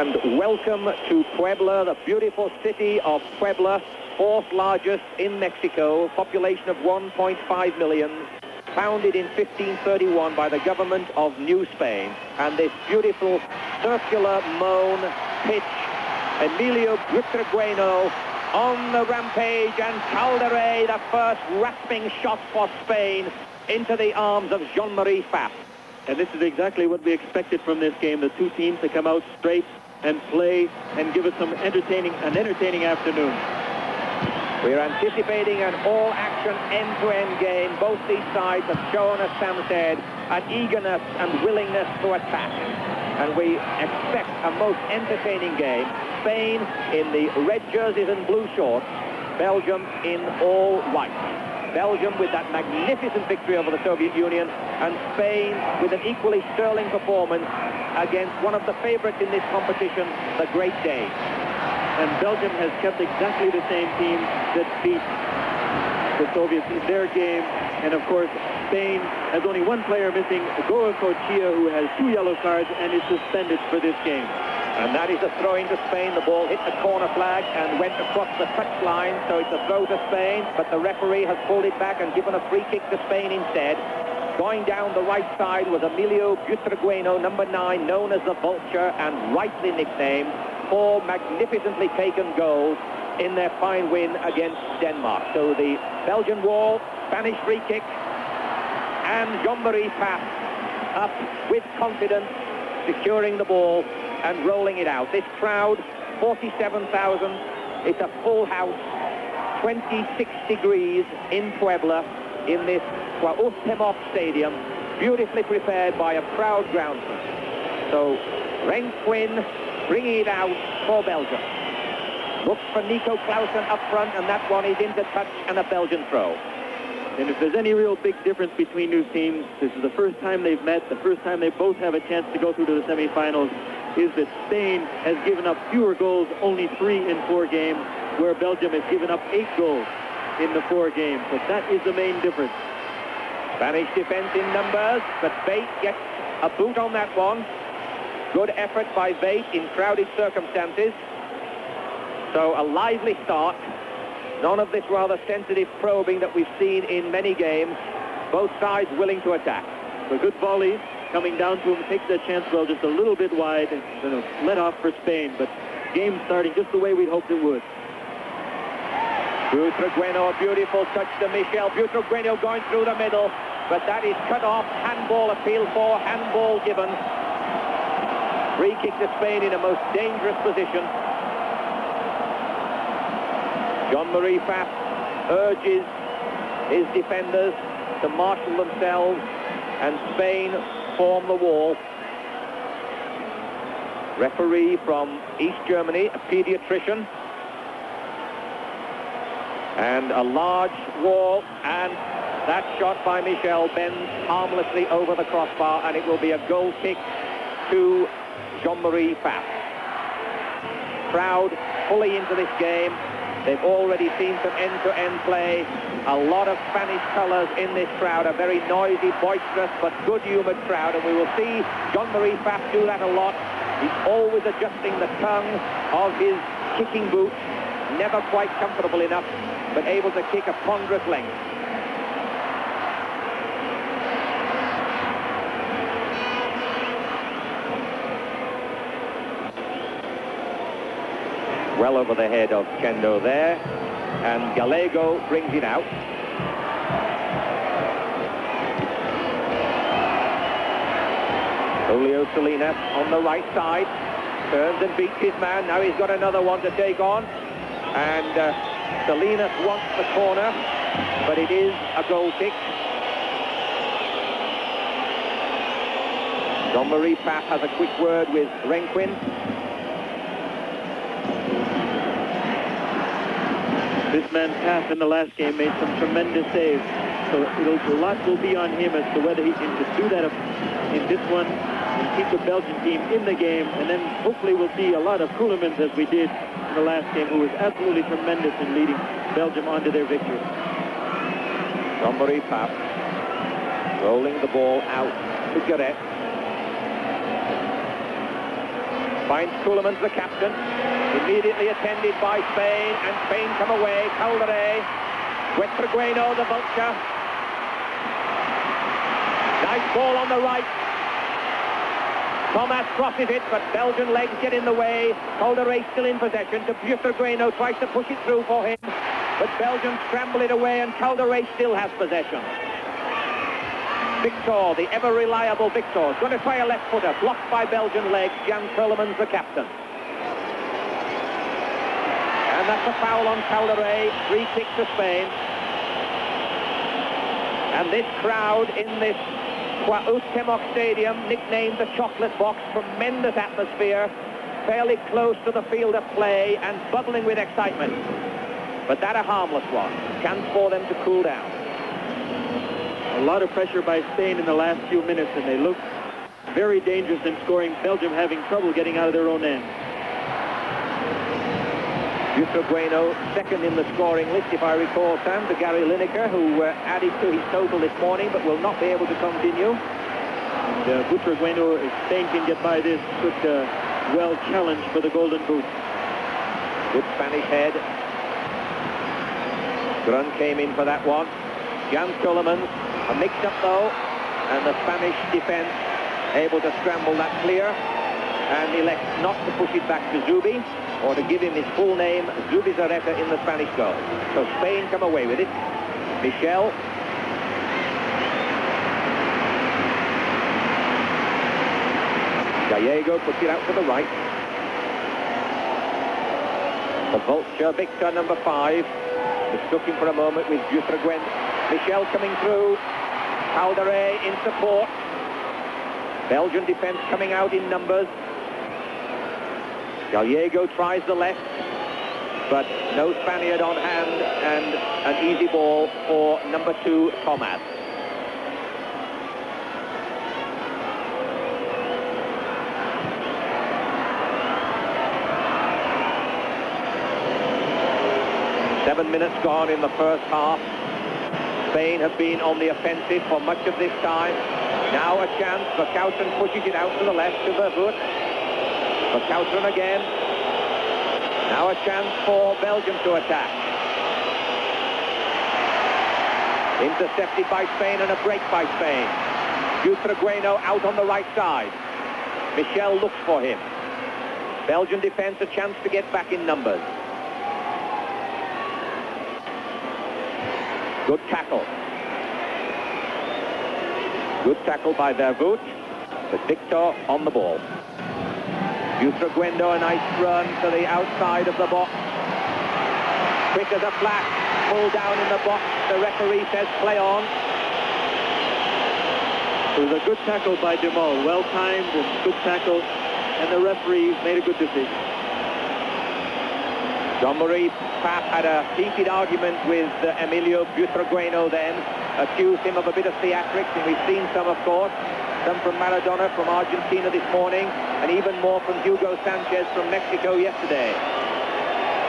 And welcome to Puebla, the beautiful city of Puebla, fourth largest in Mexico, population of 1.5 million, founded in 1531 by the government of New Spain. And this beautiful circular mown pitch, Emilio Butragueño on the rampage, and Calderé, the first rasping shot for Spain into the arms of Jean-Marie Pfaff. And this is exactly what we expected from this game, the two teams to come out straight and play and give us an entertaining afternoon. We're anticipating an all-action, end-to-end game. Both these sides have shown, as Sam said, an eagerness and willingness to attack. And we expect a most entertaining game. Spain in the red jerseys and blue shorts, Belgium in all white. Belgium with that magnificent victory over the Soviet Union, and Spain with an equally sterling performance against one of the favorites in this competition, the Great Dane. And Belgium has kept exactly the same team that beat the Soviets in their game. And of course, Spain has only one player missing, Goa Cochia, who has 2 yellow cards and is suspended for this game. And that is a throw into Spain. The ball hit the corner flag and went across the touchline, so it's a throw to Spain, but the referee has pulled it back and given a free kick to Spain instead. Going down the right side was Emilio Butragueño, number 9, known as the Vulture, and rightly nicknamed. 4 magnificently taken goals in their fine win against Denmark. So the Belgian wall, Spanish free kick, and Jean-Marie Pfaff up with confidence, securing the ball and rolling it out. This crowd, 47,000, it's a full house, 26 degrees in Puebla in this Cuauhtémoc Stadium, beautifully prepared by a proud groundsman. So Renquin bringing it out for Belgium. Looks for Nico Clausen up front, and that one is into touch and a Belgian throw. And if there's any real big difference between these teams, this is the first time they've met, the first time they both have a chance to go through to the semifinals, is that Spain has given up fewer goals, only 3 in 4 games, where Belgium has given up 8 goals in the 4 games. So that is the main difference. Spanish defense in numbers, but Veit gets a boot on that one. Good effort by Veit in crowded circumstances. So a lively start. None of this rather sensitive probing that we've seen in many games. Both sides willing to attack. A good volley coming down to him, takes that chance well just a little bit wide and let off for Spain, but game starting just the way we'd hoped it would. Butragueño, a beautiful touch to Michel. Butragueño going through the middle, but that is cut off. Handball appealed for, handball given. Free kick to Spain in a most dangerous position. Jean-Marie Pfaff urges his defenders to marshal themselves, and Spain form the wall. Referee from East Germany, a pediatrician. And a large wall, and that shot by Michel bends harmlessly over the crossbar, and it will be a goal kick to Jean-Marie Pfaff. Crowd fully into this game. They've already seen some end-to-end play. A lot of Spanish colours in this crowd. A very noisy, boisterous, but good-humoured crowd. And we will see Jean-Marie Pfaff do that a lot. He's always adjusting the tongue of his kicking boot. Never quite comfortable enough, but able to kick a ponderous length. Well over the head of Chendo there, and Gallego brings it out. Julio Salinas on the right side, turns and beats his man. Now he's got another one to take on, and Salinas wants the corner, but it is a goal kick. Jean-Marie Pfaff has a quick word with Renquin. This man Pfaff in the last game made some tremendous saves, so a lot will be on him as to whether he can just do that in this one and keep the Belgian team in the game, and then hopefully we'll see a lot of Keulemans as we did in the last game, who was absolutely tremendous in leading Belgium onto their victory. Jean-Marie Pfaff rolling the ball out to Gareth. Finds Koolmans the captain. Immediately attended by Spain, and Spain come away. Calderé. Buitragueno, the vulture. Nice ball on the right. Thomas crosses it, but Belgian legs get in the way. Calderé still in possession. To Buitragueno, tries to push it through for him. But Belgium scramble it away, and Calderé still has possession. Victor, the ever-reliable Victor, is going to try a left footer, blocked by Belgian legs. Jan Koolmans, the captain. And that's a foul on Calderé. Free kick to Spain. And this crowd in this Cuauhtémoc Stadium, nicknamed the Chocolate Box, tremendous atmosphere, fairly close to the field of play and bubbling with excitement. But that a harmless one. Chance for them to cool down. A lot of pressure by Spain in the last few minutes, and they look very dangerous in scoring. Belgium having trouble getting out of their own end. Buitragueno, second in the scoring list, if I recall, Sam, to Gary Lineker, who added to his total this morning, but will not be able to continue. Buitragueno, if Spain can get by this, could well challenge for the Golden Boot. Good Spanish head. Grun came in for that one. Jan Koolmans, a mix-up though, and the Spanish defense able to scramble that clear, and elects not to push it back to Zubi, or to give him his full name, Zubizarreta, in the Spanish goal. So Spain come away with it. Michel. Gallego puts it out to the right. The vulture, Victor, number 5. Mistook him for a moment with Buitragueno. Michel coming through. Calderé in support. Belgian defense coming out in numbers. Gallego tries the left, but no Spaniard on hand, and an easy ball for number 2, Thomas. Seven minutes gone in the first half. Spain have been on the offensive for much of this time. Now a chance. Verkouteren pushes it out to the left to Vervoort. Verkouteren again. Now a chance for Belgium to attack. Intercepted by Spain, and a break by Spain. Buitragueno out on the right side. Michel looks for him. Belgian defense a chance to get back in numbers. Good tackle. Good tackle by Vervoort. But Victor on the ball. Buitragueno, a nice run to the outside of the box. Quick as a flash. Pull down in the box. The referee says play on. It was a good tackle by Dumal. Well-timed and good tackle. And the referee made a good decision. Jean-Marie Pape had a heated argument with Emilio Buitragueno then. Accused him of a bit of theatrics, and we've seen some, of course. Some from Maradona from Argentina this morning, and even more from Hugo Sanchez from Mexico yesterday.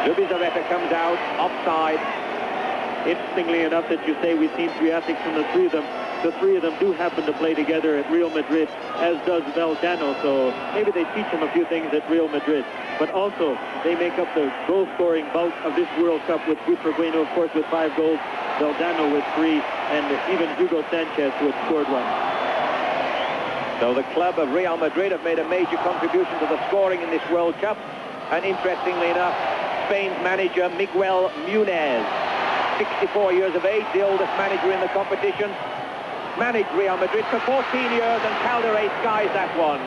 Zubizarreta comes out, offside. Interestingly enough that you say we've seen theatrics from the three of them. The three of them do happen to play together at Real Madrid, as does Valdano, so maybe they teach him a few things at Real Madrid. But also, they make up the goal-scoring bulk of this World Cup, with Buitragueno, of course, with 5 goals, Valdano with 3, and even Hugo Sanchez, who had scored 1. So the club of Real Madrid have made a major contribution to the scoring in this World Cup. And interestingly enough, Spain's manager, Miguel Munez, 64 years of age, the oldest manager in the competition, managed Real Madrid for 14 years, and Calderé skies that one.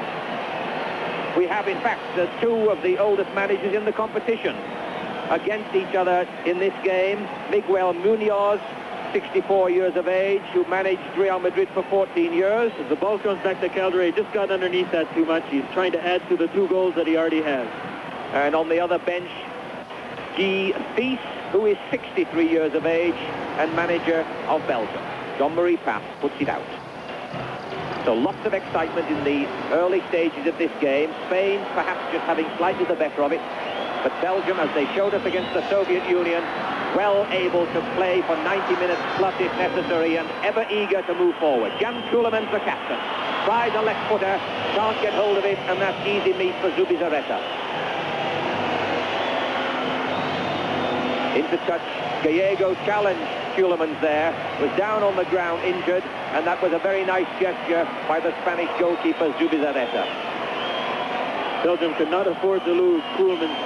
We have, in fact, 2 of the oldest managers in the competition against each other in this game. Miguel Munoz, 64 years of age, who managed Real Madrid for 14 years. As the ball comes back to Calderé, just got underneath that too much. He's trying to add to the 2 goals that he already has. And on the other bench, Guy Thies, who is 63 years of age and manager of Belgium. Jean-Marie Pape puts it out. So lots of excitement in the early stages of this game. Spain perhaps just having slightly the better of it. But Belgium, as they showed us against the Soviet Union, well able to play for 90 minutes plus if necessary, and ever eager to move forward. Jan Koolmans, the captain. Tries a left footer, can't get hold of it, and that's easy meat for Zubizarreta. Into touch, Gallego challenged Tielemans there, was down on the ground injured, and that was a very nice gesture by the Spanish goalkeeper Zubizarreta. Belgium could not afford to lose Tielemans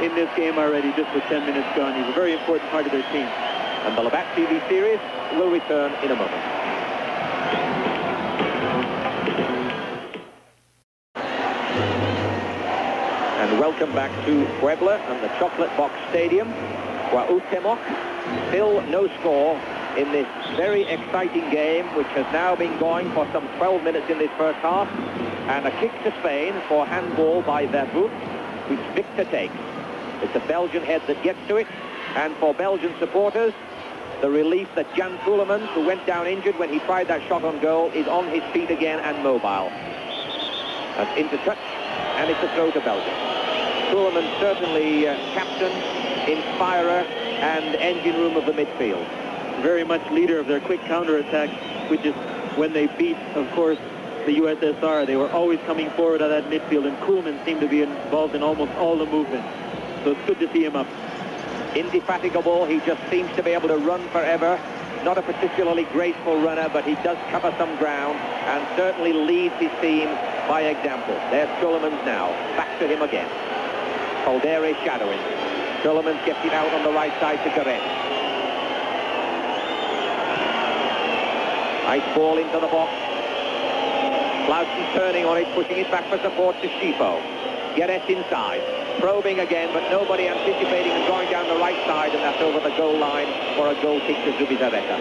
in this game already, just with 10 minutes gone. He's a very important part of their team. And the Labatt TV series will return in a moment. And welcome back to Puebla and the Chocolate Box Stadium. Cuauhtémoc, still no score in this very exciting game, which has now been going for some 12 minutes in this first half. And a kick to Spain for handball by Vervoet, which Victor takes. It's a Belgian head that gets to it. And for Belgian supporters, the relief that Jan Tielemans, who went down injured when he tried that shot on goal, is on his feet again and mobile. That's into touch, and it's a throw to Belgium. Tielemans certainly captain, inspirer, and engine room of the midfield. Very much leader of their quick counter-attack, which is when they beat, of course, the USSR. They were always coming forward out of that midfield, and Koolman seemed to be involved in almost all the movement. So it's good to see him up. Indefatigable, he just seems to be able to run forever. Not a particularly graceful runner, but he does cover some ground and certainly leads his team by example. There's Tielemans now, back to him again. Caldere shadowing. Tielemans gets it out on the right side to Gareth. Nice ball into the box. Clausen turning on it, pushing it back for support to Schifo. Gareth inside. Probing again, but nobody anticipating and going down the right side, and that's over the goal line for a goal kick to Zubizarreta.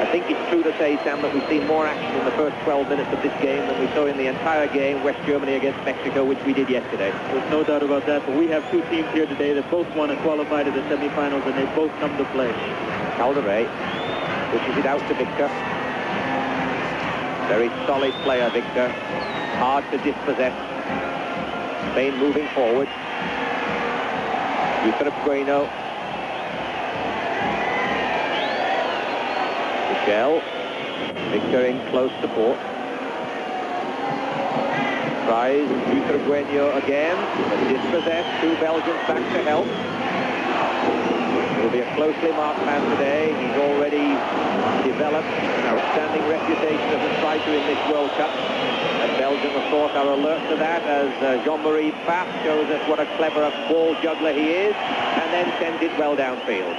I think it's true to say, Sam, that we've seen more action in the first 12 minutes of this game than we saw in the entire game, West Germany against Mexico, which we did yesterday. There's no doubt about that, but we have two teams here today that both want to qualify to the semifinals, and they both come to play. Caldere pushes it out to Victor. Very solid player, Victor. Hard to dispossess. Spain moving forward. Bueno. Michel. Victor in close support. Tries Bueno again, but dispossessed. Two Belgians back to help. Will be a closely marked man today. He's already developed an outstanding reputation as a striker in this World Cup. And Belgium, of course, are alert to that as Jean-Marie Pfaff shows us what a clever ball juggler he is, and then sends it well downfield.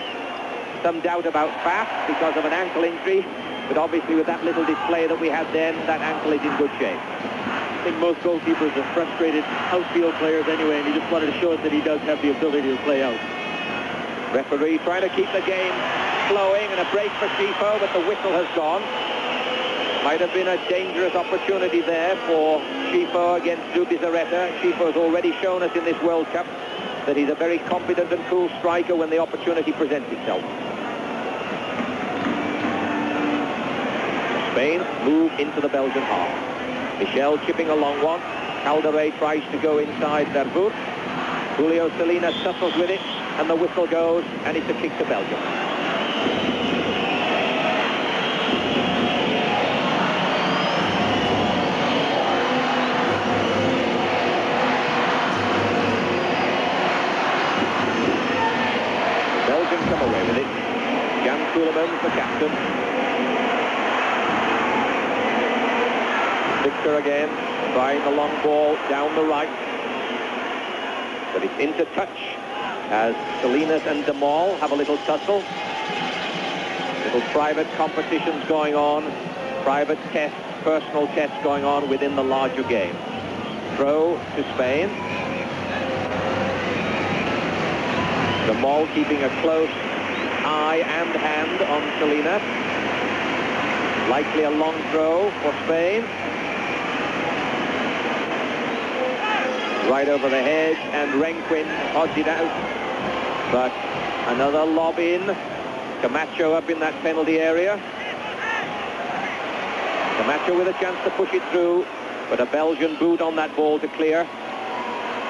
Some doubt about Pfaff because of an ankle injury, but obviously with that little display that we had then, that ankle is in good shape. I think most goalkeepers are frustrated outfield players anyway, and he just wanted to show us that he does have the ability to play out. Referee trying to keep the game flowing, and a break for Schifo, but the whistle has gone. Might have been a dangerous opportunity there for Schifo against Zubizarreta. Schifo has already shown us in this World Cup that he's a very competent and cool striker when the opportunity presents itself. Spain move into the Belgian half. Michel chipping a long one. Caldere tries to go inside Vervoet. Julio Salinas tussles with it, and the whistle goes, and it's a kick to Belgium. Belgium come away with it. Jan Tielemans, the captain. Victor again, trying the long ball down the right. But it's into touch as Salinas and Demal have a little tussle. Little private competitions going on, private tests, personal tests going on within the larger game. Throw to Spain. Demal keeping a close eye and hand on Salinas. Likely a long throw for Spain. Right over the head, and Renquin odds it out. But another lob in. Camacho up in that penalty area. Camacho with a chance to push it through, but a Belgian boot on that ball to clear.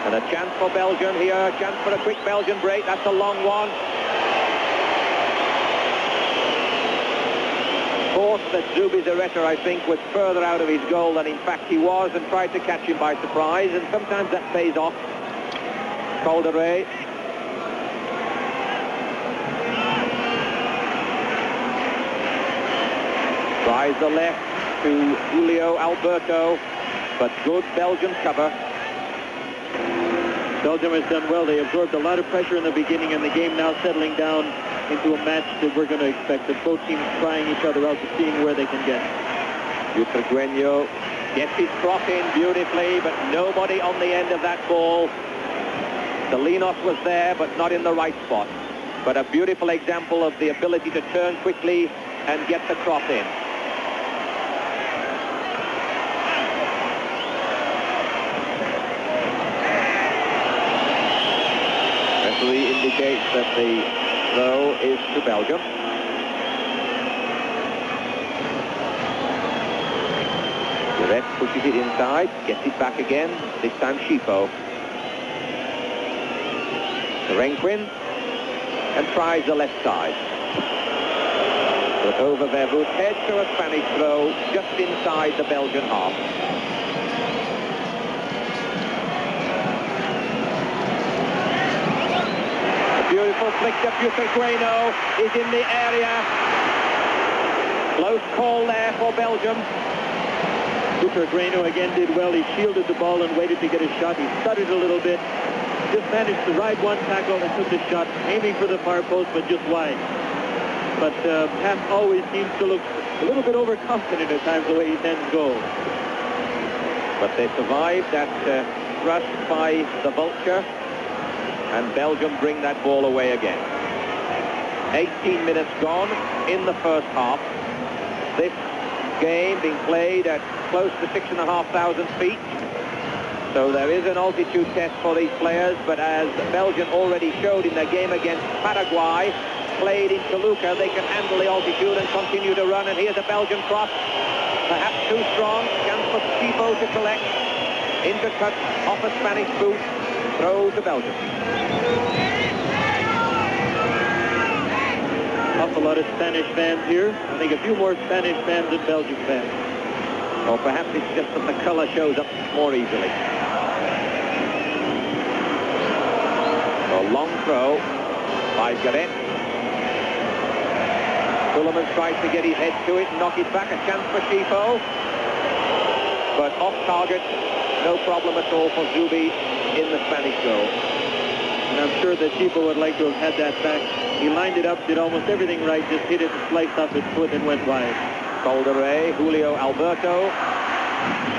And a chance for Belgium here, a chance for a quick Belgian break. That's a long one. thought that Zubi Zareta, I think, was further out of his goal than in fact he was, and tried to catch him by surprise, and sometimes that pays off. Calderé. Tries the left to Julio Alberto, but good Belgian cover. Belgium has done well. They absorbed a lot of pressure in the beginning, and the game now settling down into a match that we're going to expect, with both teams trying each other out and seeing where they can get. Butragueño gets his cross in beautifully, but nobody on the end of that ball. Salinas was there, but not in the right spot. But a beautiful example of the ability to turn quickly and get the cross in. Referee indicates that the throw is to Belgium. Duret pushes it inside, gets it back again, this time Schifo. Renquin, and tries the left side. But over Vervoet's head to a Spanish throw just inside the Belgian half. Beautiful flick to Butragueño is in the area. Close call there for Belgium. Butragueño again did well. He shielded the ball and waited to get a shot. He stuttered a little bit. Just managed to ride one tackle and took the shot, aiming for the far post, but just wide. But Pat always seems to look a little bit overconfident at times the way he tends goals. But they survived that thrust by the Vulture. And Belgium bring that ball away again. 18 minutes gone in the first half. This game being played at close to 6,500 feet. So there is an altitude test for these players, but as Belgium already showed in their game against Paraguay, played in Toluca, they can handle the altitude and continue to run. And here's a Belgian cross, perhaps too strong. Chance for Schifo to collect. Intercut off a Spanish boot. Throw to Belgium. Awful lot of Spanish fans here. I think a few more Spanish fans than Belgian fans. Or perhaps it's just that the color shows up more easily. A long throw by Garrett. Kullerman tries to get his head to it and knock it back. A chance for Schifo. But off target, no problem at all for Zubi in the Spanish goal. And I'm sure that Schifo would like to have had that back. He lined it up, did almost everything right, just hit it and sliced off his foot and went wide. Calderé, Julio Alberto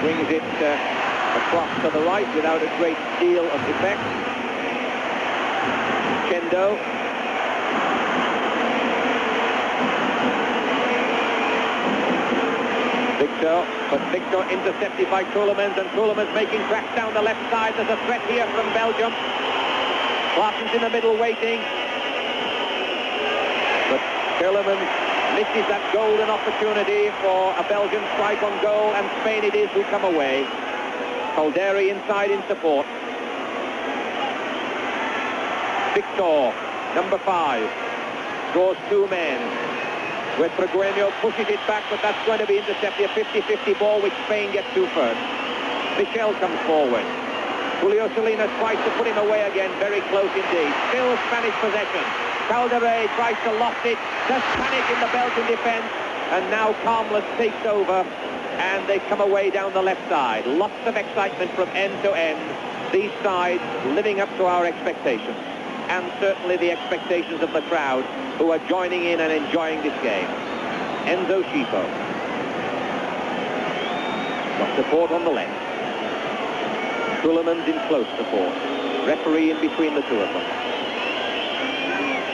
swings it across to the right without a great deal of effect. Chendo. Victor intercepted by Kulemans, and Kulemans making tracks down the left side. There's a threat here from Belgium. Larsen's in the middle waiting. But Kulemans misses that golden opportunity for a Belgian strike on goal, and Spain it is who come away. Calderé inside in support. Victor, number 5, draws 2 men. Butragueño pushes it back, but that's going to be intercepted. A 50-50 ball, which Spain gets to first. Michel comes forward. Julio Salinas tries to put him away again. Very close indeed. Still Spanish possession. Calderé tries to loft it. There's panic in the Belgian defense. And now calmness takes over. And they come away down the left side. Lots of excitement from end to end. These sides living up to our expectations. And certainly the expectations of the crowd, who are joining in and enjoying this game. Enzo Schifo. Got support on the left. Kulemans in close support. Referee in between the two of them.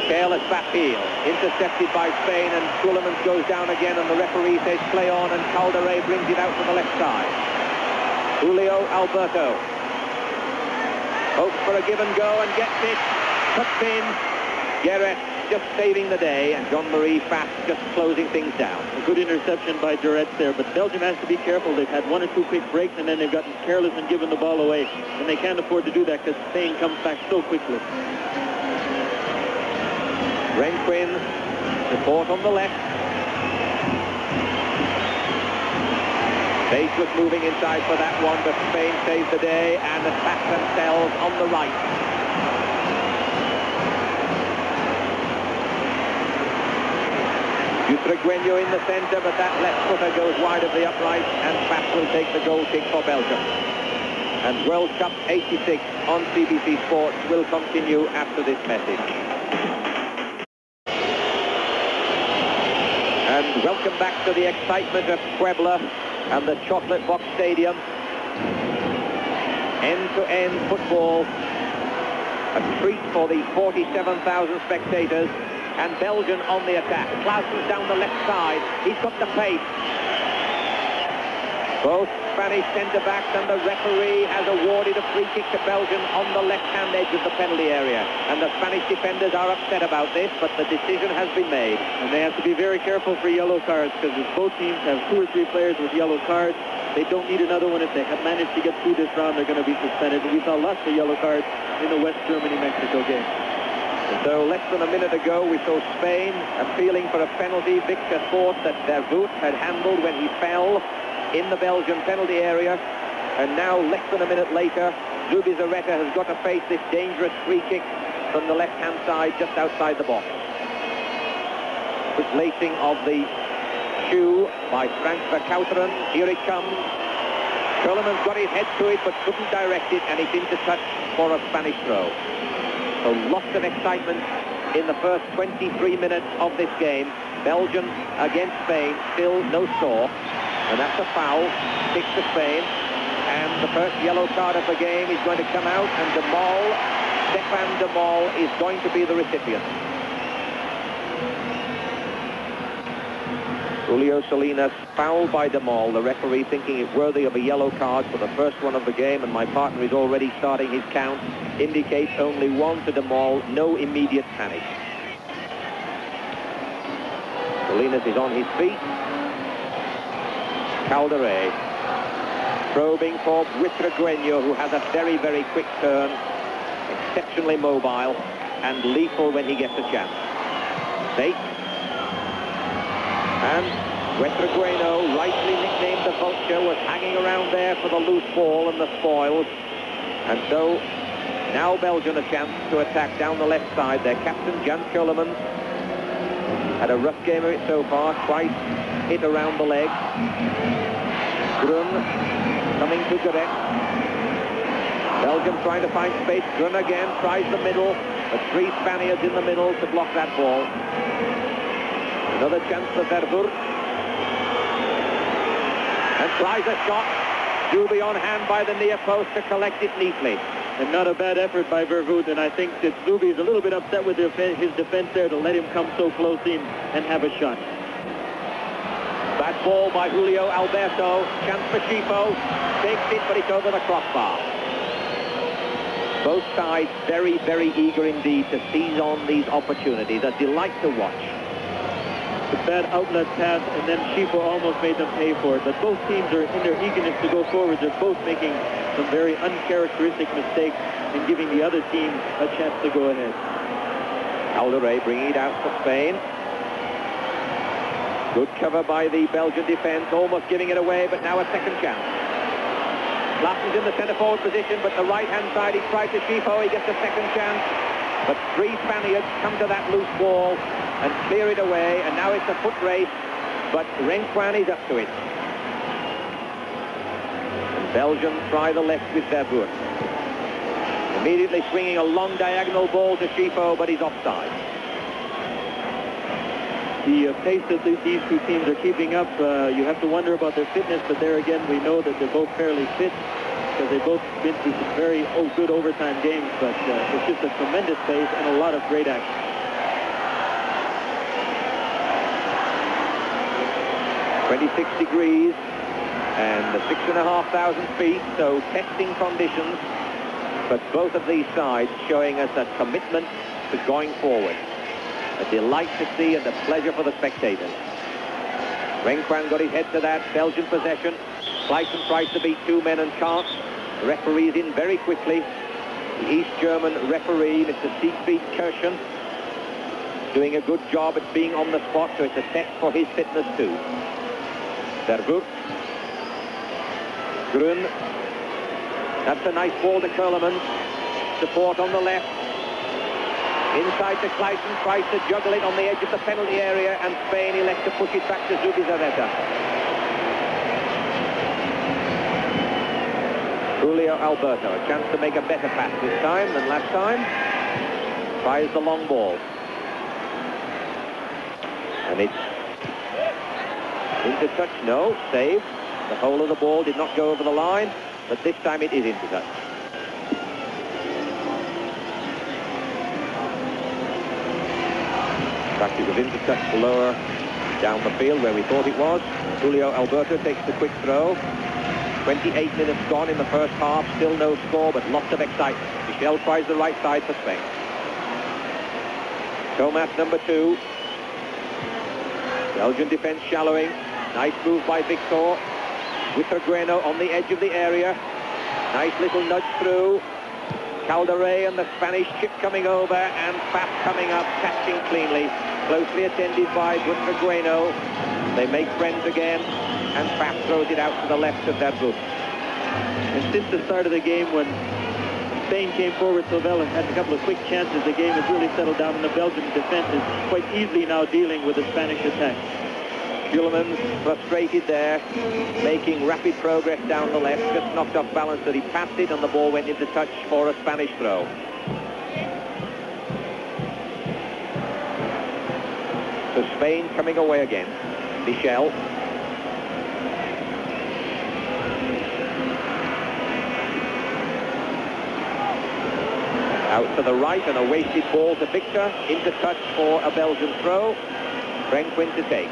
Careless back heel. Intercepted by Spain, and Kulemans goes down again, and the referee says play on, and Calderé brings it out to the left side. Julio Alberto hopes for a give and go and gets it. Tucks in. Gueret just saving the day, and Jean-Marie Fast just closing things down. A good interception by Duret there, but Belgium has to be careful. They've had 1 or 2 quick breaks, and then they've gotten careless and given the ball away. And they can't afford to do that because Spain comes back so quickly. Renquin, support on the left. Bates was moving inside for that one, but Spain saved the day and attacked themselves on the right. Butragueño in the centre, but that left footer goes wide of the upright, and Faf will take the goal kick for Belgium. And World Cup 86 on CBC Sports will continue after this message. And welcome back to the excitement of Puebla and the Chocolate Box Stadium. End-to-end football. A treat for the 47,000 spectators. And Belgium on the attack. Clausen's down the left side. He's got the pace. Both Spanish centre-backs, and the referee has awarded a free kick to Belgium on the left-hand edge of the penalty area. And the Spanish defenders are upset about this, but the decision has been made. And they have to be very careful for yellow cards, because if both teams have 2 or 3 players with yellow cards, they don't need another one. If they have managed to get through this round, they're going to be suspended. And we saw lots of yellow cards in the West Germany-Mexico game. So less than a minute ago, we saw Spain appealing for a penalty. Victor thought that Vervoet had handled when he fell in the Belgian penalty area. And now, less than a minute later, Zubizarreta has got to face this dangerous free kick from the left-hand side, just outside the box. Quick lacing of the shoe by Frank Verkouteren. Here it comes. Keulemans got his head to it, but couldn't direct it, and it's into touch for a Spanish throw. So lots of excitement in the first 23 minutes of this game. Belgium against Spain, still no score. And that's a foul, 6 to Spain. And the first yellow card of the game is going to come out, and Stefan de Mol is going to be the recipient. Julio Salinas fouled by de Mol, the referee thinking it worthy of a yellow card for the first one of the game, and my partner is already starting his count. Indicates only 1 to de Mol, no immediate panic. Salinas is on his feet. Calderé probing for Butragueño, who has a very, very quick turn, exceptionally mobile and lethal when he gets a chance. Bates. And Butragueño, rightly nicknamed the Vulture, was hanging around there for the loose ball and the spoils. And so now Belgium a chance to attack down the left side. Their captain, Jan Keulemans, had a rough game of it so far, twice hit around the leg. Grun coming to Goretz. Belgium trying to find space. Grun again tries the middle, but 3 Spaniards in the middle to block that ball. Another chance for Vervoet. And tries a shot. Zubi on hand by the near post to collect it neatly. And not a bad effort by Vervoet, and I think that Zubi is a little bit upset with his defense there to let him come so close in and have a shot. That ball by Julio Alberto. Chance for Schifo. Takes it, but it's over the crossbar. Both sides very, very eager indeed to seize on these opportunities. A delight to watch. The bad outlet pass, and then Schifo almost made them pay for it. But both teams are in their eagerness to go forward. They're both making some very uncharacteristic mistakes and giving the other team a chance to go ahead. Calderé bringing it out for Spain. Good cover by the Belgian defense, almost giving it away, but now a second chance. Clausen's in the centre-forward position, but the right-hand side, he tried to Schifo, he gets a second chance. But 3 Spaniards come to that loose ball and clear it away, and now it's a foot race, but Renquin is up to it. And Belgium try the left with Vervoet. Immediately swinging a long diagonal ball to Schifo, but he's offside. The pace that these 2 teams are keeping up, you have to wonder about their fitness, but there again, we know that they're both fairly fit because they've both been through some very good overtime games, but it's just a tremendous pace and a lot of great action. 26 degrees and 6,500 feet, so testing conditions, but both of these sides showing us a commitment to going forward. A delight to see and a pleasure for the spectators. Renquin got his head to that. Belgian possession. Clayton tries to beat 2 men and can't. The referee's in very quickly. The East German referee, Mr. Siegfried Kirschen, doing a good job at being on the spot, so it's a test for his fitness too. Vervoet Grun. That's a nice ball to Coleman. Support on the left. Inside to Clayton, tries to juggle it on the edge of the penalty area, and Spain elects to push it back to Zubizarreta. Julio Alberto, a chance to make a better pass this time than last time. Tries the long ball. And it's into touch, no, saved. The whole of the ball did not go over the line, but this time it is into touch. In fact, it was into touch lower down the field where we thought it was. Julio Alberto takes the quick throw. 28 minutes gone in the first half, still no score, but lots of excitement. Michel tries the right side for Spain. Thomas, number 2. Belgian defense shallowing. Nice move by Victor. Guitargreno on the edge of the area. Nice little nudge through. Calderé and the Spanish chip coming over, and Faf coming up, catching cleanly. Closely attended by Guitargreno. They make friends again, and Faf throws it out to the left of Vervoet. And since the start of the game, when Spain came forward so well and had a couple of quick chances, the game has really settled down, and the Belgian defense is quite easily now dealing with the Spanish attack. Gilman's frustrated there, making rapid progress down the left, just knocked off balance that he passed it, and the ball went into touch for a Spanish throw. So Spain coming away again. Michel. Out to the right, and a wasted ball to Victor, into touch for a Belgian throw. Renquin to take.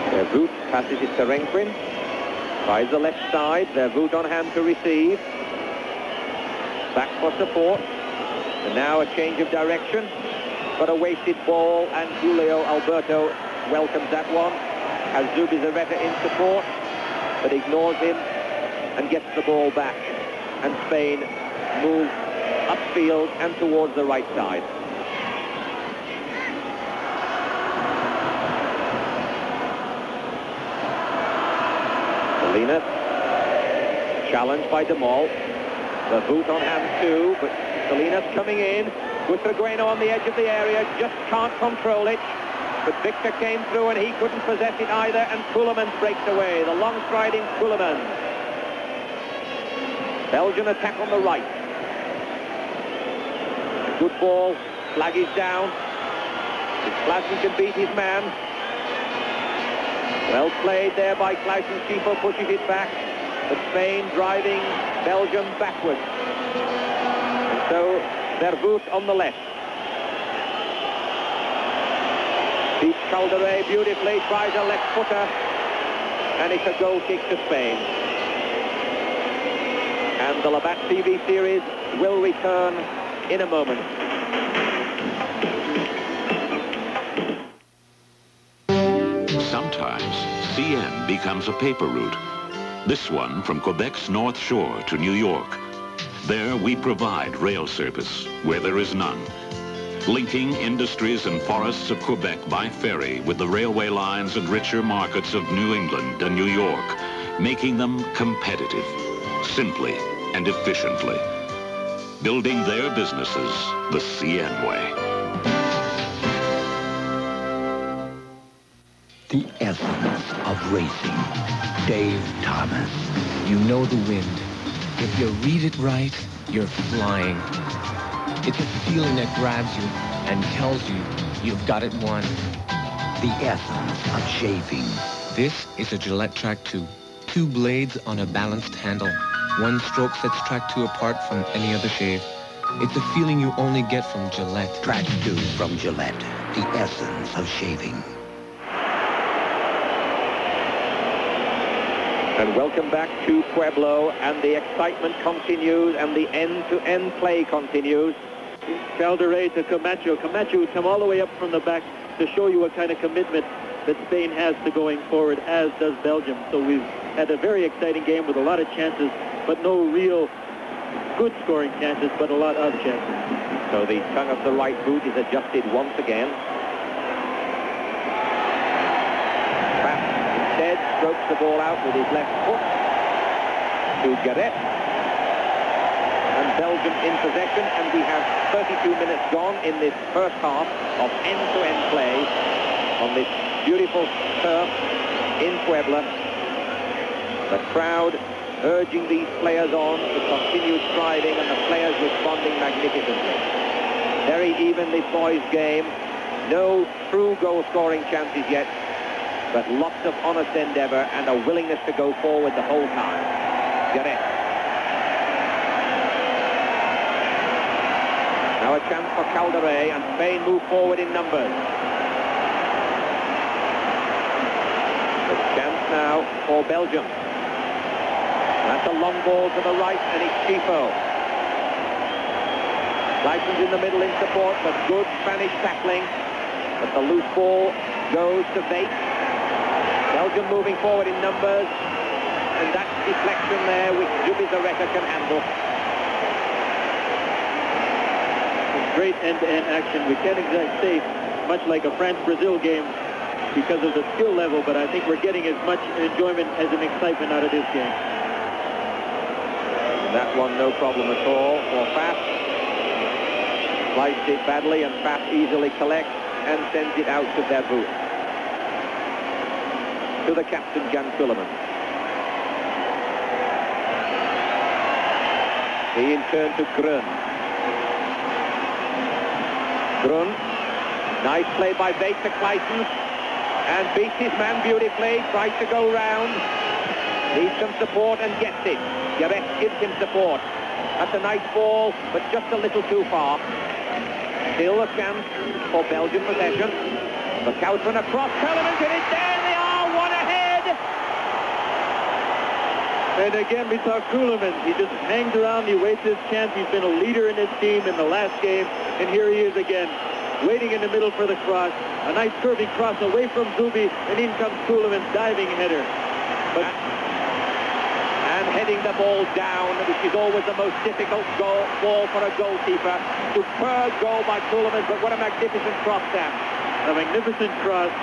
Vervoet passes it to Renquin. Tries the left side. Vervoet on hand to receive. Back for support. And now a change of direction. But a wasted ball, and Julio Alberto welcomes that one. Has Zubizarreta in support, but ignores him and gets the ball back. And Spain moves upfield and towards the right side. Salinas, challenged by De Mol. Vervoet on hand too, but Salinas coming in. Guitargreno on the edge of the area, just can't control it. But Victor came through and he couldn't possess it either, and Koelemans breaks away. The long striding Koelemans. Belgian attack on the right. A good ball. Flag is down. If Clausen can beat his man. Well played there by Clausen. Schifo pushes it back. But Spain driving Belgium backwards. And so Vervoet on the left. Beats Calderé beautifully, tries a left footer, and it's a goal kick to Spain. And the Labatt TV series will return in a moment. Sometimes CN becomes a paper route. This one from Quebec's North Shore to New York. There we provide rail service where there is none, linking industries and forests of Quebec by ferry with the railway lines and richer markets of New England and New York, making them competitive, simply and efficiently, building their businesses the CN way. The essence of racing. Dave Thomas. You know the wind. If you read it right, you're flying. It's a feeling that grabs you and tells you you've got it won. The essence of shaving. This is a Gillette Track 2. 2 blades on a balanced handle. 1 stroke sets Track 2 apart from any other shave. It's a feeling you only get from Gillette. Track 2 from Gillette. The essence of shaving. And welcome back to Pueblo, and the excitement continues, and the end-to-end play continues. Calderé to Camacho. Camacho would come all the way up from the back to show you what kind of commitment that Spain has to going forward, as does Belgium. So we've had a very exciting game with a lot of chances, but no real good scoring chances, but a lot of chances. So the tongue of the right boot is adjusted once again. Pratt instead strokes the ball out with his left foot to Garrett. And Belgium in possession, and we have 32 minutes gone in this first half of end-to-end play on this beautiful turf in Puebla. The crowd urging these players on to continue striving, and the players responding magnificently. Very even, this boys' game. No true goal-scoring chances yet, but lots of honest endeavour and a willingness to go forward the whole time. Garrett. Now a chance for Calderé, and Spain move forward in numbers. A chance now for Belgium. That's a long ball to the right, and it's Chifo. License in the middle in support, but good Spanish tackling. But the loose ball goes to Vates. Belgium moving forward in numbers, and that deflection there, which Zubizarreta can handle. Great end-to-end action. We can't exactly say much like a France-Brazil game because of the skill level, but I think we're getting as much enjoyment as an excitement out of this game. That one no problem at all for Faf. Sliced it badly, and Faf easily collects and sends it out to Vervoet. To the captain, Jan Kulleman. He in turn to Grun. Grun. Nice play by Vates to Kleisens. And beats his man beautifully. Tries to go round. Needs some support and gets it. Garrett gives him support. That's a nice ball, but just a little too far. Still a chance for Belgian possession. The counter across. Kulleman did it. There they are. One ahead. And again, we saw Kulleman. He just hangs around. He waits his chance. He's been a leader in his team in the last game. And here he is again, waiting in the middle for the cross. A nice curving cross away from Zubi. And in comes Kulleman's diving header. But and heading the ball down, which is always the most difficult ball for a goalkeeper. Superb goal by Kulleman, but what a magnificent cross, Sam. A magnificent cross,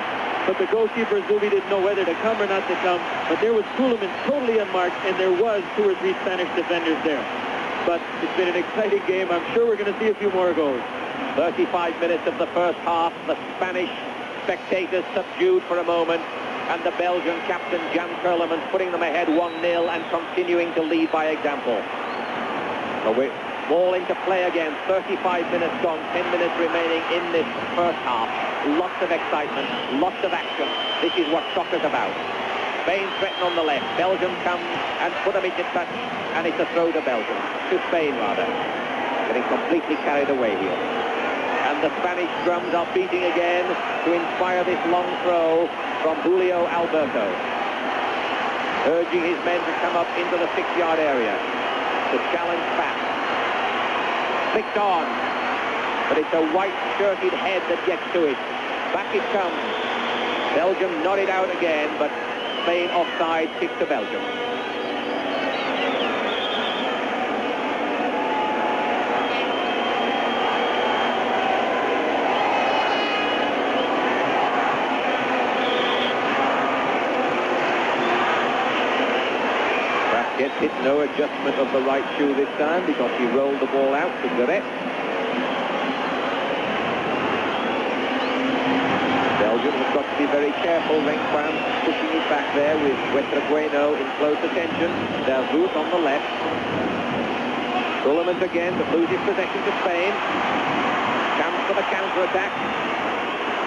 but the goalkeeper, Zubi, didn't know whether to come or not to come. But there was Kulleman totally unmarked, and there was 2 or 3 Spanish defenders there. But it's been an exciting game. I'm sure we're going to see a few more goals. 35 minutes of the first half. The Spanish spectators subdued for a moment. And the Belgian captain, Jan Kulleman, putting them ahead 1-0 and continuing to lead by example. So we're ball into play again. 35 minutes gone, 10 minutes remaining in this first half. Lots of excitement, lots of action. This is what soccer's about. Spain threaten on the left. Belgium comes and put them into touch, and it's a throw to Belgium. To Spain, rather. Getting completely carried away here. And the Spanish drums are beating again to inspire this long throw from Julio Alberto. Urging his men to come up into the 6-yard area to challenge Faf. Flicked on, but it's a white-shirted head that gets to it. Back it comes. Belgium nodded out again, but Spain offside, kick to Belgium. Gets it, no adjustment of the right shoe this time because he rolled the ball out to Garrett. Belgium has got to be very careful. Renkwan pushing it back there with Wetragueno in close attention. Vervoet on the left. Kulleman again, but loses possession to Spain. Chance for the counter-attack.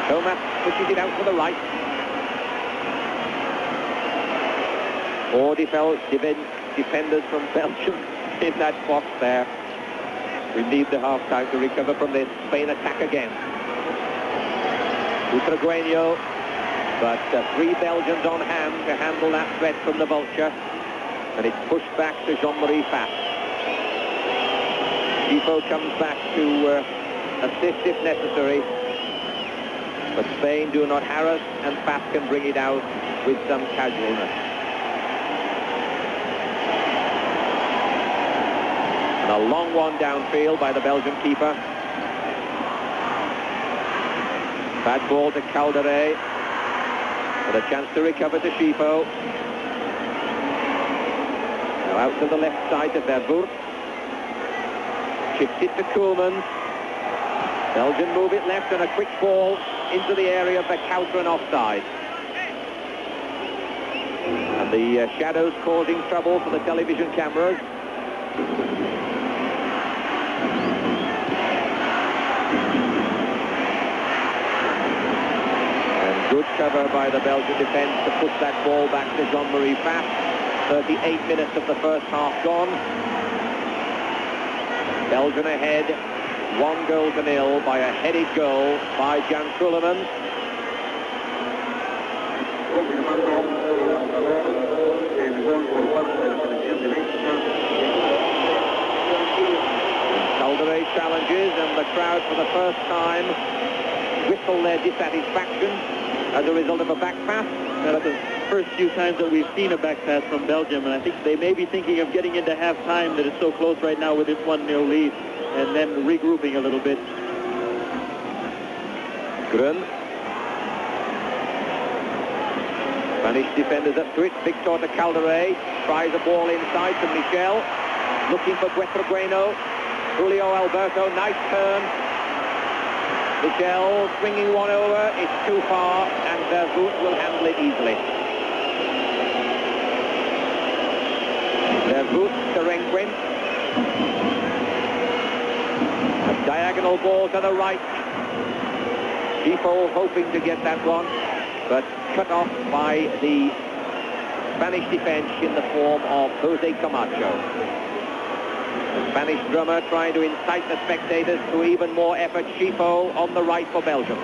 Thomas pushes it out to the right. 4 defenders from Belgium in that box there. We need the half-time to recover from this. Spain attack again. Utragueno, but 3 Belgians on hand to handle that threat from the Vulture. And it's pushed back to Jean-Marie Faf. Chifo comes back to assist if necessary. But Spain do not harass, and Faf can bring it out with some casualness. A long one downfield by the Belgian keeper. Bad ball to Calderé. With a chance to recover to Schifo. Now out to the left side to Vervoort. Chips it to Koolmans. Belgium move it left and a quick ball into the area of the Verkouteren offside. And the shadows causing trouble for the television cameras. And good cover by the Belgian defence to put that ball back to Jean-Marie Pfaff. 38 minutes of the first half gone. Belgium ahead, 1-0 by a headed goal by Jan Koolmans. Calderé challenges, and the crowd for the first time whistle their dissatisfaction as a result of a back pass. That's the first few times that we've seen a back pass from Belgium, and I think they may be thinking of getting into half-time, that it's so close right now with this 1-0 lead, and then regrouping a little bit. Grun. Spanish defenders up to it. Victor to Calderé. Tries a ball inside to Michel. Looking for Buetragueno. Julio Alberto. Nice turn. Michel swinging one over. It's too far, and Vervoort will handle it easily. Vervoort to Renquin. A diagonal ball to the right. Schifo hoping to get that one, but cut off by the Spanish defense in the form of Jose Camacho. The Spanish drummer trying to incite the spectators to even more effort. Schifo on the right for Belgium.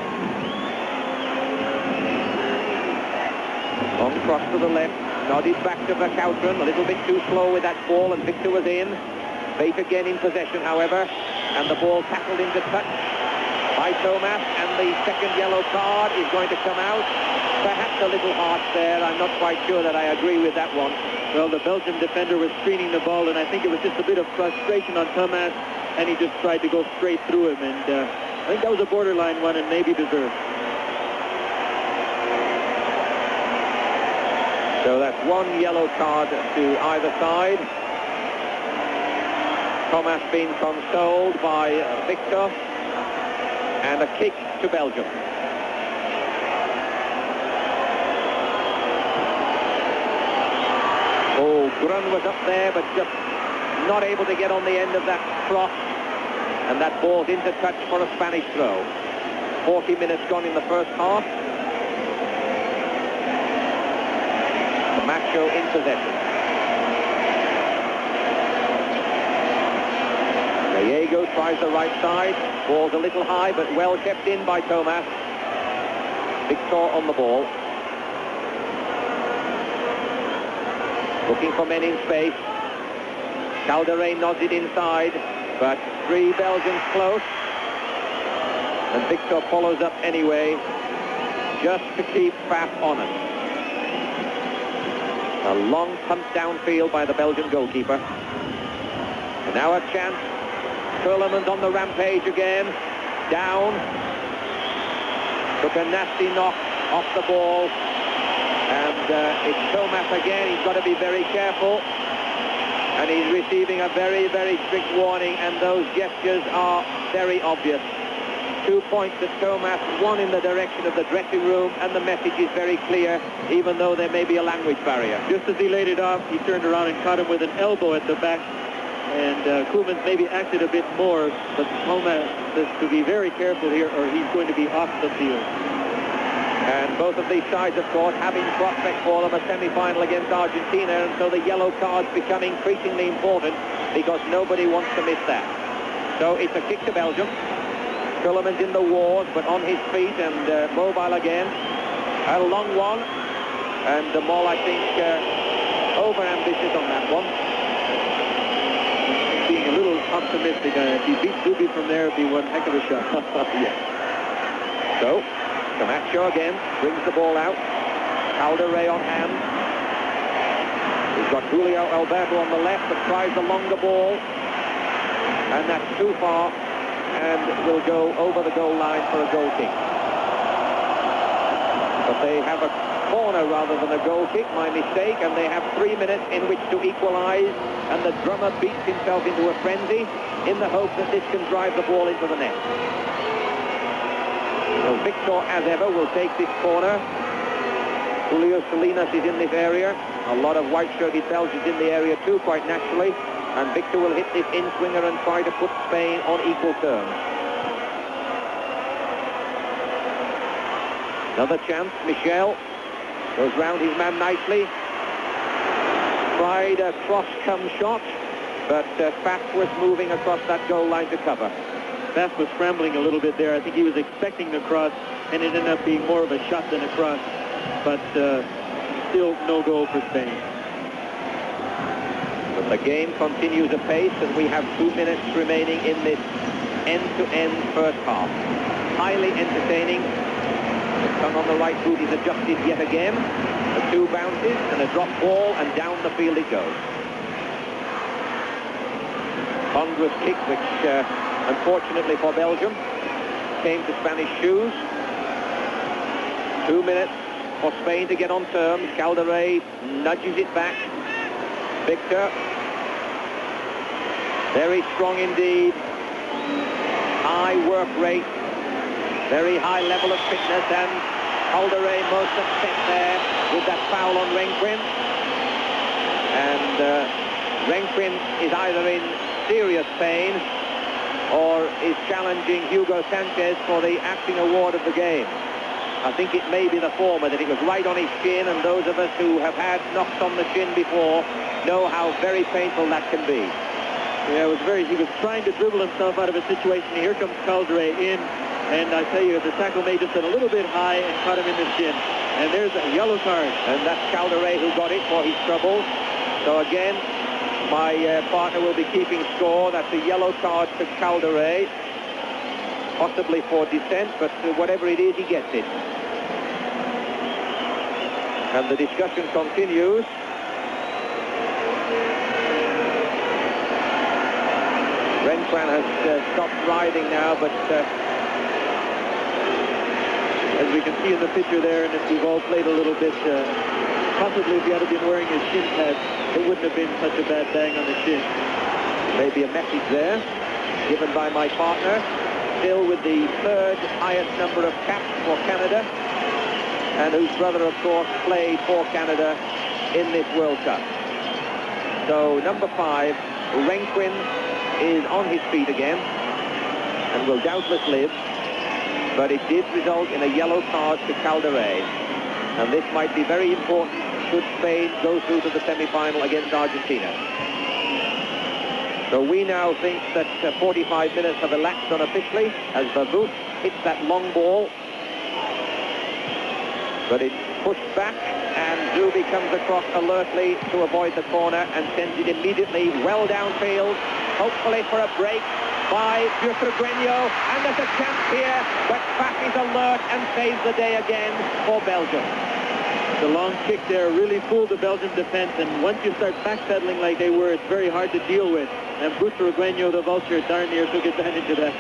Long cross to the left, nodded back to Verkouteren, a little bit too slow with that ball, and Victor was in. Bate again in possession, however, and the ball tackled into touch by Thomas, and the second yellow card is going to come out. Perhaps a little harsh there. I'm not quite sure that I agree with that one. Well, the Belgian defender was screening the ball, and I think it was just a bit of frustration on Thomas, and he just tried to go straight through him, and I think that was a borderline one and maybe deserved. So that's one yellow card to either side. Thomas being consoled by Victor, and a kick to Belgium. Oh, Grun was up there, but just not able to get on the end of that cross, and that ball's into touch for a Spanish throw. 40 minutes gone in the first half. Camacho in possession. Gallego tries the right side. Ball's a little high, but well kept in by Thomas. Victor on the ball. Looking for men in space. Calderé nods it inside, but 3 Belgians close. And Victor follows up anyway, just to keep Pfaff honest. A long punt downfield by the Belgian goalkeeper. And now a chance. Koolmans on the rampage again. Down. Took a nasty knock off the ball. And it's Thomas again. He's got to be very careful. And he's receiving a very, very strict warning. And those gestures are very obvious. 2 points at Thomas, 1 in the direction of the dressing room, and the message is very clear, even though there may be a language barrier. Just as he laid it off, he turned around and caught him with an elbow at the back, and Koolmans maybe acted a bit more, but Thomas says to be very careful here, or he's going to be off the field. And both of these sides, of course, having prospect for them a semi-final against Argentina, and so the yellow cards become increasingly important, because nobody wants to miss that. So it's a kick to Belgium. Koolmans in the ward, but on his feet and mobile again. A long one, and the Mol, I think, over-ambitious on that one. Being a little optimistic. If he beats Duby from there, it'd be one heck of a shot. Yes. So, Camacho again brings the ball out. Calderé on hand. He's got Julio Alberto on the left, but tries the longer ball. and that's too far, and will go over the goal line for a goal kick. But they have a corner rather than a goal kick, my mistake, and they have 3 minutes in which to equalise, and the drummer beats himself into a frenzy in the hope that this can drive the ball into the net. So Victor, as ever, will take this corner. Julio Salinas is in this area. A lot of white-shirted Belgians in the area too, quite naturally. And Victor will hit this in-swinger and try to put Spain on equal terms. Another chance. Michel goes round his man nicely. Tried a cross-come shot, but Faf was moving across that goal line to cover. Faf was scrambling a little bit there. I think he was expecting the cross, and it ended up being more of a shot than a cross. But still no goal for Spain. But the game continues apace, and we have 2 minutes remaining in this end-to-end first half. Highly entertaining. The tongue on the right boot is adjusted yet again. The 2 bounces and a drop ball, and down the field it goes. Ponderous kick, which unfortunately for Belgium came to Spanish shoes. 2 minutes for Spain to get on terms. Calderé nudges it back. Victor, very strong indeed. High work rate, very high level of fitness, and Calderé most upset there with that foul on Renquin. And Renquin is either in serious pain or is challenging Hugo Sanchez for the acting award of the game. I think it may be the former, that it was right on his chin, and those of us who have had knocks on the chin before know how very painful that can be. Yeah, he was trying to dribble himself out of a situation. Here comes Calderé in, and I tell you, the tackle made just a little bit high and caught him in the chin. And there's a yellow card. And that's Calderé who got it for his trouble. So again, my partner will be keeping score. That's a yellow card to Calderé. Possibly for dissent, but whatever it is, he gets it. And the discussion continues. Renquin has stopped riding now, but as we can see in the picture there, and if we've all played a little bit, possibly if he had been wearing his shin pads, it wouldn't have been such a bad bang on the shin. Maybe a message there given by my partner. Still with the 3rd highest number of caps for Canada, and whose brother, of course, played for Canada in this World Cup. So number 5, Renquin, is on his feet again and will doubtless live, but it did result in a yellow card to Calderé, and this might be very important should Spain go through to the semi-final against Argentina. So we now think that 45 minutes have elapsed unofficially as Vervoet hits that long ball. But it's pushed back, and Zubi comes across alertly to avoid the corner and sends it immediately well downfield, hopefully for a break by Piotr Grenio. And there's a chance here, but Faf is alert and saves the day again for Belgium. The long kick there really fooled the Belgian defense, and once you start backpedaling like they were, it's very hard to deal with. And Piotr Grenio, the vulture, darn near took advantage of that.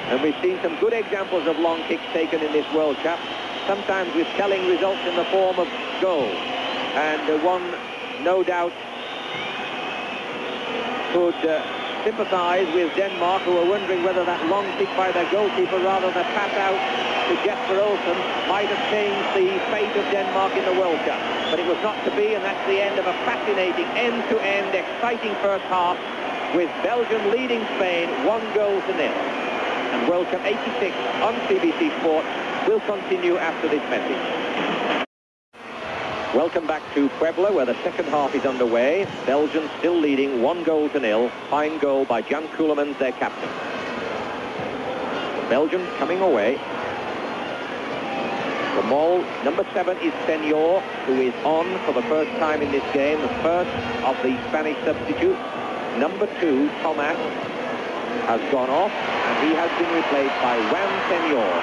And we've seen some good examples of long kicks taken in this World Cup, sometimes with telling results in the form of goal. And one, no doubt, could sympathise with Denmark, who are wondering whether that long kick by their goalkeeper, rather than pass out to Jesper Olsen, might have changed the fate of Denmark in the World Cup. But it was not to be, and that's the end of a fascinating end-to-end exciting first half, with Belgium leading Spain 1-0. And World Cup 86 on CBC Sports will continue after this message. Welcome back to Puebla, where the second half is underway. Belgium still leading 1-0. Fine goal by Jan Koelemans, their captain. Belgium coming away. The maul, number 7 is Senor, who is on for the first time in this game, the first of the Spanish substitutes. Number 2, Thomas, has gone off, and he has been replaced by Juan Senor.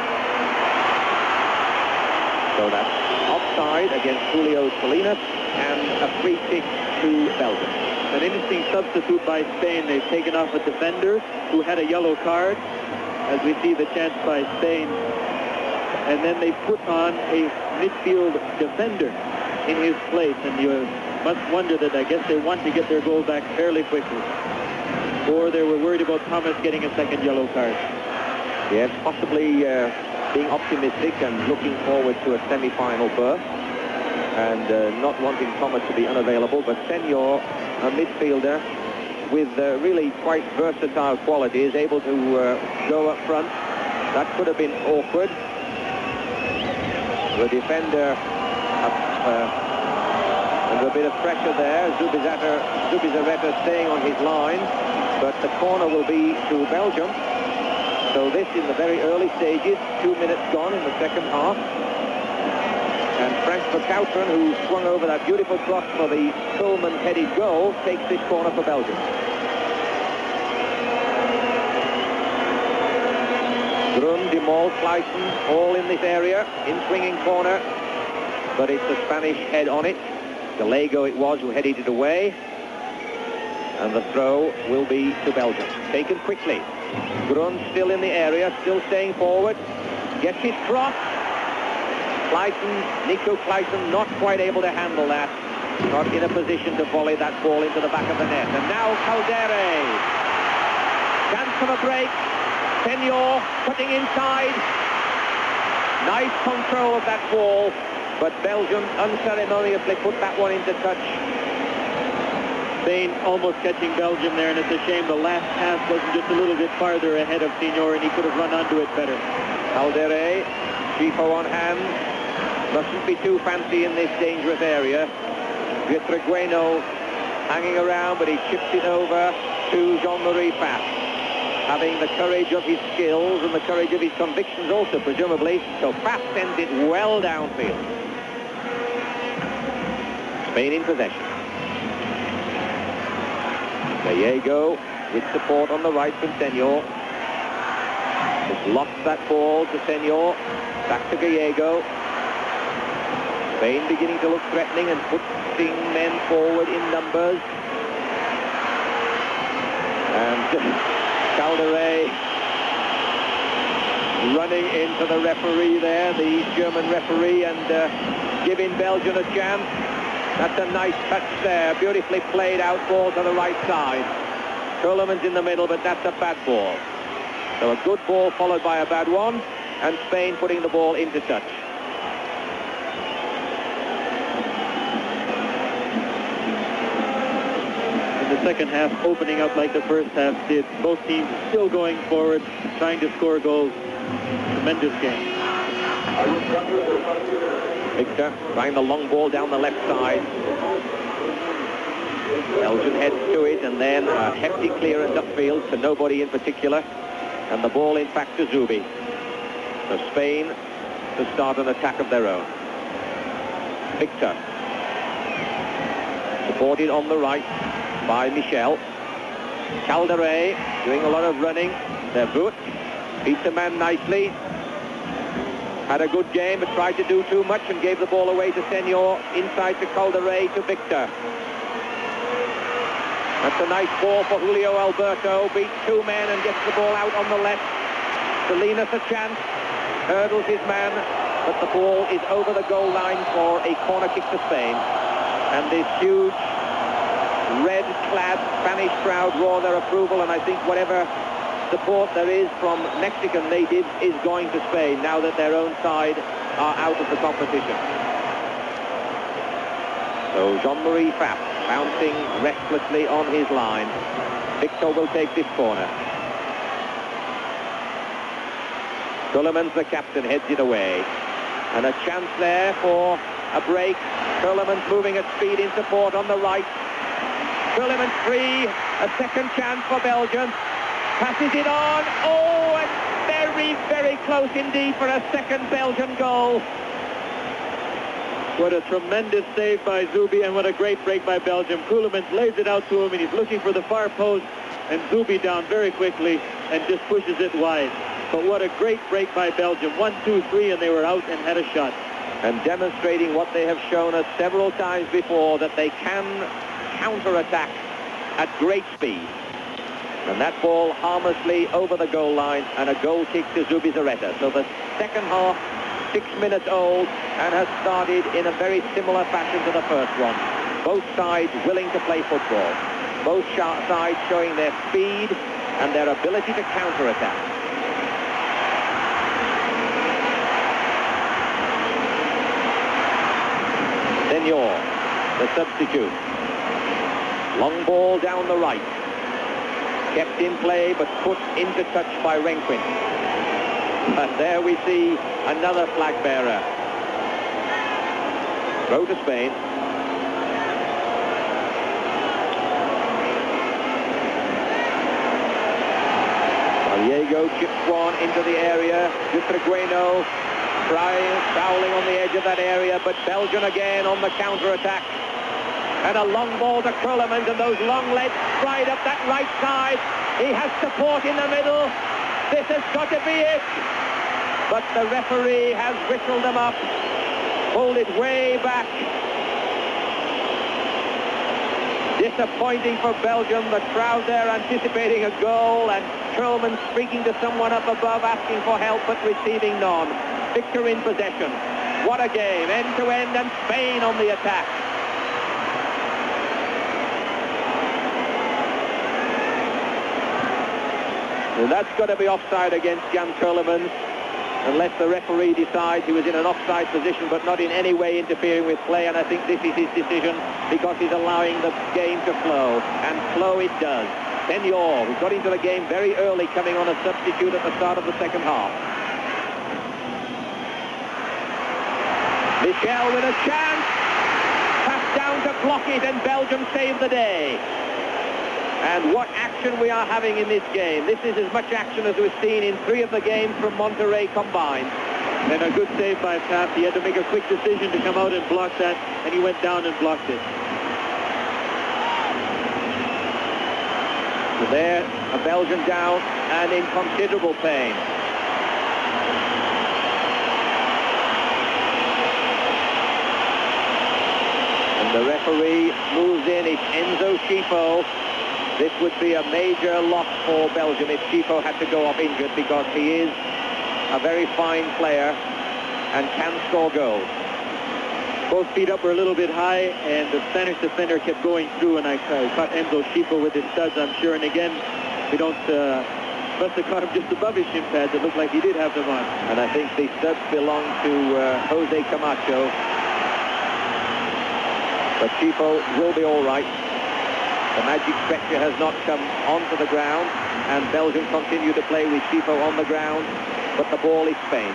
So that's offside against Julio Salinas, and a free kick to Belgium. an interesting substitute by Spain. They've taken off a defender who had a yellow card, as we see the chance by Spain. And then they put on a midfield defender in his place. And you must wonder that I guess they want to get their goal back fairly quickly. Or they were worried about Thomas getting a second yellow card. Yes, possibly being optimistic and looking forward to a semi-final berth. And not wanting Thomas to be unavailable, but Senor, a midfielder with really quite versatile qualities, able to go up front. That could have been awkward. The defender under a bit of pressure there. Zubizarreta staying on his line, but the corner will be to Belgium. So this in the very early stages, 2 minutes gone in the second half. And Frank Verkouteren, who swung over that beautiful cross for the Coleman headed goal, takes this corner for Belgium. Grun, De Mol, Clijsen, all in this area, in swinging corner. But it's the Spanish head on it. Gallego it was who headed it away. And the throw will be to Belgium. Taken quickly. Grun still in the area, still staying forward. Gets his cross. Nico Clijsen not quite able to handle that. Not in a position to volley that ball into the back of the net. And now Caldere. Chance of a break. Senor cutting inside. Nice control of that ball. But Belgium unceremoniously put that one into touch. Spain almost catching Belgium there, and it's a shame the last pass wasn't just a little bit farther ahead of Senor, and he could have run onto it better. Caldere, Schifo on hand. Mustn't be too fancy in this dangerous area. Vietregueno hanging around, but he chips it over to Jean-Marie Pfaff. Having the courage of his skills and the courage of his convictions also, presumably. So Pfaff sends it well downfield. Spain in possession. Gallego with support on the right from Senor. Just lost that ball to Senor. Back to Gallego. Spain beginning to look threatening and putting men forward in numbers. And Caldere running into the referee there, the German referee, and giving Belgium a chance. That's a nice touch there. Beautifully played out ball to the right side. Coleman's in the middle, but that's a bad ball. So a good ball followed by a bad one, and Spain putting the ball into touch. The second half opening up like the first half did. Both teams still going forward, trying to score goals. Tremendous game. Victor trying the long ball down the left side. Belgium heads to it, and then a hefty clearance upfield to nobody in particular. And the ball, in fact, to Zubi. So Spain to start an attack of their own. Victor. Supported on the right by Michel. Caldere doing a lot of running. Vervoet beat the man nicely. Had a good game, but tried to do too much and gave the ball away to Senor. Inside to Caldere to Victor. That's a nice ball for Julio Alberto. Beats two men and gets the ball out on the left. Salinas a chance. Hurdles his man, but the ball is over the goal line for a corner kick to Spain. And this huge red-clad Spanish crowd roar their approval, and I think whatever support there is from Mexican natives is going to Spain now that their own side are out of the competition. So Jean-Marie Pfaff bouncing restlessly on his line. Victor will take this corner. Cullerman's the captain, heads it away. And a chance there for a break. Cullerman's moving at speed in support on the right. Cullerman's free. A second chance for Belgium. Passes it on. Oh, and very, very close indeed for a second Belgian goal. What a tremendous save by Zubi, and what a great break by Belgium. Koelemans lays it out to him, and he's looking for the far post, and Zubi down very quickly and just pushes it wide. But what a great break by Belgium. 1, 2, 3, and they were out and had a shot. And demonstrating what they have shown us several times before, that they can counter-attack at great speed. And that ball harmlessly over the goal line, and a goal kick to Zubizarreta. So the second half, 6 minutes old, and has started in a very similar fashion to the first one. Both sides willing to play football. Both sides showing their speed and their ability to counter-attack. Senor, the substitute. Long ball down the right. Kept in play, but put into touch by Renquin. And there we see another flag bearer. Throw to Spain. Diego chips one into the area. Butragueno prowling on the edge of that area, but Belgium again on the counter-attack. And a long ball to Krullemans, and those long legs stride up that right side. He has support in the middle. This has got to be it. But the referee has whistled them up, pulled it way back. Disappointing for Belgium. The crowd there anticipating a goal, and Krullemans speaking to someone up above, asking for help, but receiving none. Victor in possession. What a game, end-to-end, and Spain on the attack. Well, that's got to be offside against Jan Krullemans, unless the referee decides he was in an offside position but not in any way interfering with play, and I think this is his decision because he's allowing the game to flow, and flow it does. Senor, who got into the game very early, coming on a substitute at the start of the second half. Michel with a chance, passed down to block it, and Belgium saved the day. And what action we are having in this game. This is as much action as we've seen in 3 of the games from Monterrey combined. And a good save by Pap. He had to make a quick decision to come out and block that, and he went down and blocked it. So there, a Belgian down and in considerable pain. And the referee moves in. It's Enzo Schifo. This would be a major loss for Belgium if Schifo had to go off injured, because he is a very fine player and can score goals. Both feet up were a little bit high, and the Spanish defender kept going through, and I caught Enzo Schifo with his studs, I'm sure. And again, we don't must have caught him just above his shin pads. It looked like he did have them on. And I think the studs belong to Jose Camacho. But Schifo will be all right. The magic stretcher has not come onto the ground, and Belgium continue to play with Schifo on the ground, but the ball is Spain.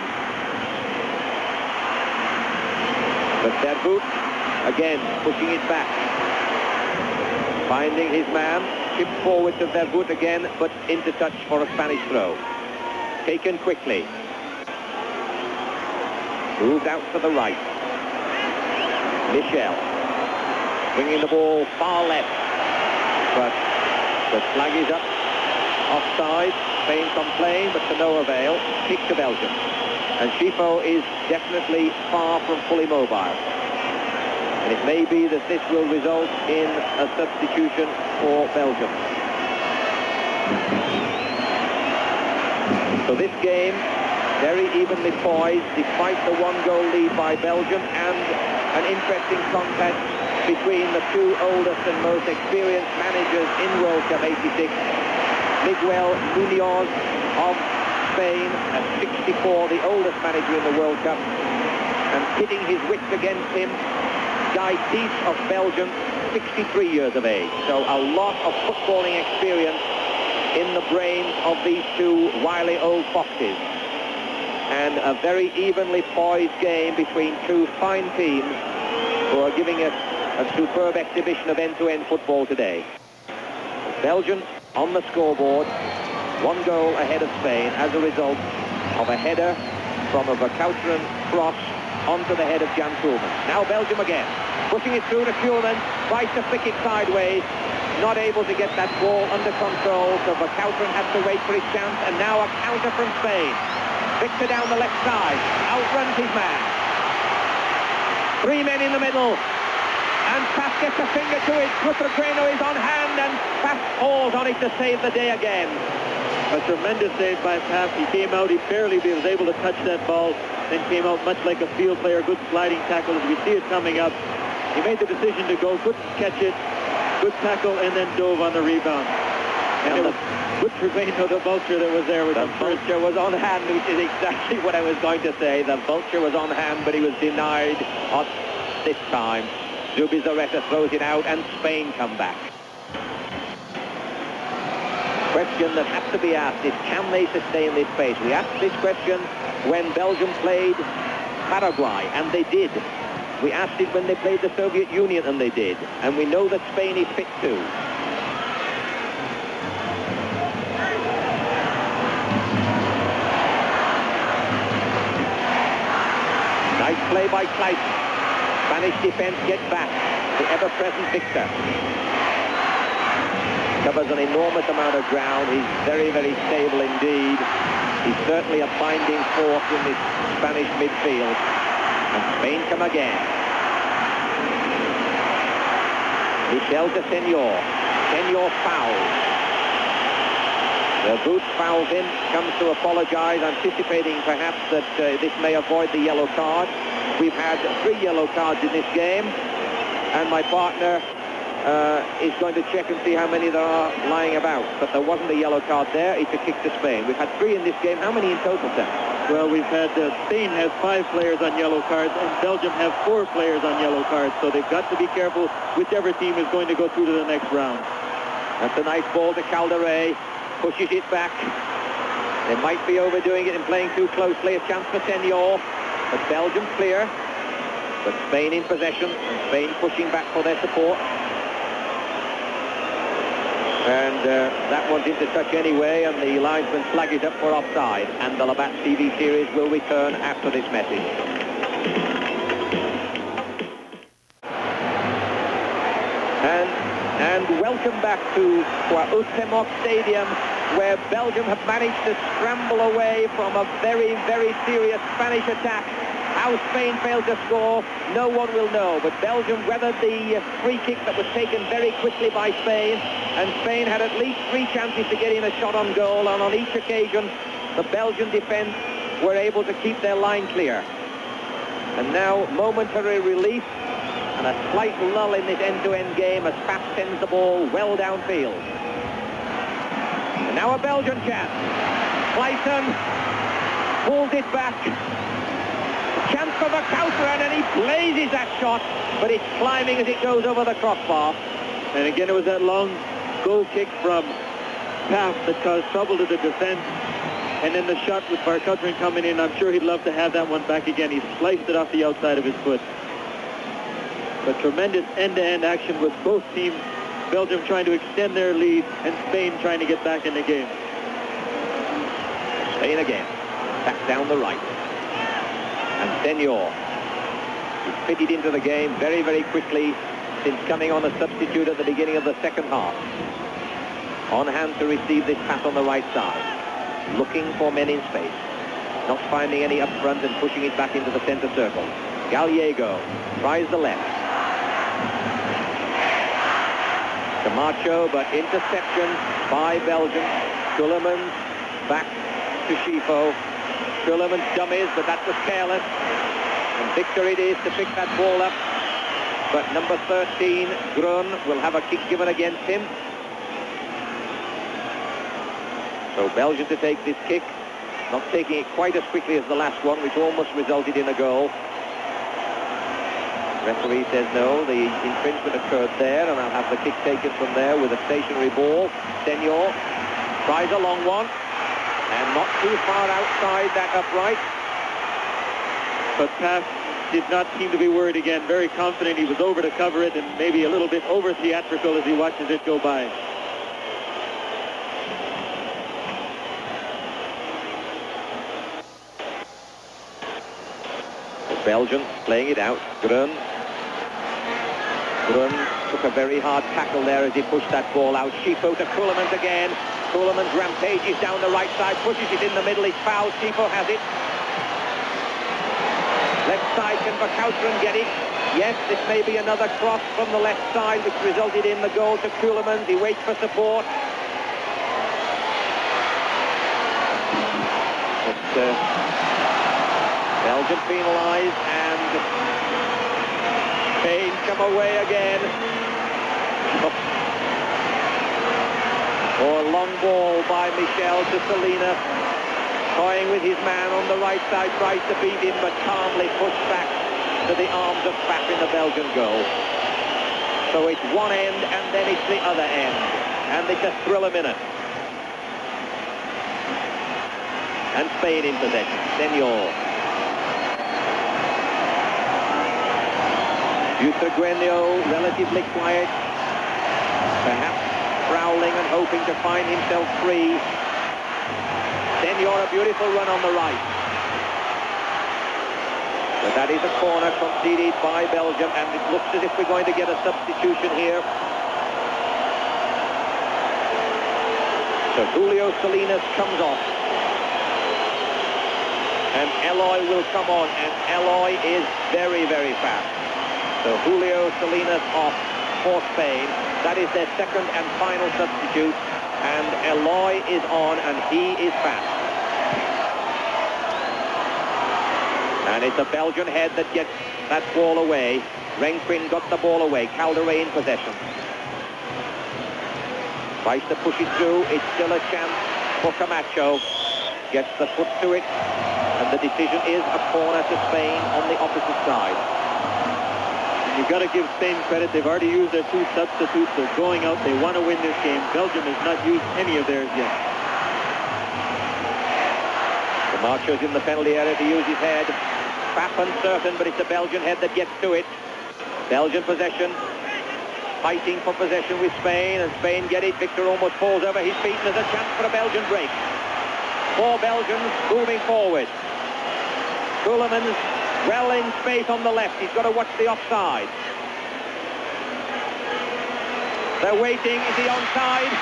But Vervoet, again, pushing it back. Finding his man, chipped forward to Vervoet again, but into touch for a Spanish throw. Taken quickly. Moved out to the right. Michel. Bringing the ball far left. But the flag is up, offside. Spain complain, but to no avail. Kick to Belgium. And Schifo is definitely far from fully mobile. And it may be that this will result in a substitution for Belgium. So this game, very evenly poised, despite the 1-goal lead by Belgium, and an interesting contest between the 2 oldest and most experienced managers in World Cup '86. Miguel Munoz of Spain at 64, the oldest manager in the World Cup, and pitting his wits against him, Guy Thies of Belgium, 63 years of age. So a lot of footballing experience in the brains of these 2 wily old foxes. And a very evenly poised game between 2 fine teams who are giving us a superb exhibition of end-to-end football today. Belgium on the scoreboard, 1 goal ahead of Spain as a result of a header from a Vercauteren cross onto the head of Jan Koolman. Now Belgium again, pushing it through to Koolman, tries to flick it sideways, not able to get that ball under control, so Vercauteren has to wait for his chance, and now a counter from Spain. Victor down the left side, outruns his man. 3 men in the middle. And Paf gets a finger to it. Cutrano is on hand, and Paf falls on it to save the day again. A tremendous save by Paf. He came out, he barely was able to touch that ball, then came out much like a field player. Good sliding tackle as we see it coming up. He made the decision to go, couldn't catch it, good tackle, and then dove on the rebound. And it was good Trevino, the vulture that was there. The vulture was on hand, which is exactly what I was going to say. The vulture was on hand, but he was denied this time. Zubizarreta throws it out, and Spain come back. The question that has to be asked is, can they sustain this pace? We asked this question when Belgium played Paraguay, and they did. We asked it when they played the Soviet Union, and they did. And we know that Spain is fit too. Nice play by Clayton. Spanish defense gets back. The ever-present Victor. Covers an enormous amount of ground. He's very, very stable indeed. He's certainly a binding force in this Spanish midfield. And Spain come again. Michel to Senor. Senor fouls. The boot fouls in, comes to apologize, anticipating perhaps that this may avoid the yellow card. We've had 3 yellow cards in this game, and my partner is going to check and see how many there are lying about. But there wasn't a yellow card there. It's a kick to Spain. We've had 3 in this game. How many in total, Sam? Well, we've had Spain has 5 players on yellow cards, and Belgium have 4 players on yellow cards. So they've got to be careful whichever team is going to go through to the next round. That's a nice ball to Calderé. Pushes it back. They might be overdoing it and playing too closely. A chance for Senor. But Belgium clear. But Spain in possession. And Spain pushing back for their support. And that one's into touch anyway, and the linesman flag it up for offside. And the Labatt TV series will return after this message. And welcome back to Cuauhtémoc Stadium, where Belgium have managed to scramble away from a very, very serious Spanish attack. How Spain failed to score, no one will know. But Belgium weathered the free kick that was taken very quickly by Spain. And Spain had at least 3 chances to get in a shot on goal. And on each occasion, the Belgian defense were able to keep their line clear. And now, momentary relief and a slight lull in this end-to-end game as Paf sends the ball well downfield. And now a Belgian chance. Clayton pulls it back. Chance for Verkouteren, and he blazes that shot, but it's climbing as it goes over the crossbar. And again, it was that long goal kick from Paf that caused trouble to the defense. And then the shot with Verkouteren coming in, I'm sure he'd love to have that one back again. He sliced it off the outside of his foot. But tremendous end-to-end action with both teams. Belgium trying to extend their lead, and Spain trying to get back in the game. Spain again. Back down the right. And Senor is fitted into the game very, very quickly since coming on a substitute at the beginning of the second half. On hand to receive this pass on the right side. Looking for men in space. Not finding any up front and pushing it back into the center circle. Gallego tries the left. Camacho, but interception by Belgium. Kuhlemans back to Schifo. Kuhlemans dummies, but that was careless. And Victor it is to pick that ball up. But number 13, Grun, will have a kick given against him. So Belgium to take this kick. Not taking it quite as quickly as the last one, which almost resulted in a goal. Referee says no, the infringement occurred there, and I'll have the kick taken from there with a stationary ball. Senor tries a long one, and not too far outside that upright. But Paf did not seem to be worried again. Very confident he was over to cover it, and maybe a little bit over theatrical as he watches it go by. Belgium playing it out. Grun took a very hard tackle there as he pushed that ball out. Schifo to Kuhlemans again. Kuhlemans rampages down the right side, pushes it in the middle. He's fouled. Schifo has it. Left side, can Verkouteren get it? Yes, this may be another cross from the left side, which resulted in the goal to Kuhlmann. He waits for support. But Belgium penalised, and Spain come away again. Or a long ball by Michel to Salina, toying with his man on the right side, tries to beat him, but calmly pushed back to the arms of Pfaff in the Belgian goal. So it's one end, and then it's the other end. And it's a thriller minute. And Spain in possession. Senor. Butragueño relatively quiet. Perhaps prowling and hoping to find himself free. Senor, a beautiful run on the right. But that is a corner conceded by Belgium, and it looks as if we're going to get a substitution here. So Julio Salinas comes off. And Eloy will come on, and Eloy is very, very fast. So Julio Salinas off for Spain. That is their second and final substitute, and Eloy is on, and he is fast. And it's a Belgian head that gets that ball away. Renquin got the ball away. Calderé in possession. Tries to push it through. It's still a chance for Camacho. Gets the foot to it, and the decision is a corner to Spain on the opposite side. You've got to give Spain credit. They've already used their two substitutes. They're going out. They want to win this game. Belgium has not used any of theirs yet. Camacho's in the penalty area to use his head. Pfaff uncertain, but it's a Belgian head that gets to it. Belgian possession. Fighting for possession with Spain, and Spain get it. Victor almost falls over his feet, and there's a chance for a Belgian break. 4 Belgians moving forward. Kuhlmann's well in space on the left. He's got to watch the offside. They're waiting. Is he onside?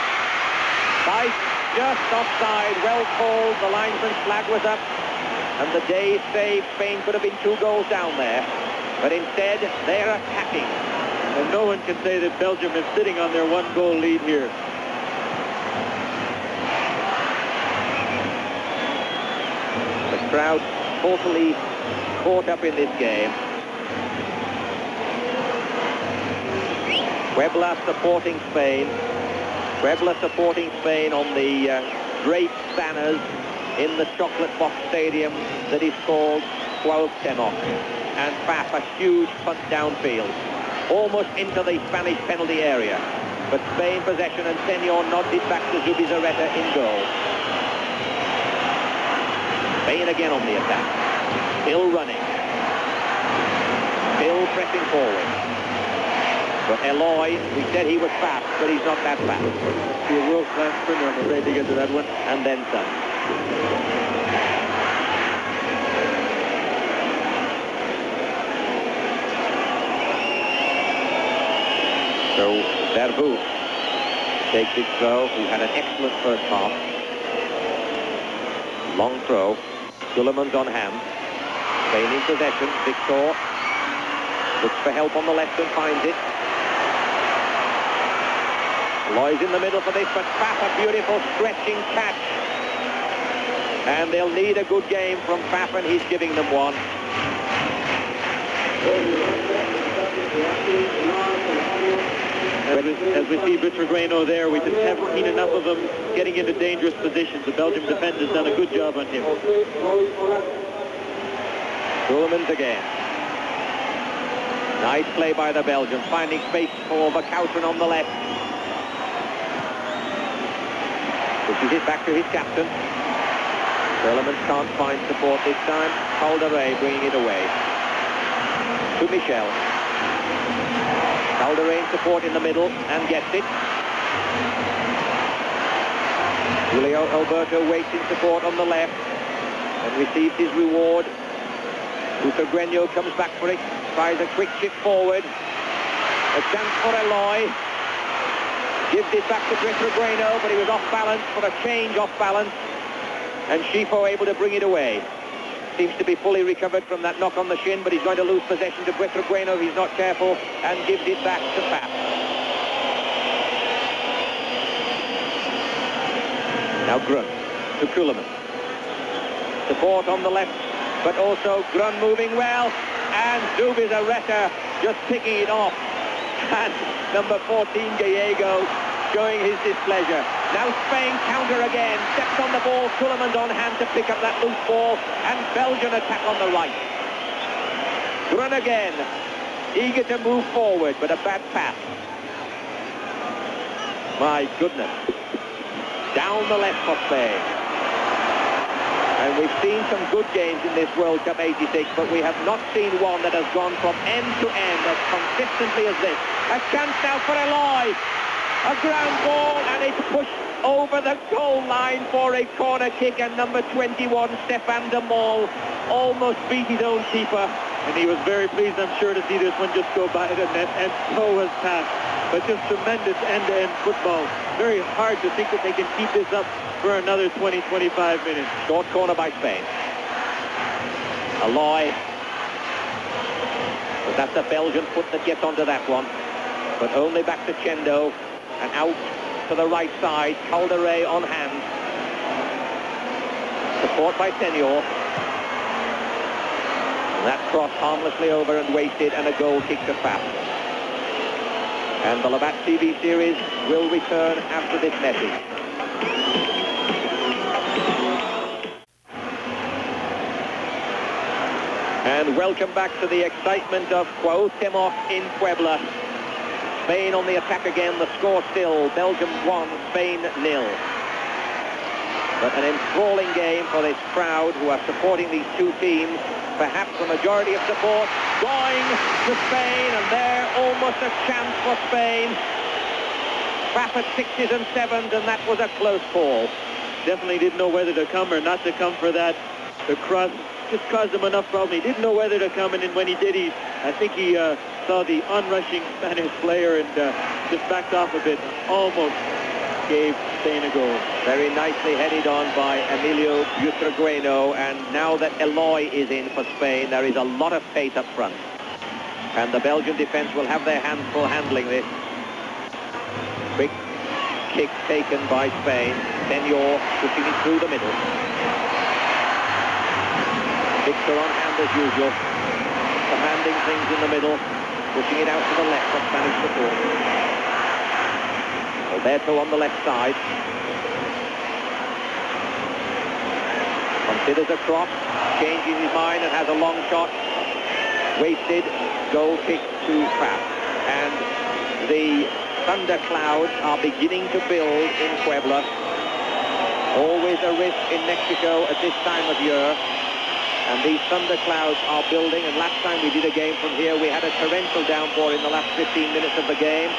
Nice, just offside. Well called. The linesman's flag was up, and the day saved. Spain could have been 2 goals down there, but instead they're attacking. And no one can say that Belgium is sitting on their 1-goal lead here. The crowd totally caught up in this game. Puebla supporting Spain. Puebla supporting Spain on the great banners in the chocolate box stadium that is called Cuauhtémoc. And Pfaff, a huge punt downfield, almost into the Spanish penalty area. But Spain possession, and Senor nods it back to Zubizarreta in goal. Spain again on the attack. Still running. Still pressing forward. But Eloy, we said he was fast, but he's not that fast. He's a world-class sprinter, I'm afraid, to get to that one. And then some. So Verboot takes his throw, who had an excellent first half. Long throw. Kuhlmann's on hand. Spain in possession. Victor looks for help on the left and finds it. Loy's in the middle for this, but Pfaff, a beautiful stretching catch. And they'll need a good game from Pfaff, and he's giving them one. As we see Butragueño there, we just haven't seen enough of him getting into dangerous positions. The Belgian defender's done a good job on him. Kuhlmann's again. Nice play by the Belgians, finding space for Verkouteren on the left. Pushes it back to his captain. Kuhlmann can't find support this time. Calderé bringing it away. To Michel. Calderé in support in the middle and gets it. Julio Alberto waits in support on the left and receives his reward. Butragueño comes back for it, tries a quick shift forward. A chance for Eloy. Gives it back to Butragueño, but he was off balance, for a change off balance. And Schifo able to bring it away. Seems to be fully recovered from that knock on the shin, but he's going to lose possession to Buitragueno if he's not careful, and gives it back to Pfaff. Now Grun to Kuhlmann. Support on the left, but also Grun moving well, and Zubizarreta just picking it off. And number 14, Gallego, showing his displeasure. Now Spain counter again, steps on the ball, Kuhlmann's on hand to pick up that loose ball, and Belgian attack on the right. Grun again, eager to move forward, but a bad pass. My goodness. Down the left for Spain. And we've seen some good games in this World Cup 86, but we have not seen one that has gone from end to end as consistently as this. A chance now for Eloy. A ground ball, and it's pushed over the goal line for a corner kick, and number 21, Stefan de Mol, almost beat his own keeper. And he was very pleased, I'm sure, to see this one just go by the net, and so was Pfaff. But just tremendous end-to-end football. Very hard to think that they can keep this up for another 20-25 minutes. Short corner by Spain. Eloy. But that's a Belgian foot that gets onto that one. But only back to Chendo. And out to the right side. Calderé on hand. Support by Senor. That cross harmlessly over and wasted, and a goal kick to Pfaff. And the Labatt TV series will return after this message. And welcome back to the excitement of Cuauhtémoc in Puebla. Spain on the attack again, the score still, Belgium 1, Spain 0. But an enthralling game for this crowd who are supporting these two teams. Perhaps the majority of support going to Spain, and there almost a chance for Spain. Pfaff at 6s and 7s, and that was a close call. Definitely didn't know whether to come or not to come for that. The cross just caused him enough problem. He didn't know whether to come, and then when he did, I think he saw the onrushing Spanish player and just backed off a bit. Almost gave Spain a goal. Very nicely headed on by Emilio Buitragueno, and now that Eloy is in for Spain, there is a lot of pace up front. And the Belgian defense will have their hands full handling this. Quick kick taken by Spain. Senor pushing it through the middle. Victor on hand as usual. Commanding things in the middle. Pushing it out to the left for Spanish support. Alberto on the left side. Considers a cross, changes his mind and has a long shot. Wasted, goal kick to Pfaff. And the thunderclouds are beginning to build in Puebla. Always a risk in Mexico at this time of year. And these thunderclouds are building, and last time we did a game from here, we had a torrential downpour in the last 15 minutes of the game.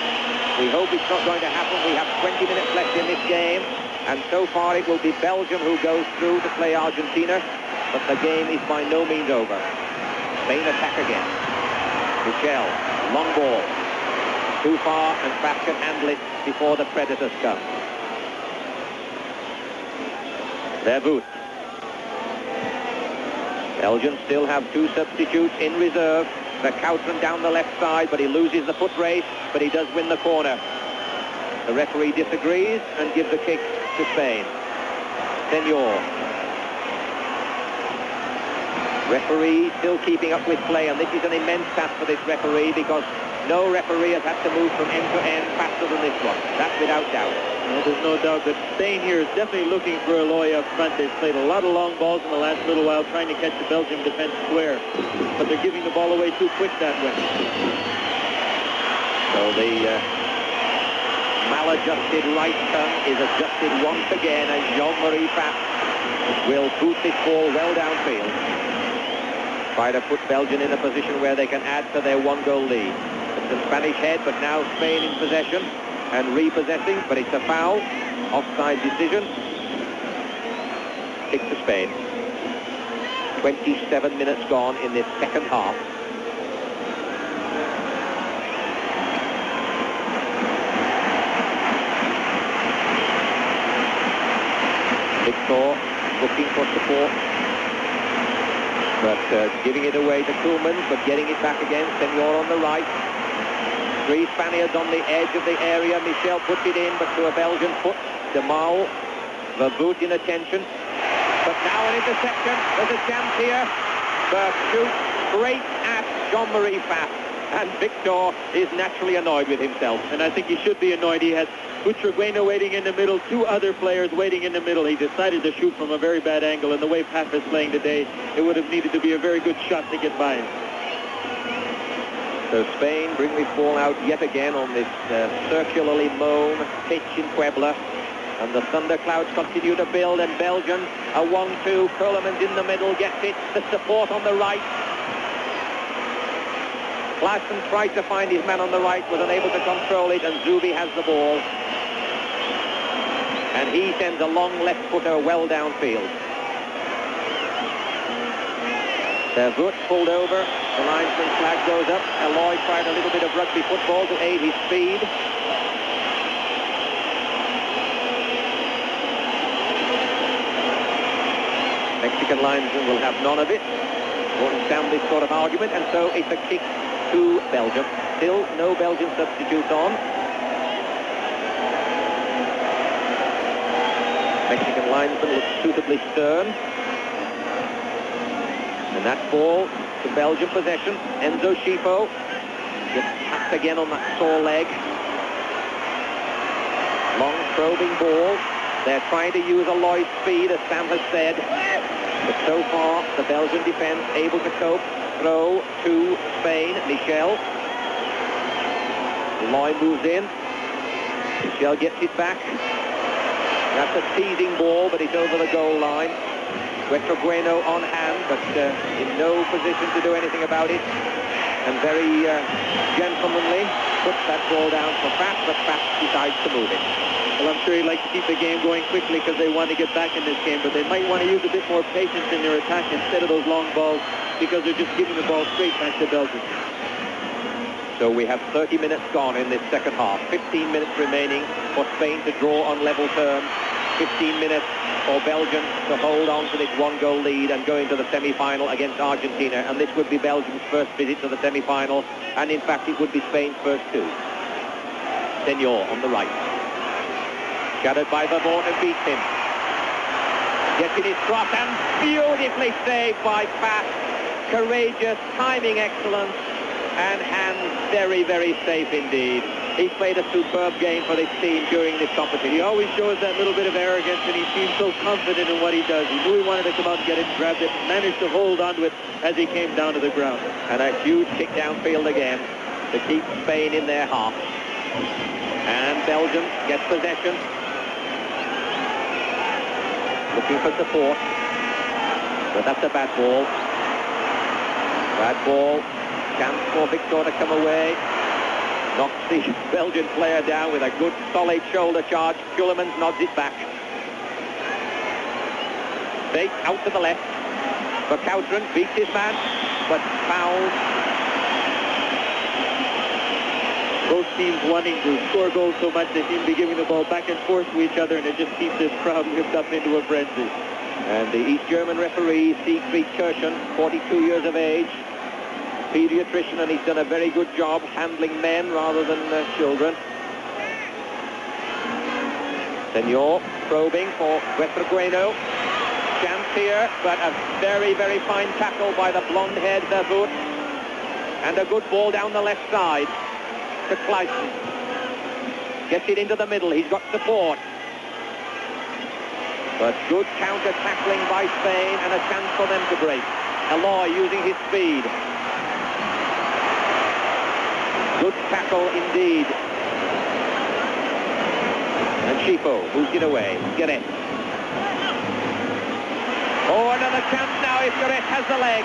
We hope it's not going to happen. We have 20 minutes left in this game, and so far it will be Belgium who goes through to play Argentina, but the game is by no means over. Spain attack again. Michel, long ball. Too far, and Pfaff can handle it before the Predators come. Vervoet. Belgium still have two substitutes in reserve. Verkouteren down the left side, but he loses the foot race, but he does win the corner. The referee disagrees and gives a kick to Spain. Senor. Referee still keeping up with play, and this is an immense task for this referee because no referee has had to move from end to end faster than this one. That's without doubt. Well, there's no doubt that Spain here is definitely looking for Eloy up front. They've played a lot of long balls in the last little while trying to catch the Belgian defense square, but they're giving the ball away too quick that way. So the maladjusted right tongue is adjusted once again, and Jean-Marie Pfaff will boot this ball well downfield. Try to put Belgium in a position where they can add to their one-goal lead. It's the Spanish head, but now Spain in possession and repossessing, but it's a foul. Offside decision. Kick to Spain. 27 minutes gone in this second half. Victor looking for support. But giving it away to Koolmans, but getting it back again. Senor on the right. 3 Spaniards on the edge of the area. Michel puts it in, but to a Belgian foot. De Maul, Vervoet in attention. But now an interception. There's a chance here. But shoots straight at Jean-Marie Pfaff. And Victor is naturally annoyed with himself. And I think he should be annoyed. He had Butragueño waiting in the middle, 2 other players waiting in the middle. He decided to shoot from a very bad angle, and the way Pfaff is playing today, it would have needed to be a very good shot to get by him. So Spain bring this ball out yet again on this circularly mown pitch in Puebla. And the thunderclouds continue to build, and Belgium, a 1-2. Koolmans in the middle, gets it. The support on the right. Klaassen tried to find his man on the right, was unable to control it, and Zubi has the ball. And he sends a long left footer well downfield. Vervoet pulled over. The linesman's flag goes up. Eloy tried a little bit of rugby football to aid his speed. Mexican linesman will have none of it. Won't stand this sort of argument, and so it's a kick to Belgium. Still no Belgian substitutes on. Mexican linesman looks suitably stern. And that ball to Belgium possession. Enzo Schifo gets tapped again on that sore leg. Long probing ball. They're trying to use Eloy's speed, as Sam has said. But so far, the Belgian defense able to cope. Throw to Spain. Michel. Eloy moves in. Michel gets it back. That's a teasing ball, but it's over the goal line. Butragueño on hand, but in no position to do anything about it. And very gentlemanly puts that ball down for Pfaff, but Pfaff decides to move it. Well, I'm sure he'd like to keep the game going quickly because they want to get back in this game, but they might want to use a bit more patience in their attack instead of those long balls because they're just giving the ball straight back to Belgium. So we have 30 minutes gone in this second half. 15 minutes remaining for Spain to draw on level terms. 15 minutes for Belgium to hold on to this 1-goal lead and go into the semi-final against Argentina. And this would be Belgium's first visit to the semi-final. And in fact, it would be Spain's first 2. Senor on the right. Shadowed by Vervoet and beats him. Gets in his cross and beautifully saved by Pfaff. Courageous, timing excellence, and hands very, very safe indeed. He's played a superb game for this team during this competition. He always shows that little bit of arrogance, and he seems so confident in what he does. He knew he wanted to come out and get it, grabbed it, managed to hold on to it as he came down to the ground. And a huge kick downfield again to keep Spain in their half. And Belgium gets possession. Looking for support. But that's a bad ball. Bad ball. Chance for Victor to come away. Knocks the Belgian player down with a good solid shoulder charge. Koolmans nods it back. Fake out to the left. Verkouteren beats his man, but fouled. Both teams wanting to score goals so much, they seem to be giving the ball back and forth to each other, and it just keeps this crowd whipped up into a frenzy. And the East German referee, Siegfried Kirchen, 42 years of age, pediatrician, and he's done a very good job handling men rather than children. Senor probing for Butragueño. Chance here, but a very, very fine tackle by the blonde-haired Vervoet. And a good ball down the left side to Klaassen. Gets it into the middle. He's got support. But good counter-tackling by Spain and a chance for them to break. Eloy using his speed. Good tackle indeed. And Schifo moves it away. Gueret. Oh, another chance now if Gueret has the leg.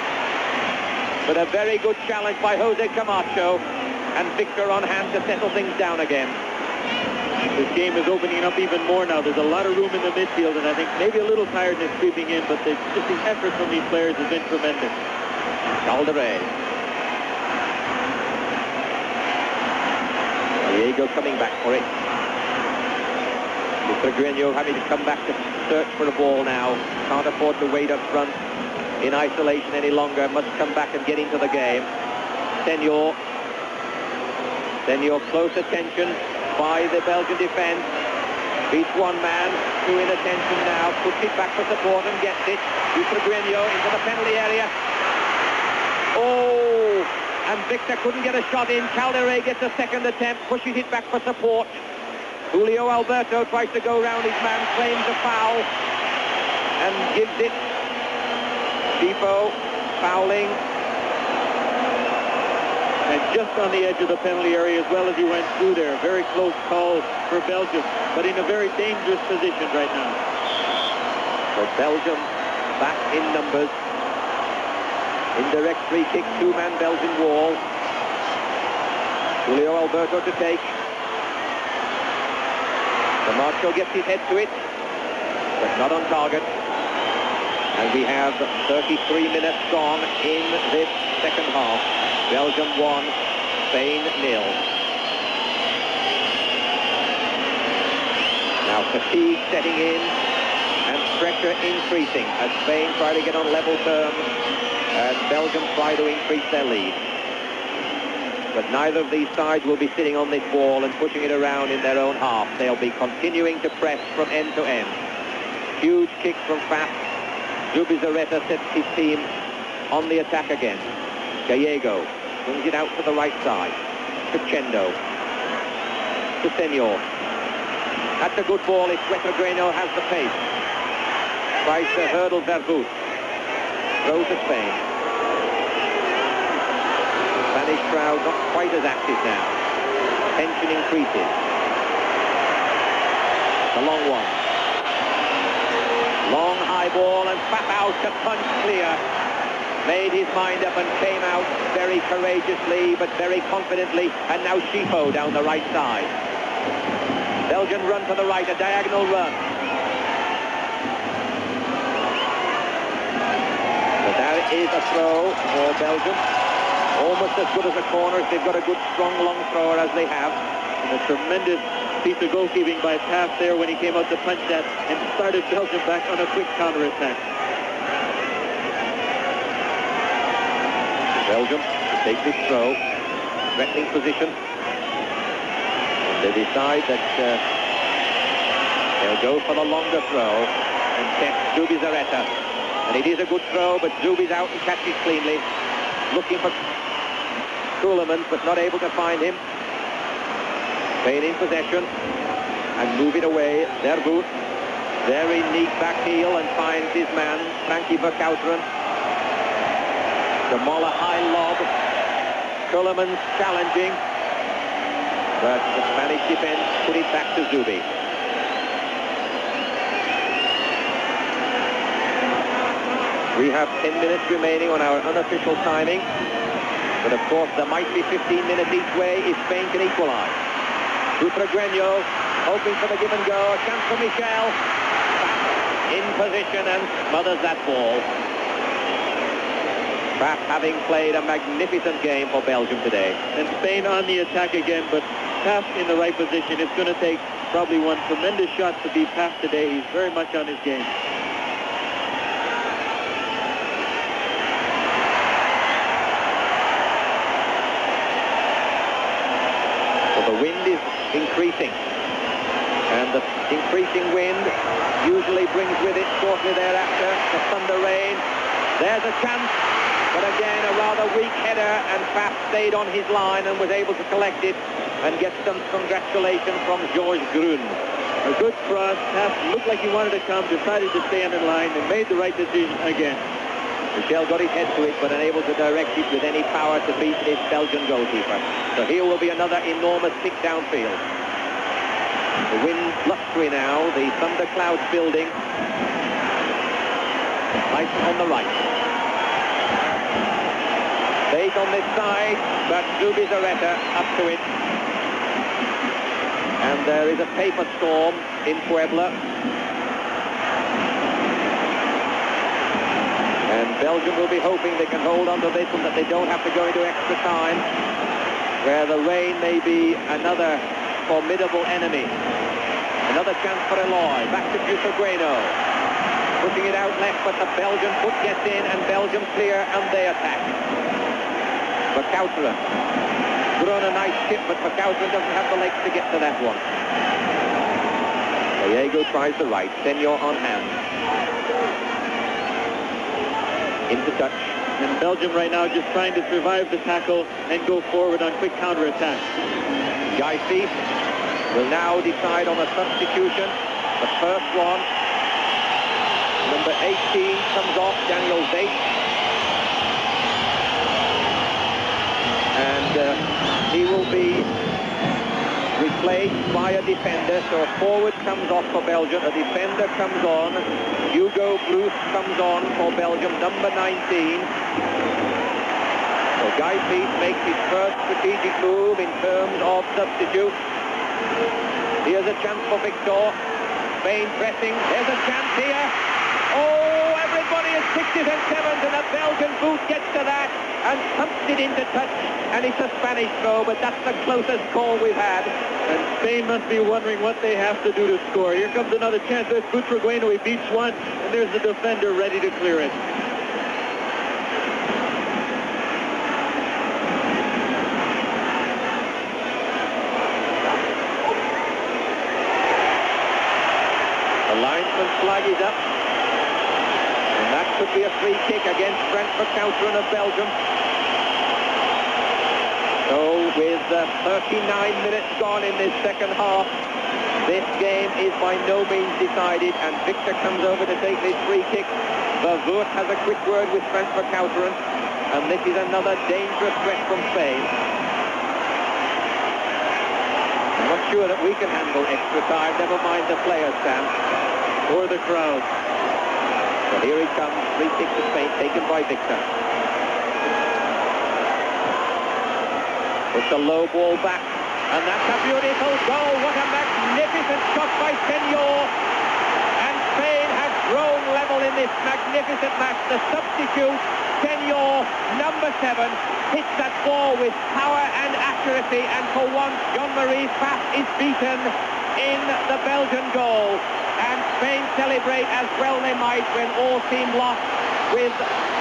But a very good challenge by Jose Camacho. And Victor on hand to settle things down again. This game is opening up even more now. There's a lot of room in the midfield, and I think maybe a little tiredness creeping in, but just the effort from these players has been tremendous. Calderé. Diego coming back for it. Butragueño having to come back to search for the ball now. Can't afford to wait up front. in isolation any longer, must come back and get into the game. Senor, close attention by the Belgian defense. Beats one man, two in attention now, puts it back for support and gets it. Butragueño into the penalty area. Oh, and Victor couldn't get a shot in. Calderé gets a second attempt, pushes it back for support. Julio Alberto tries to go round his man, claims a foul, and gives it. Chipo fouling. And just on the edge of the penalty area as well as he went through there. Very close call for Belgium, but in a very dangerous position right now. So Belgium back in numbers. Indirect free kick, two-man Belgian wall. Julio Alberto to take. Camacho gets his head to it, but not on target. And we have 33 minutes gone in this second half. Belgium 1, Spain 0. Now fatigue setting in and pressure increasing as Spain try to get on level terms and Belgium try to increase their lead. But neither of these sides will be sitting on this ball and pushing it around in their own half. They'll be continuing to press from end to end. Huge kick from Faf. Zubizarreta sets his team on the attack again. Gallego brings it out to the right side. Crescendo. To Senor. That's a good ball if Butragueño has the pace. Tries to hurdle Vervoet. Throw to Spain. Spanish crowd not quite as active now. Tension increases. The long one. Long high ball and Faf out to punch clear. Made his mind up and came out very courageously but very confidently, and now Chipo down the right side. Belgian run to the right, a diagonal run. But that is a throw for Belgium. Almost as good as a corner if they've got a good strong long thrower as they have. And a tremendous piece of goalkeeping by Paf there when he came out to punch that and started Belgium back on a quick counter-attack. Belgium to take this throw, threatening position. And they decide that they'll go for the longer throw and test Zubizarreta. And it is a good throw, but Zubi's out and catches cleanly. Looking for Kuhlemans, but not able to find him. Spain in possession and move it away. Vervoet, very neat back heel and finds his man, Frankie Verkouteren. Mola high lob. Kuhlemans challenging, but the Spanish defense put it back to Zubi. We have 10 minutes remaining on our unofficial timing, but of course there might be 15 minutes each way if Spain can equalize. Butragueño hoping for the give and go. A chance for Michel. In position and smothers that ball. Faf having played a magnificent game for Belgium today. And Spain on the attack again, but Paf in the right position. It's going to take probably one tremendous shot to beat Paf today. He's very much on his game. So the wind is increasing. And the increasing wind usually brings with it shortly thereafter the thunder rain. There's a chance. But again, a rather weak header, and Faf stayed on his line and was able to collect it and get some congratulations from Georges Grun. A good cross. Faf looked like he wanted to come, decided to stay on the line, and made the right decision again. Michel got his head to it, but unable to direct it with any power to beat his Belgian goalkeeper. So here will be another enormous kick downfield. The wind blustery now, the thunder clouds building. Nice on the right. Bait on this side, but Zubizarreta up to it. And there is a paper storm in Puebla. And Belgium will be hoping they can hold on to this and that they don't have to go into extra time, where the rain may be another formidable enemy. Another chance for Eloy. Back to Butragueño. Pushing it out left, but the Belgian foot gets in, and Belgium clear, and they attack. Verkouteren. Good on a nice chip, but Verkouteren doesn't have the legs to get to that one. Diego tries the right. Senor on hand. Into touch. And Belgium right now just trying to survive the tackle and go forward on quick counter-attack. Guy Feast will now decide on a substitution. The first one. Number 18 comes off, Daniel Zate. And he will be replaced by a defender. So a forward comes off for Belgium, a defender comes on. Hugo Bruce comes on for Belgium, number 19. So Guy Feast makes his first strategic move in terms of substitute. Here's a chance for Victor. Spain pressing. There's a chance here. Oh, everybody is 60s and 7s, and a Belgian boot gets to that and pumps it into touch. And it's a Spanish throw, but that's the closest call we've had. And Spain must be wondering what they have to do to score. Here comes another chance. There's Butragueno. He beats one, and there's the defender ready to clear it. The linesman's flag is up. And that could be a free kick against Verkouteren of Belgium. So with 39 minutes gone in this second half, this game is by no means decided, and Victor comes over to take this free kick. Vervoort has a quick word with Verkouteren, and this is another dangerous threat from Spain. I'm not sure that we can handle extra time, never mind the players, Sam. Or the crowd. So here he comes, free kick to Spain, taken by Victor. It's a low ball back, and that's a beautiful goal. What a magnificent shot by Senor. And Spain has grown level in this magnificent match. The substitute, Senor, number 7, hits that ball with power and accuracy, and for once, Jean-Marie Pfaff is beaten in the Belgian goal. And Spain celebrate as well they might when all seem lost with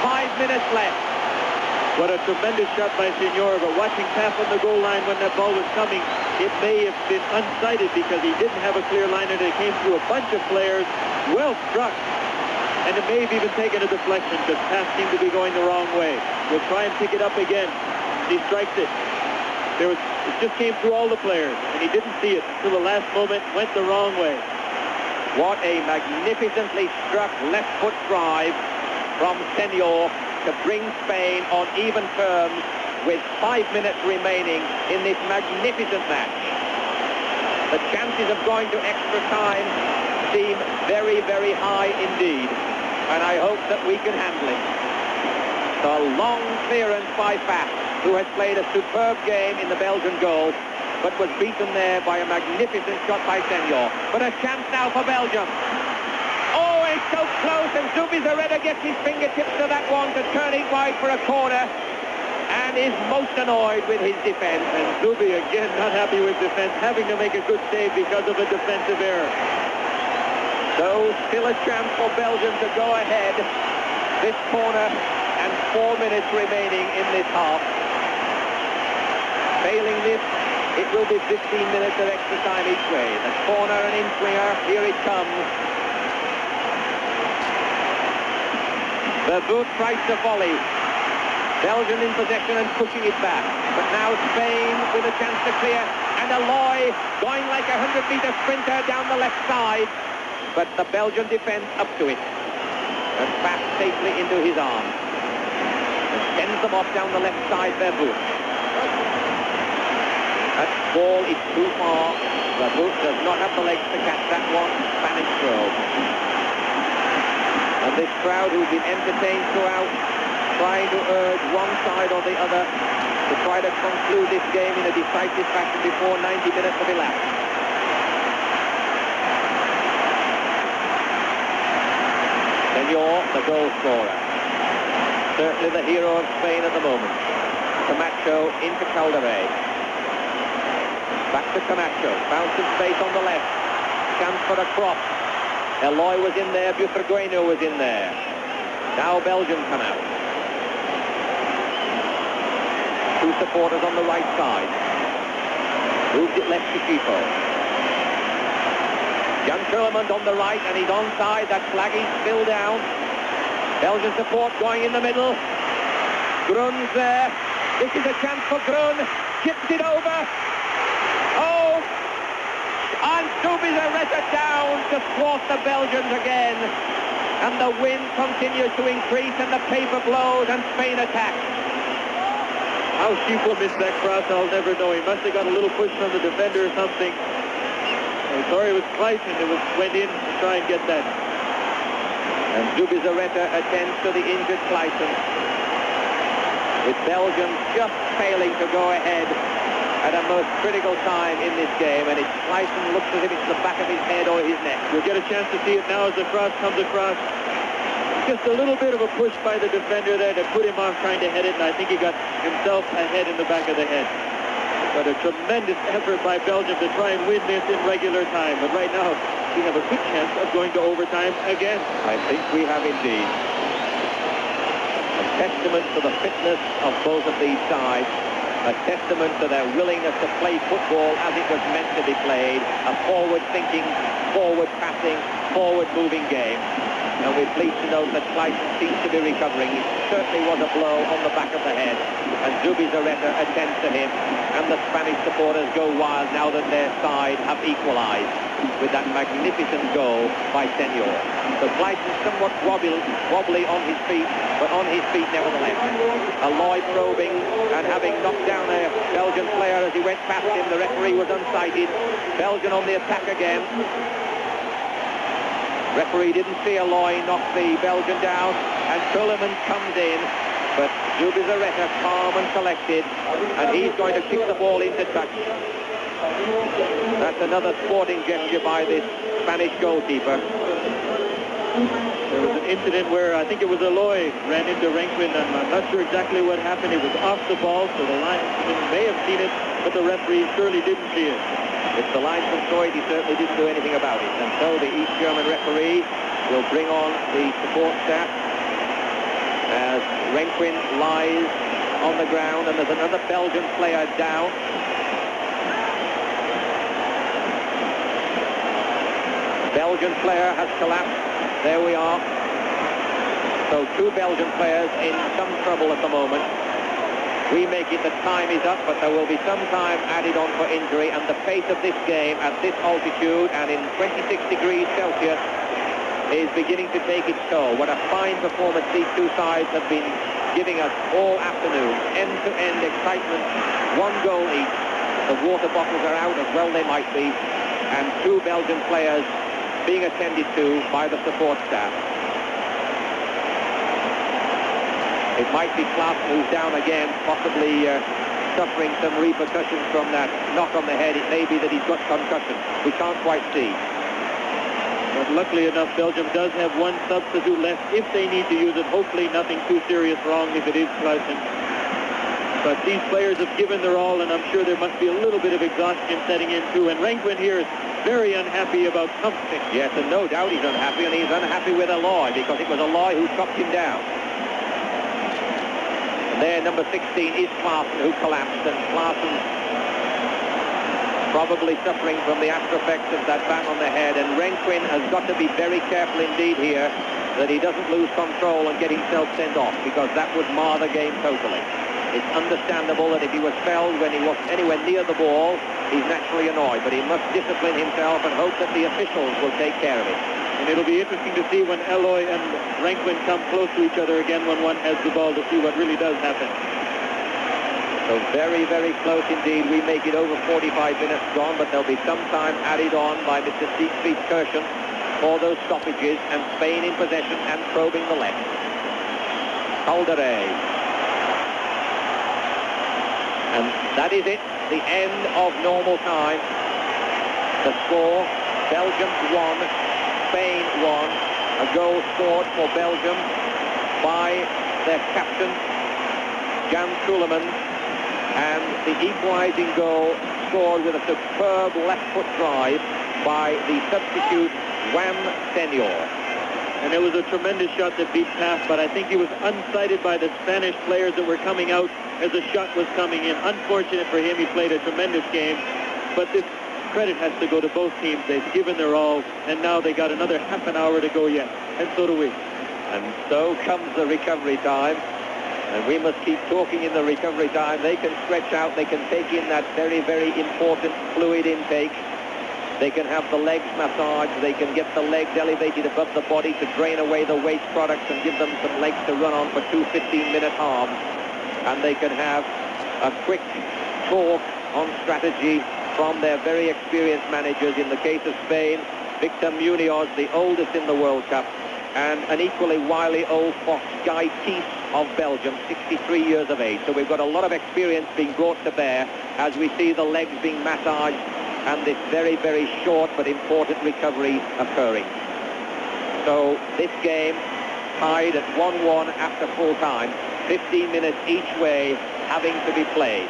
5 minutes left. What a tremendous shot by Senor, but watching Pfaff on the goal line when that ball was coming, it may have been unsighted because he didn't have a clear line and it came through a bunch of players. Well struck. And it may have even taken a deflection because Pfaff seemed to be going the wrong way. We'll try and pick it up again. He strikes it. It just came through all the players, and he didn't see it until the last moment, went the wrong way. What a magnificently struck left foot drive from Senor to bring Spain on even terms with 5 minutes remaining in this magnificent match. The chances of going to extra time seem very, very high indeed, and I hope that we can handle it. The long clearance by Pfaff, who has played a superb game in the Belgian goal, but was beaten there by a magnificent shot by Senor. But a chance now for Belgium. Oh, it's so close, and Zubizarreta gets his fingertips to that one to turn it wide for a corner, and is most annoyed with his defense. And Zubi, again, not happy with defense, having to make a good save because of a defensive error. So, still a chance for Belgium to go ahead. This corner, and 4 minutes remaining in this half. Failing this, it will be 15 minutes of extra time each way. The corner and in-swinger, here it comes. Vervoort tries to volley. Belgium in possession and pushing it back. But now Spain with a chance to clear. And Aloy going like a 100-meter sprinter down the left side. But the Belgian defense up to it. And Pfaff safely into his arms. And sends them off down the left side, Vervoort. That ball is too far. Vervoort does not have the legs to catch that one. Spanish throw. And this crowd who's been entertained throughout, trying to urge one side or the other to try to conclude this game in a decisive fashion before 90 minutes have elapsed. Senor, the goal scorer. Certainly the hero of Spain at the moment. Camacho into Calderé. Back to Camacho. Bounce in space on the left. Chance for a cross. Eloy was in there, Butragueño was in there. Now Belgium come out. Two supporters on the right side. Moves it left to Chico. Jan Kuhlman's on the right, and he's onside. That flag is still down. Belgian support going in the middle. Grun's there. This is a chance for Grun. Chips it over. Oh! And Zubizarreta down to thwart the Belgians again. And the wind continues to increase, and the paper blows, and Spain attacks. How Chico missed that cross, I'll never know. He must have got a little push from the defender or something. I'm sorry, it was Clayton that went in to try and get that. And Zubizarreta attends to the injured Clayton. With Belgium just failing to go ahead at a most critical time in this game, and it's Clayton looks as if it's the back of his head or his neck. We'll get a chance to see it now as the cross comes across. Just a little bit of a push by the defender there to put him off trying to head it, and I think he got himself a head in the back of the head. But a tremendous effort by Belgium to try and win this in regular time. But right now, we have a good chance of going to overtime again. I think we have indeed. A testament to the fitness of both of these sides. A testament to their willingness to play football as it was meant to be played. A forward-thinking, forward-passing, forward-moving game. And we're pleased to note that Clayton seems to be recovering. It certainly was a blow on the back of the head. And Zubizarreta attends to him. And the Spanish supporters go wild now that their side have equalized with that magnificent goal by Senor. So Clayton somewhat wobbly on his feet, but on his feet nevertheless. Eloy probing and having knocked down a Belgian player as he went past him. The referee was unsighted. Belgian on the attack again. Referee didn't see Eloy knock the Belgian down, and Kuhlman comes in, but Zubizarreta calm and collected, and he's going to kick the ball into touch. That's another sporting gesture by this Spanish goalkeeper. There was an incident where I think it was Eloy ran into Renquin, and I'm not sure exactly what happened. It was off the ball, so the linesman may have seen it, but the referee surely didn't see it. If the linesman saw it, he certainly didn't do anything about it. And so the East German referee will bring on the support staff as Renquin lies on the ground, and there's another Belgian player down. Belgian player has collapsed. There we are. So two Belgian players in some trouble at the moment. We make it that time is up, but there will be some time added on for injury, and the pace of this game at this altitude and in 26 degrees Celsius is beginning to take its toll. What a fine performance these two sides have been giving us all afternoon. End-to-end excitement, one goal each. The water bottles are out as well they might be, and two Belgian players being attended to by the support staff. It might be Klaassen who's down again, possibly suffering some repercussions from that knock on the head. It may be that he's got concussion. We can't quite see. But luckily enough, Belgium does have one substitute left if they need to use it. Hopefully nothing too serious wrong if it is Klaassen. But these players have given their all, and I'm sure there must be a little bit of exhaustion setting in too. And Renquin here is very unhappy about something. Yes, and no doubt he's unhappy, and he's unhappy with Eloy, because it was Eloy who chopped him down. There, number 16 is Klaassen, who collapsed, and Klaassen probably suffering from the after effects of that bang on the head, and Renquin has got to be very careful indeed here that he doesn't lose control and get himself sent off, because that would mar the game totally. It's understandable that if he was felled when he wasn't anywhere near the ball, he's naturally annoyed, but he must discipline himself and hope that the officials will take care of it. And it'll be interesting to see when Eloy and Renquin come close to each other again when one has the ball, to see what really does happen. So very, very close indeed. We make it over 45 minutes gone, but there'll be some time added on by Mr. Siegfried Kirschen for those stoppages, and Spain in possession and probing the left. Calderé. And that is it, the end of normal time. The score, Belgium 1. Spain won. A goal scored for Belgium by their captain, Jan Kuhlman, and the equalizing goal scored with a superb left foot drive by the substitute Juan Senor. And it was a tremendous shot that beat past, but I think he was unsighted by the Spanish players that were coming out as the shot was coming in. Unfortunate for him, he played a tremendous game, but this credit has to go to both teams. They've given their all, and now they got another half an hour to go yet, and so do we. And so comes the recovery time, and we must keep talking in the recovery time. They can stretch out, they can take in that very, very important fluid intake. They can have the legs massaged, they can get the legs elevated above the body to drain away the waste products and give them some legs to run on for 2 15-minute halves. And they can have a quick talk on strategy from their very experienced managers. In the case of Spain, Victor Munoz, the oldest in the World Cup, and an equally wily old fox, Guy Thies of Belgium, 63 years of age. So we've got a lot of experience being brought to bear as we see the legs being massaged and this very, very short but important recovery occurring. So this game tied at 1-1 after full time, 15 minutes each way having to be played,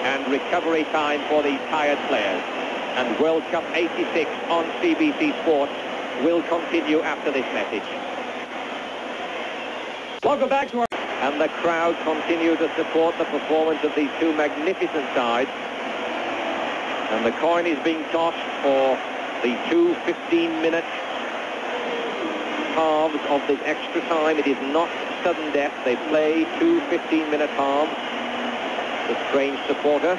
and recovery time for these tired players. And World Cup 86 on CBC Sports will continue after this message. Welcome back to our... And the crowd continue to support the performance of these two magnificent sides. And the coin is being tossed for the 2 15-minute halves of this extra time. It is not sudden death. They play 2 15-minute halves. The strange supporter.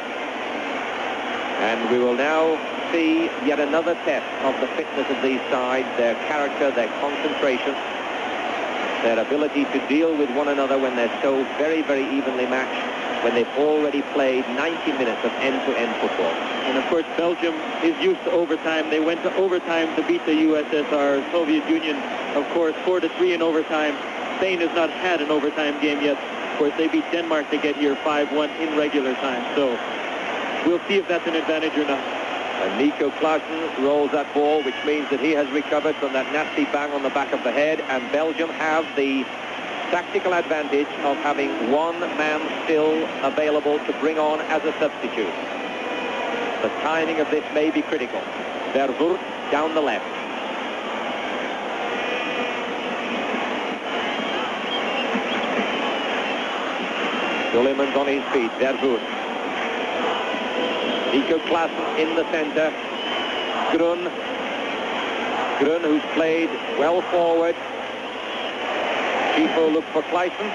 And we will now see yet another test of the fitness of these sides, their character, their concentration, their ability to deal with one another when they're so very, very evenly matched, when they've already played 90 minutes of end-to-end football. And of course, Belgium is used to overtime. They went to overtime to beat the USSR, Soviet Union, of course, 4-3 in overtime. Spain has not had an overtime game yet. Of course, they beat Denmark to get here 5-1 in regular time. So we'll see if that's an advantage or not. And Nico Clausen rolls that ball, which means that he has recovered from that nasty bang on the back of the head, and Belgium have the tactical advantage of having one man still available to bring on as a substitute. The timing of this may be critical. Vervoort down the left. Gulliman's on his feet. Vervoort. Nico Clausen in the center. Grun, who's played well forward. Chifo looked for Clayton,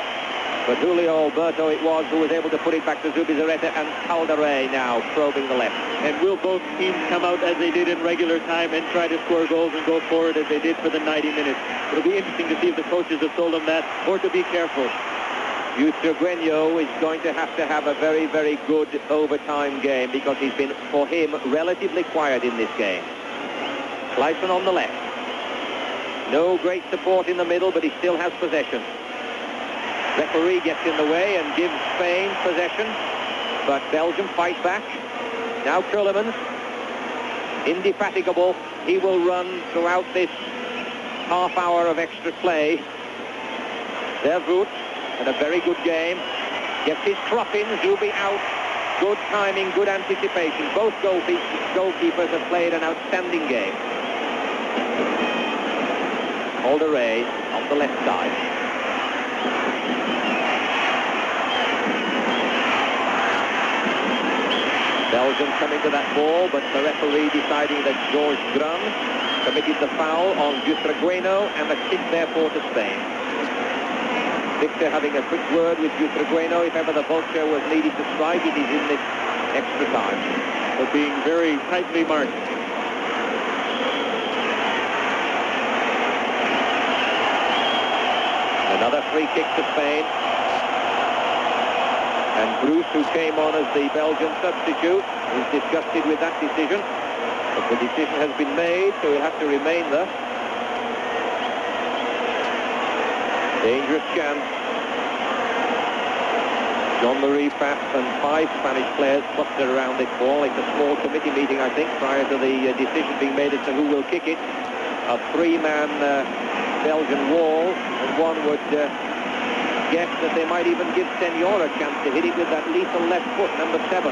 but Julio Alberto it was who was able to put it back to Zubizarreta, and Calderé now probing the left. And will both teams come out as they did in regular time and try to score goals and go forward as they did for the 90 minutes? It'll be interesting to see if the coaches have told them that, or to be careful. Butragueño is going to have a very, very good overtime game, because he's been, for him, relatively quiet in this game. Clayton on the left. No great support in the middle, but he still has possession. Referee gets in the way and gives Spain possession, but Belgium fight back. Now Kurlemans, indefatigable. He will run throughout this half hour of extra play. Vervoort had a very good game. Gets his crop in, Zubi out. Good timing, good anticipation. Both goalkeepers have played an outstanding game. Calderé on the left side. Belgium coming to that ball, but the referee deciding that George Grun committed the foul on Butragueño, and the kick therefore to Spain. Victor having a quick word with Butragueño. If ever the vulture was needed to strike, it is in this extra time. So being very tightly marked. Another free kick to Spain. And Bruce, who came on as the Belgian substitute, is disgusted with that decision. But the decision has been made, so he'll have to remain there. Dangerous chance. Jean-Marie Pfaff and 5 Spanish players clustered around this ball. It's a small committee meeting, I think, prior to the decision being made as to who will kick it. A 3-man Belgian wall, and one would guess that they might even give Senor a chance to hit it with that lethal left foot, number 7.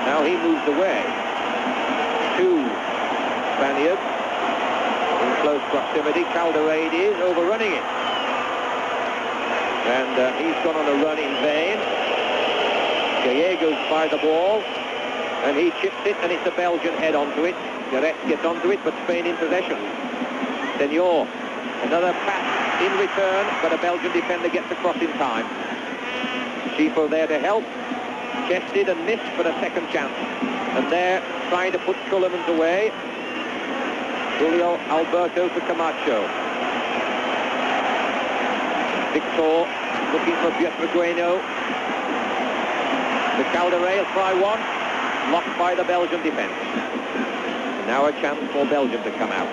Now he moves away. 2 Spaniards close proximity. Calderade is overrunning it. And he's gone on a run in vain. Gallegos by the ball, and he chips it, and it's a Belgian head onto it. Garrett gets onto it, but Spain in possession. Senor, another pass in return, but a Belgian defender gets across in time. Schifo there to help. Chested and missed, but a second chance. And there, trying to put Kuhlman's away. Julio Alberto to Camacho. Victor looking for Pietrangelo. The Calderé will try one. Blocked by the Belgian defence. Now a chance for Belgium to come out.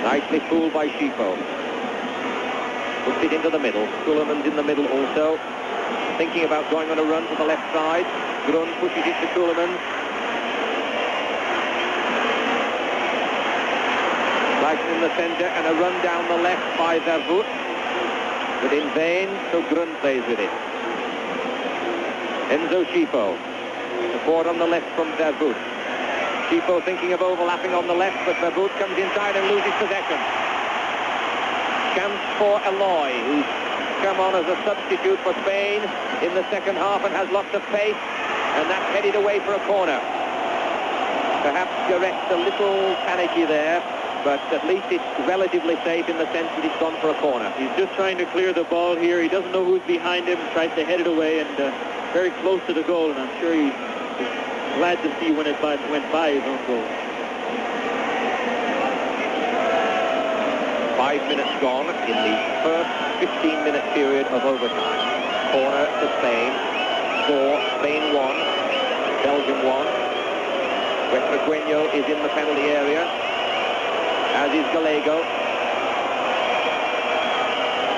Nicely fooled by Schifo. Puts it into the middle. Kuhlman's in the middle also. Thinking about going on a run to the left side. Grun pushes it to Kuhlman. Flags in the centre and a run down the left by Vervoet. But in vain, so Grun plays with it. Enzo Schifo. Support on the left from Vervoet. Schifo thinking of overlapping on the left, but Vervoet comes inside and loses possession. Chance for Eloy, who's come on as a substitute for Spain in the second half and has lots of pace, and that's headed away for a corner. Perhaps Garrett's a little panicky there, but at least it's relatively safe in the sense that it's gone for a corner. He's just trying to clear the ball here. He doesn't know who's behind him, tries to head it away, and very close to the goal, and I'm sure he's glad to see when it went by his own goal. 5 minutes gone in the first 15-minute period of overtime. Corner to Spain. 4, Spain 1, Belgium 1. Pietrangelo is in the penalty area, as is Gallego.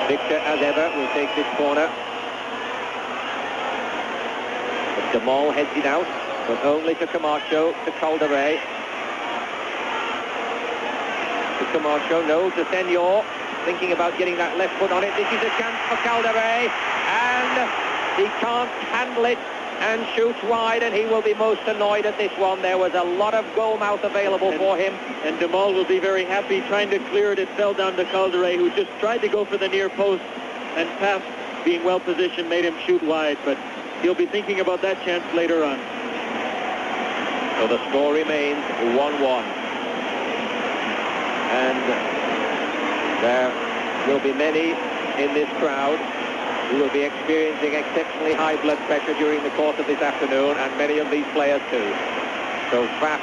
Victor, as ever, will take this corner. But Jamal heads it out, but only to Camacho, to Calderé. To Camacho, no, to Senor, thinking about getting that left foot on it. This is a chance for Calderé, and he can't handle it and shoots wide, and he will be most annoyed at this one. There was a lot of goal mouth available for him. And Jamal will be very happy trying to clear it. It fell down to Calderé, who just tried to go for the near post, and Paf, being well positioned, made him shoot wide, but he'll be thinking about that chance later on. So the score remains 1-1. And there will be many in this crowd who will be experiencing exceptionally high blood pressure during the course of this afternoon, and many of these players too. So Paf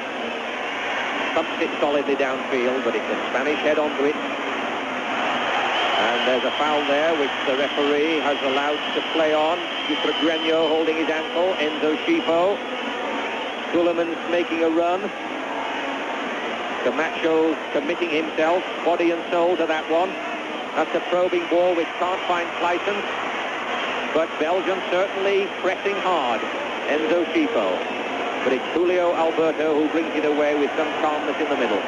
thumps it solidly downfield, but it's a Spanish head onto it. And there's a foul there, which the referee has allowed to play on. Pietrangelo holding his ankle. Enzo Schifo. Kuhlman's making a run. Camacho committing himself, body and soul, to that one. That's a probing ball which can't find Clayton. But Belgium certainly pressing hard. Enzo Schifo. But it's Julio Alberto who brings it away with some calmness in the middle.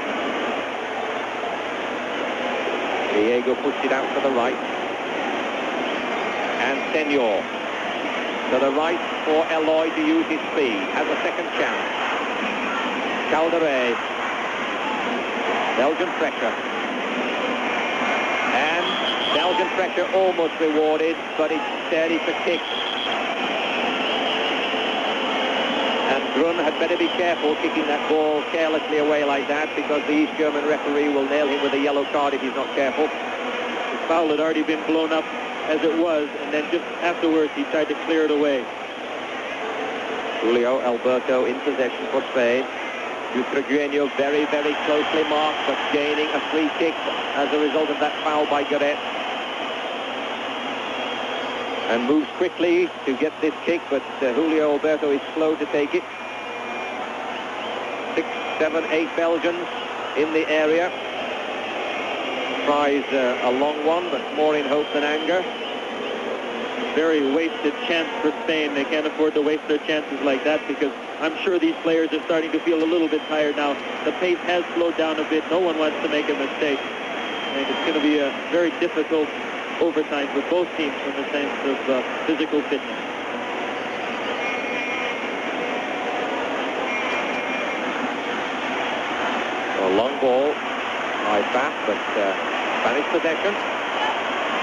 Diego pushed it out to the right. And Senor to the right for Eloy to use his speed. Has a second chance. Calderé. Belgian pressure. And Belgian pressure almost rewarded, but instead it's a kick. And Grun had better be careful kicking that ball carelessly away like that, because the East German referee will nail him with a yellow card if he's not careful. The foul had already been blown up as it was, and then just afterwards he tried to clear it away. Julio Alberto in possession for Spain. Pietrangelo very, very closely marked, but gaining a free kick as a result of that foul by Garrett. And moves quickly to get this kick, but Julio Alberto is slow to take it. 6, 7, 8 Belgians in the area. Tries a long one, but more in hope than anger. Very wasted chance for Spain. They can't afford to waste their chances like that, because I'm sure these players are starting to feel a little bit tired now. The pace has slowed down a bit. No one wants to make a mistake. And it's going to be a very difficult overtime for both teams from the sense of physical fitness. Well, long ball by Faf, but Spanish possession.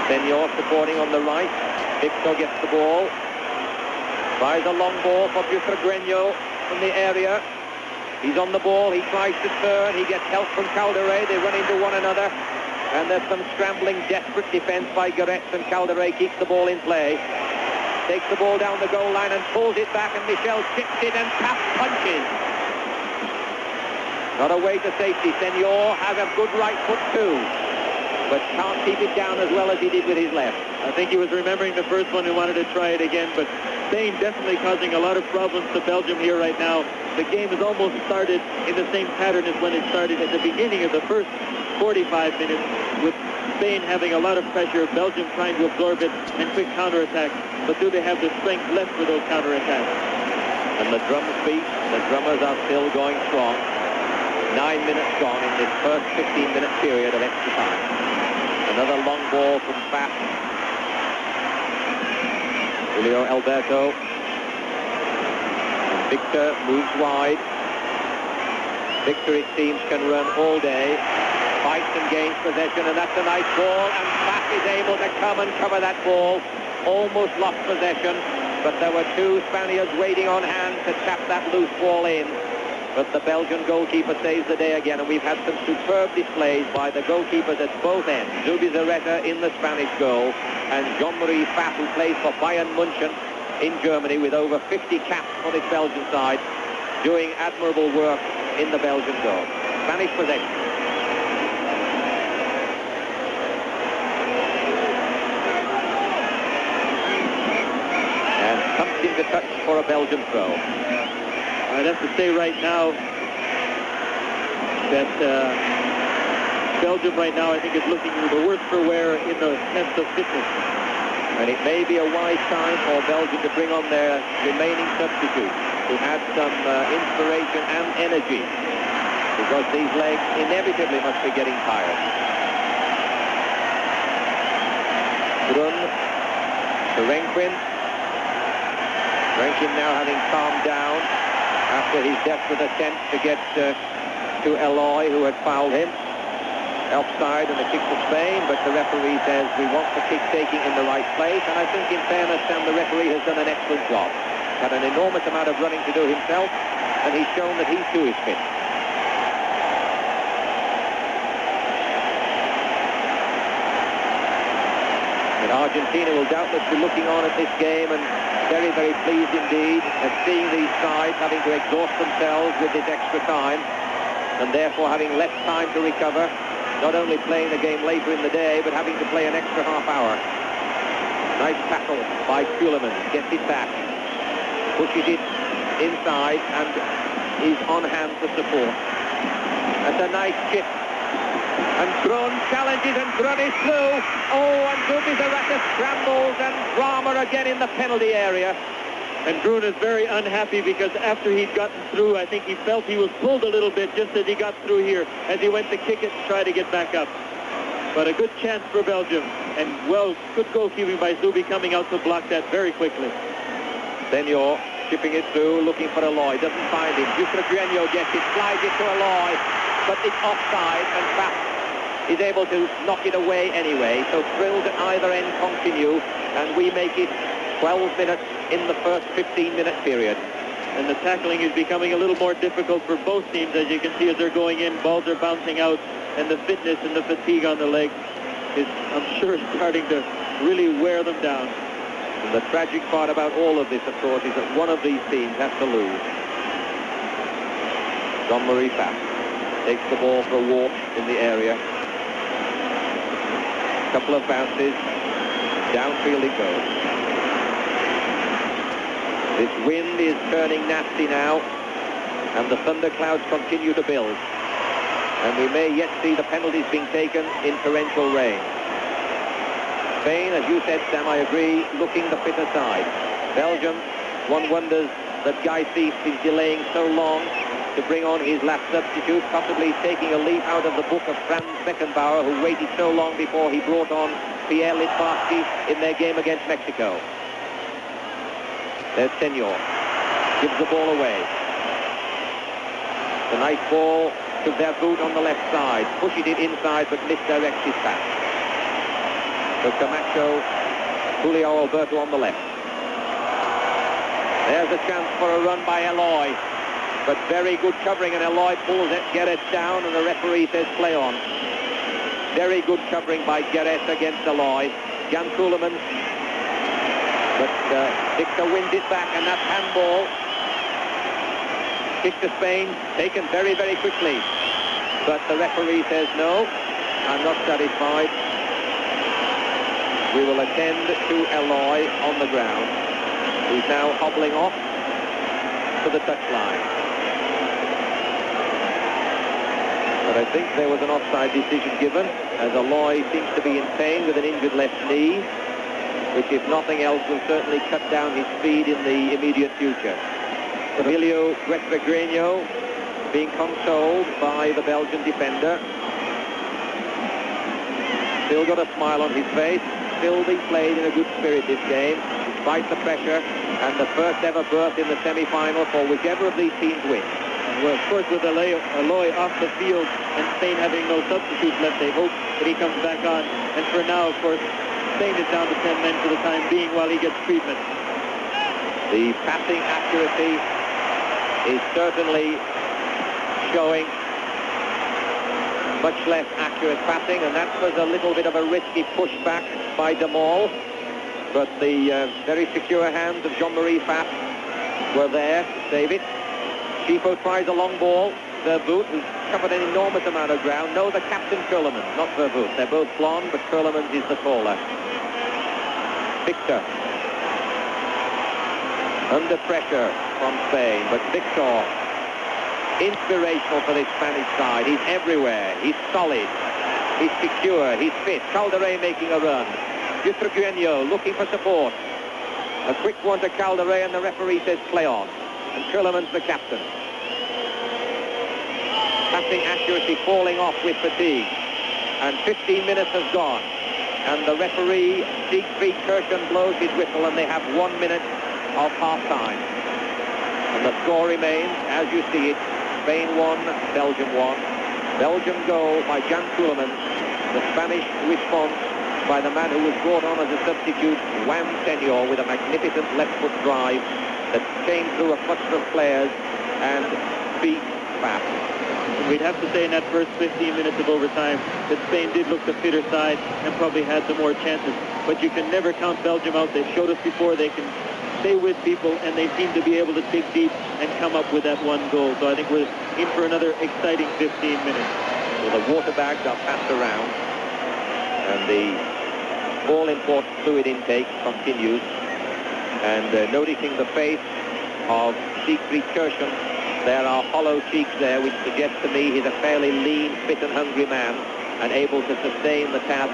Senor supporting on the right. Victor gets the ball. Tries a long ball for Butragueño from the area. He's on the ball. He tries to turn. He gets help from Calderé. They run into one another. And there's some scrambling, desperate defense by Goretz, and Calderé keeps the ball in play. Takes the ball down the goal line and pulls it back, and Michel chips it, and Paf punches. Not away to safety. Senor has a good right foot too, but can't keep it down as well as he did with his left. I think he was remembering the first one and wanted to try it again, but Spain definitely causing a lot of problems to Belgium here right now. The game has almost started in the same pattern as when it started at the beginning of the first 45 minutes, with Spain having a lot of pressure, Belgium trying to absorb it and quick counterattacks. But do they have the strength left for those counterattacks? And the drums beat. The drummers are still going strong. 9 minutes gone in this first 15-minute period of extra time. Another long ball from Faf. Julio Alberto. And Victor moves wide. Victor, it seems, can run all day. Fights and gains possession, and that's a nice ball, and Faf is able to come and cover that ball. Almost lost possession, but there were two Spaniards waiting on hand to tap that loose ball in. But the Belgian goalkeeper saves the day again, and we've had some superb displays by the goalkeepers at both ends. Zubizarreta in the Spanish goal, and Jean-Marie Faf, who plays for Bayern München in Germany with over 50 caps on his Belgian side, doing admirable work in the Belgian goal. Spanish possession. And something to touch for a Belgian throw. I'd have to say right now that Belgium right now, I think, is looking the worst for wear in the test of fitness. And it may be a wise time for Belgium to bring on their remaining substitutes, who had some inspiration and energy, because these legs inevitably must be getting tired. Brun to Renquin. Renquin now having calmed down after his desperate attempt to get to Eloy, who had fouled him. Offside and a kick to Spain, but the referee says we want the kick taking in the right place, and I think in fairness, Sam, the referee has done an excellent job. Had an enormous amount of running to do himself, and he's shown that he too is fit. And Argentina will doubtless be looking on at this game and very, very pleased indeed at seeing these sides having to exhaust themselves with this extra time, and therefore having less time to recover, not only playing the game later in the day, but having to play an extra half hour. Nice tackle by Kuhleman, gets it back, pushes it inside, and is on hand for support. That's a nice chip. And Brun challenges, and Brun is through. Oh, and Zubizarreta scrambles, and drama again in the penalty area. And Brun is very unhappy because after he'd gotten through, I think he felt he was pulled a little bit just as he got through here, as he went to kick it and try to get back up. But a good chance for Belgium, and well, good goalkeeping by Zubi coming out to block that very quickly. Senor chipping it through, looking for Eloy, doesn't find him. Butragueño gets it, slides it to Eloy, but it's offside, and Faf is able to knock it away anyway. So drills at either end continue, and we make it 12 minutes in the first 15-minute period. And the tackling is becoming a little more difficult for both teams, as you can see as they're going in. Balls are bouncing out, and the fitness and the fatigue on the legs is, I'm sure, starting to really wear them down. And the tragic part about all of this, of course, is that one of these teams has to lose. Jean-Marie Faf takes the ball for a walk in the area. Couple of bounces. Downfield it goes. This wind is turning nasty now, and the thunderclouds continue to build. And we may yet see the penalties being taken in torrential rain. Spain, as you said, Sam, I agree, looking the fitter side. Belgium, one wonders that Guy Thief is delaying so long to bring on his last substitute, possibly taking a leaf out of the book of Franz Beckenbauer, who waited so long before he brought on Pierre Littbarski in their game against Mexico. There's Senor. Gives the ball away. The nice ball to Verboot on the left side. Pushes it inside but misdirects his pass. So Camacho, Julio Alberto on the left. There's a chance for a run by Eloy. But very good covering, and Eloy pulls it, Guerres down, and the referee says play on. Very good covering by Guerres against Eloy. Jan Koelemans. But Victor wins it back, and that's handball. Kick to Spain, taken very, very quickly. But the referee says no, I'm not satisfied. We will attend to Eloy on the ground. He's now hobbling off to the touchline. But I think there was an offside decision given, as Eloy seems to be in pain with an injured left knee, which, if nothing else, will certainly cut down his speed in the immediate future. Emilio Guetragreño being consoled by the Belgian defender. Still got a smile on his face, still being played in a good spirit this game, despite the pressure, and the first ever berth in the semi-final for whichever of these teams wins. Well, of course, with Eloy off the field and Spain having no substitutes left, they hope that he comes back on. And for now, of course, Spain is down to 10 men for the time being while he gets treatment. The passing accuracy is certainly showing much less accurate passing, and that was a little bit of a risky pushback by De Mol. But the very secure hands of Jean-Marie Fapp were there to save it. Schifo tries a long ball. Verboot, who's covered an enormous amount of ground. No, the captain, Koelemans, not Verboot. They're both blonde, but Koelemans is the taller. Victor. Under pressure from Spain, but Victor, inspirational for this Spanish side. He's everywhere. He's solid. He's secure. He's fit. Calderé making a run. Guetragreño looking for support. A quick one to Calderé, and the referee says play on. And Koelemans the captain. Passing accuracy falling off with fatigue. And 15 minutes has gone. And the referee, Siegfried Kirchen, blows his whistle, and they have 1 minute of half-time. And the score remains, as you see it, Spain 1, Belgium 1. Belgium goal by Jan Koelemans. The Spanish response by the man who was brought on as a substitute, Juan Senor, with a magnificent left-foot drive that came through a cluster of players and beat Fapp. We'd have to say in that first 15 minutes of overtime that Spain did look the fitter side and probably had some more chances. But you can never count Belgium out. They've showed us before they can stay with people, and they seem to be able to dig deep and come up with that one goal. So I think we're in for another exciting 15 minutes. Well, the water bags are passed around, and the all-important fluid intake continues. And noticing the face of Siegfried Kirchen, there are hollow cheeks there, which suggests to me he's a fairly lean, fit and hungry man, and able to sustain the task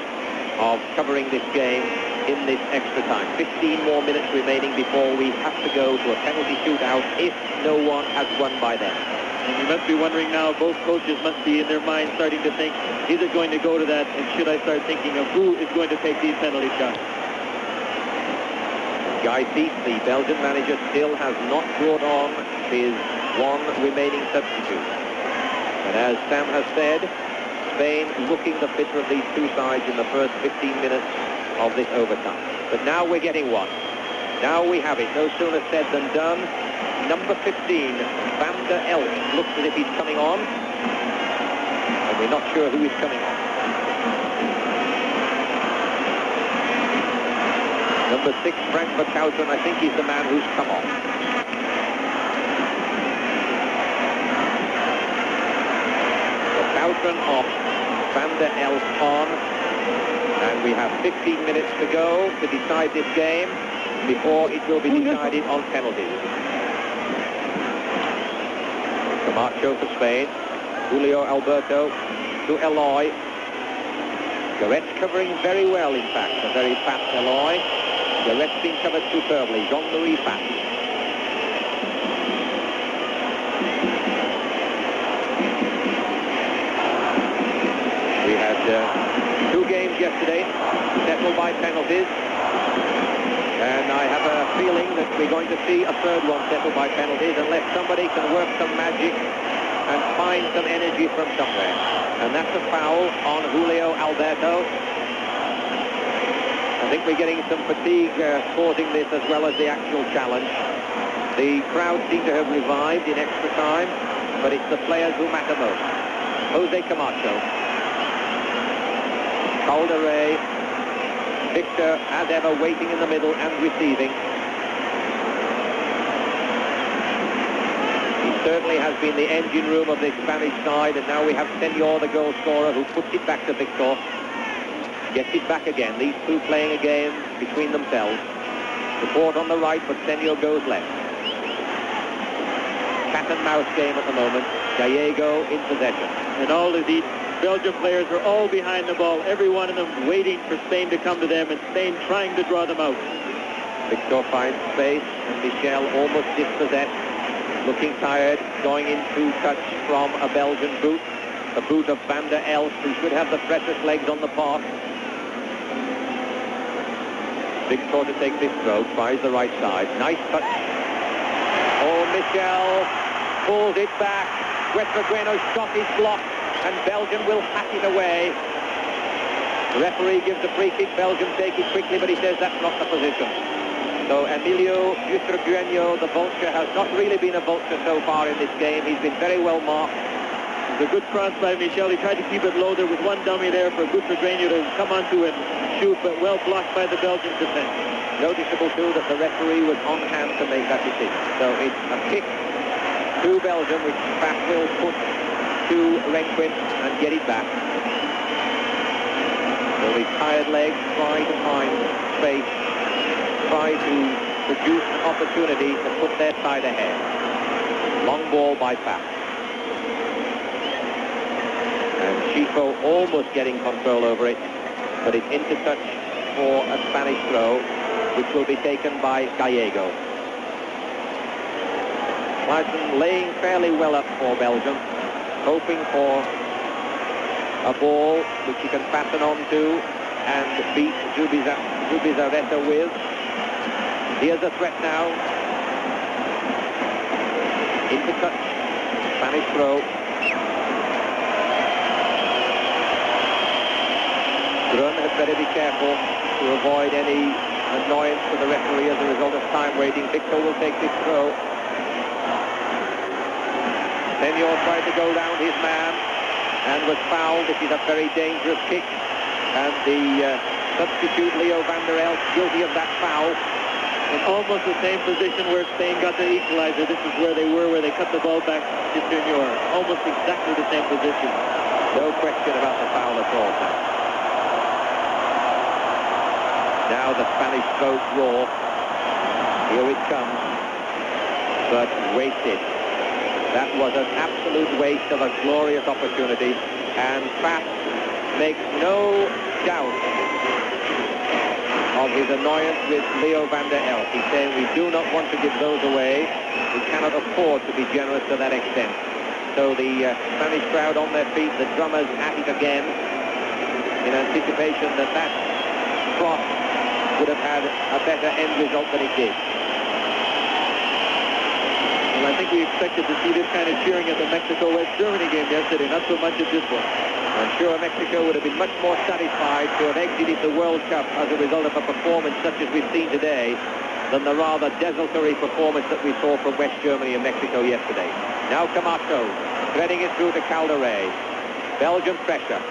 of covering this game in this extra time. 15 more minutes remaining before we have to go to a penalty shootout if no one has won by then. And you must be wondering now, both coaches must be in their mind starting to think, is it going to go to that, and should I start thinking of who is going to take these penalty shots? Guy Thies, the Belgian manager, still has not brought on his one remaining substitute. And as Sam has said, Spain looking the fitter of these two sides in the first 15 minutes of this overtime. But now we're getting one. Now we have it. No sooner said than done. Number 15, Van der Elst, looks as if he's coming on. And we're not sure who is coming on. Number 6, Frank Verkouteren, I think he's the man who's come on. Verkouteren off, Van der Elst on, and we have 15 minutes to go to decide this game before it will be decided on penalties. Camacho for Spain, Julio Alberto to Eloy. Goretz covering very well, in fact, a very fast Eloy. Goretz being covered superbly, Jean-Marie Fapp. We had 2 games yesterday settled by penalties, and I have a feeling that we're going to see a third one settled by penalties unless somebody can work some magic and find some energy from somewhere. And that's a foul on Julio Alberto. I think we're getting some fatigue causing this as well as the actual challenge. The crowd seem to have revived in extra time, but it's the players who matter most. Jose Camacho. Calderé. Victor, as ever, waiting in the middle and receiving. He certainly has been the engine room of this Spanish side, and now we have Senor, the goal scorer, who puts it back to Victor. Gets it back again. These two playing a game between themselves. Support on the right, but Senor goes left. Cat and mouse game at the moment. Gallego in possession. And all of these Belgian players are all behind the ball, every one of them waiting for Spain to come to them, and Spain trying to draw them out. Victor finds space, and Michel almost dispossessed, looking tired, going into touch from a Belgian boot, a boot of Van der Elst, who should have the precious legs on the pass. Victor to take this throw, tries the right side, nice touch. Oh, Michel pulls it back. Wetragueno's shot is blocked, and Belgium will hack it away. The referee gives a free kick. Belgium take it quickly, but he says that's not the position. So Emilio Wetragueno, the vulture, has not really been a vulture so far in this game. He's been very well marked. It's a good cross by Michel. He tried to keep it low. There was one dummy there for Wetragueno to come onto and shoot, but well blocked by the Belgian defense. Noticeable, too, that the referee was on hand to make that decision. So it's a kick to Belgium, which Faf will put to Renquin and get it back. So the tired legs try to find space, try to produce an opportunity to put their side ahead. Long ball by Faf. And Chico almost getting control over it, but it's into touch for a Spanish throw, which will be taken by Gallego. Larson laying fairly well up for Belgium, hoping for a ball which he can fasten onto and beat Zubizarreta with. Here's a threat now. Into touch. Spanish throw. Grun had better be careful to avoid any annoyance to the referee as a result of time waiting. Victor will take this throw. Senor tried to go round his man and was fouled. This is a very dangerous kick, and the substitute Leo Van der Elst guilty of that foul. In almost the same position where Spain got the equalizer. This is where they were, where they cut the ball back to Senor. Almost exactly the same position. No question about the foul at all, Sam. Now the Spanish boat roar. Here it comes, but wasted. That was an absolute waste of a glorious opportunity, and Faf makes no doubt of his annoyance with Leo Van der Elst. He's saying we do not want to give those away. We cannot afford to be generous to that extent. So the Spanish crowd on their feet, the drummers at it again, in anticipation that that cross would have had a better end result than it did. Well, I think we expected to see this kind of cheering at the Mexico-West Germany game yesterday, not so much at this one. I'm sure Mexico would have been much more satisfied to have exited the World Cup as a result of a performance such as we've seen today than the rather desultory performance that we saw from West Germany and Mexico yesterday. Now Camacho threading it through to Calderé. Belgian pressure.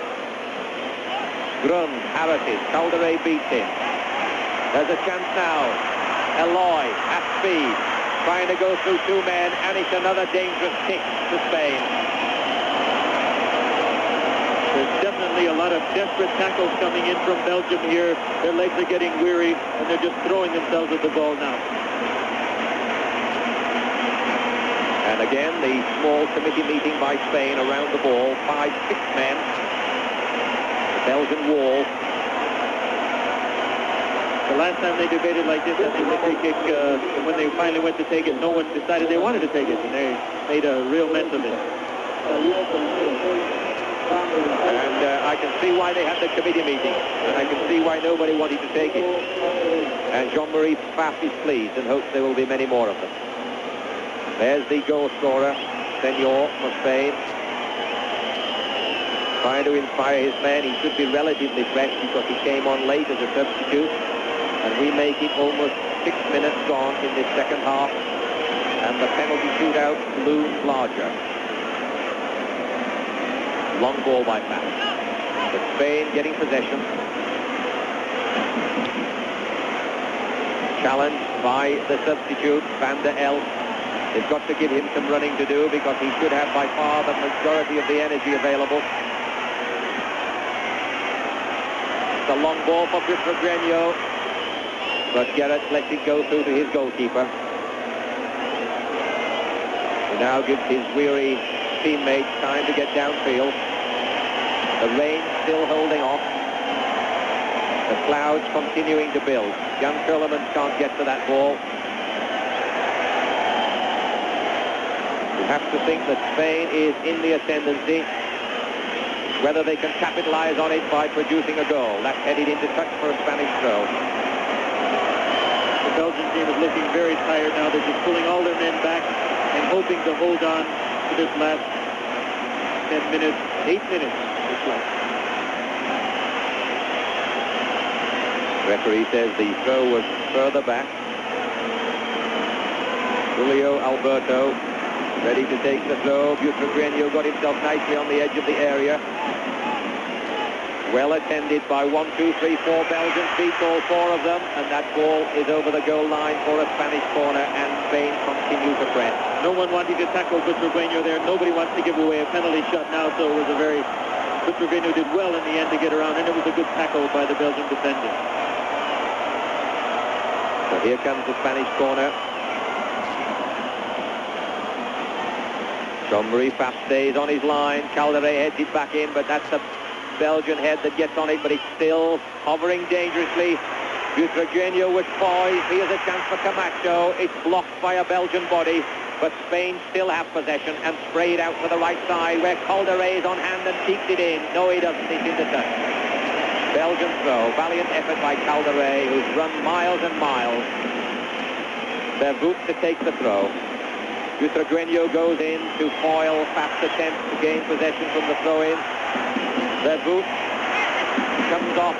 Grun, Harrises, Calderé beats him. There's a chance now. Eloy at speed, trying to go through two men, and it's another dangerous kick to Spain. There's definitely a lot of desperate tackles coming in from Belgium here. Their legs are getting weary, and they're just throwing themselves at the ball now. And again, the small committee meeting by Spain around the ball. 5-6 men. The Belgian wall. The last time they debated like this after the free kick, when they finally went to take it, no one decided they wanted to take it, and they made a real mess of it. And I can see why they had the committee meeting, and I can see why nobody wanted to take it. And Jean-Marie Pfaff is pleased and hopes there will be many more of them. There's the goal scorer, Senor for Spain. Trying to inspire his men. He should be relatively fresh because he came on late as a substitute. And we make it almost 6 minutes gone in this second half. And the penalty shootout looms larger. Long ball by Pat. But Spain getting possession. Challenged by the substitute, Van der Elst. They've got to give him some running to do because he should have by far the majority of the energy available. It's a long ball for Butragueño, but Garrett lets it go through to his goalkeeper. He now gives his weary teammates time to get downfield. The rain still holding off. The clouds continuing to build. Jan Teulemans can't get to that ball. You have to think that Spain is in the ascendancy. Whether they can capitalize on it by producing a goal. That's headed into touch for a Spanish throw. The Belgian team is looking very tired now. They're just pulling all their men back and hoping to hold on to this last 10 minutes, 8 minutes. Referee says the throw was further back. Julio Alberto ready to take the throw. Butragueño got himself nicely on the edge of the area. Well attended by 1, 2, 3, 4 Belgians. Beats all 4 of them. And that ball is over the goal line for a Spanish corner. And Spain continue to press. No one wanted to tackle Butragueño there. Nobody wants to give away a penalty shot now. So it was a very... Butragueño did well in the end to get around. And it was a good tackle by the Belgian defender. So here comes the Spanish corner. Jean-Marie Pfaff stays on his line. Calderé heads it back in, but that's a Belgian head that gets on it, but it's still hovering dangerously. Butragueño was poised. Here's a chance for Camacho. It's blocked by a Belgian body, but Spain still have possession and spray it out to the right side where Calderé is on hand and keeps it in. No, he doesn't. It's in the touch. Belgian throw. Valiant effort by Calderé, who's run miles and miles. Vervoet to take the throw. Butragueño goes in to foil Pfaff's attempt to gain possession from the throw-in. Vervoet comes off.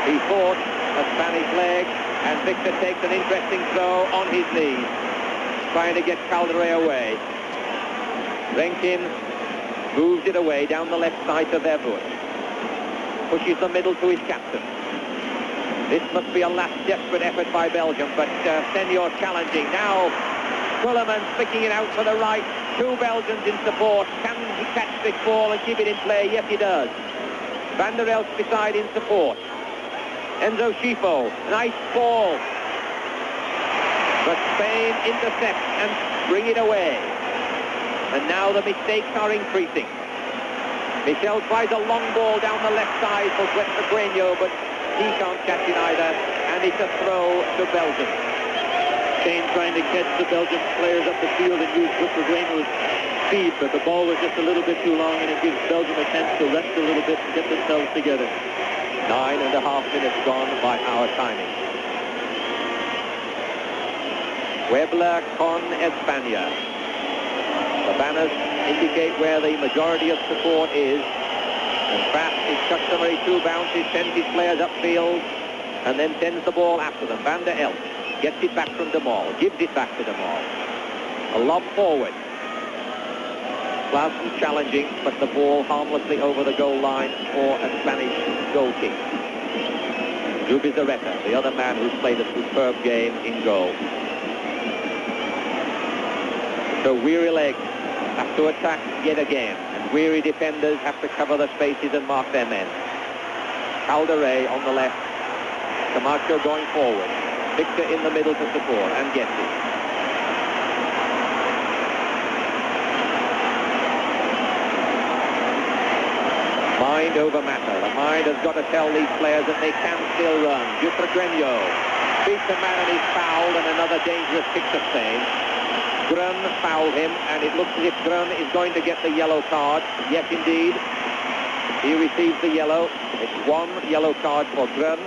He fought a Spanish leg, and Victor takes an interesting throw on his knees, trying to get Calderé away. Renkin moves it away down the left side to Vervoet. Pushes the middle to his captain. This must be a last desperate effort by Belgium, but Senor challenging. Now, Teulemans flicking it out to the right. 2 Belgians in support. Can he catch this ball and keep it in play? Yes, he does. Van der Elst beside in support. Enzo Schifo, nice ball. But Spain intercept and bring it away. And now the mistakes are increasing. Michel tries a long ball down the left side for Butragueño, but he can't catch it either. And it's a throw to Belgium. Spain trying to catch the Belgian players up the field and use Butragueño's speed, but the ball was just a little bit too long, and it gives Belgium a chance to rest a little bit and get themselves together. 9.5 minutes gone by our timing. Puebla con España. The banners indicate where the majority of support is. And Pfaff, his customary 2 bounces, sends his players upfield and then sends the ball after them. Van der Elst gets it back from De Mol, gives it back to De Mol. A lob forward. Clausen challenging, but the ball harmlessly over the goal line for a Spanish goal kick. Zubizarreta, the other man who's played a superb game in goal. So weary legs have to attack yet again, and weary defenders have to cover the spaces and mark their men. Calderé on the left, Camacho going forward. Victor in the middle to support and gets it. Mind over matter. The mind has got to tell these players that they can still run. Butragueño beats a man and he's fouled, and another dangerous kick to Spain. Grun fouled him, and it looks as if Grun is going to get the yellow card. Yes, indeed. He receives the yellow. It's 1 yellow card for Grun.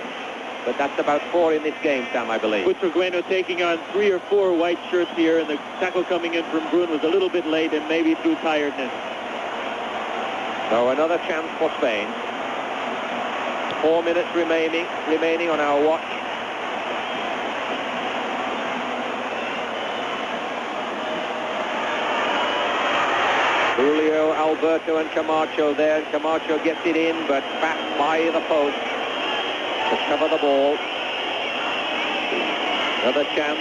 but that's about 4 in this game, Sam, I believe. With Regueno taking on 3 or 4 white shirts here, and the tackle coming in from Bruin was a little bit late and maybe through tiredness. So another chance for Spain. 4 minutes remaining on our watch. Julio, Alberto and Camacho there. Camacho gets it in, but back by the post to cover the ball. Another chance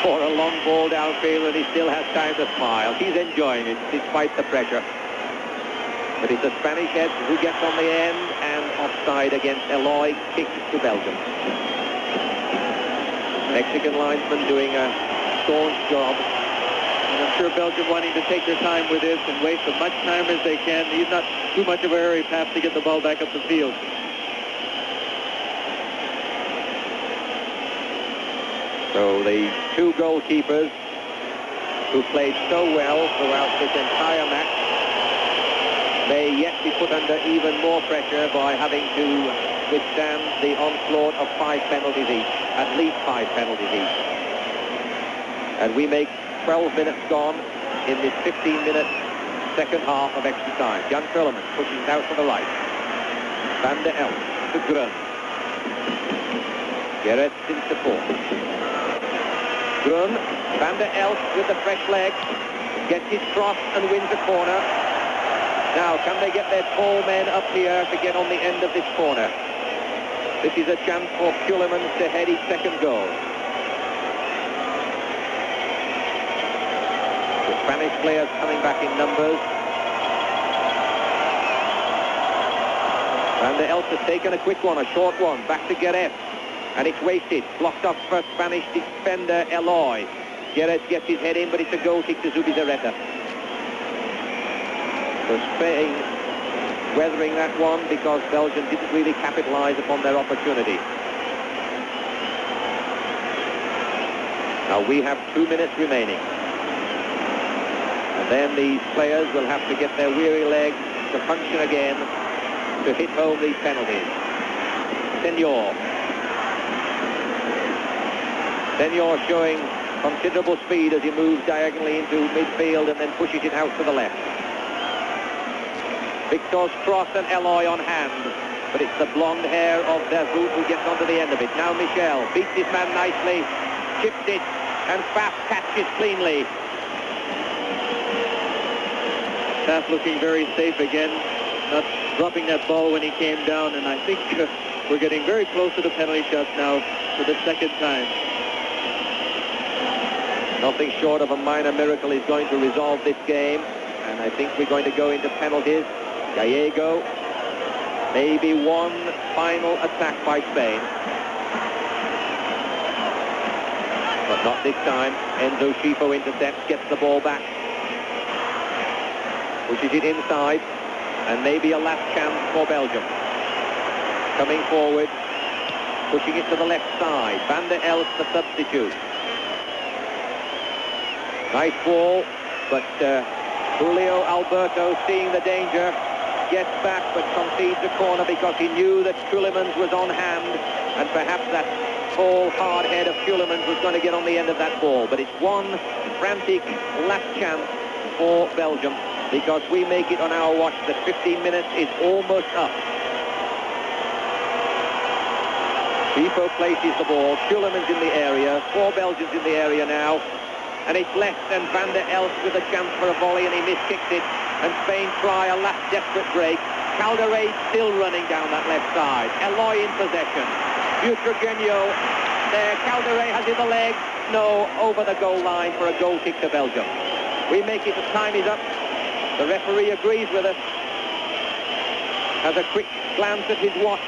for a long ball downfield, and he still has time to smile. He's enjoying it despite the pressure. But it's the Spanish heads who gets on the end, and offside against Eloy, kick to Belgium. Mexican linesman doing a staunch job. And I'm sure Belgium wanting to take their time with this and waste as much time as they can. He's not too much of a hurry, perhaps, to get the ball back up the field. So the 2 goalkeepers who played so well throughout this entire match may yet be put under even more pressure by having to withstand the onslaught of 5 penalties each, at least 5 penalties each. And we make 12 minutes gone in this 15-minute second half of extra time. Jan Krulleman pushing it out to the right. Van der Elst to Grun. Gerrits in support. Grun, Van der Elst with the fresh leg, gets his cross and wins the corner. Now, can they get their tall men up here to get on the end of this corner? This is a chance for Kuhlman to head his second goal. The Spanish players coming back in numbers. Van der Elst has taken a quick one, a short one, back to Gerrits. And it's wasted. Blocked off for Spanish defender Eloy. Gerrits gets his head in, but it's a goal kick to Zubizarreta. So Spain weathering that one because Belgium didn't really capitalize upon their opportunity. Now we have 2 minutes remaining. And then these players will have to get their weary legs to function again to hit home these penalties. Senor showing considerable speed as he moves diagonally into midfield and then pushes it out to the left. Victor's cross and Eloy on hand, but it's the blonde hair of Vervoet who gets onto the end of it. Now Michel beats his man nicely, chips it, and Faf catches cleanly. Faf looking very safe again, not dropping that ball when he came down, and I think we're getting very close to the penalty shots now for the second time. Nothing short of a minor miracle is going to resolve this game, and I think we're going to go into penalties. Gallego, maybe one final attack by Spain. But not this time. Enzo Schifo intercepts, gets the ball back. Pushes it inside, and maybe a last chance for Belgium. Coming forward, pushing it to the left side. Van der Elst, the substitute. Nice ball, but Julio Alberto, seeing the danger, gets back but concedes a corner because he knew that Kuhlman was on hand, and perhaps that tall, hard head of Kuhlman was going to get on the end of that ball. But it's one frantic last chance for Belgium because we make it on our watch that 15 minutes is almost up. Schifo places the ball. Kuhlman's in the area. 4 Belgians in the area now. And it's left, and Van der Elst with a chance for a volley, and he miskicks it. And Spain try a last desperate break. Calderé still running down that left side. Eloy in possession. Butragueño there. Calderé has in the leg. No, over the goal line for a goal kick to Belgium. We make it. The time is up. The referee agrees with us. Has a quick glance at his watch.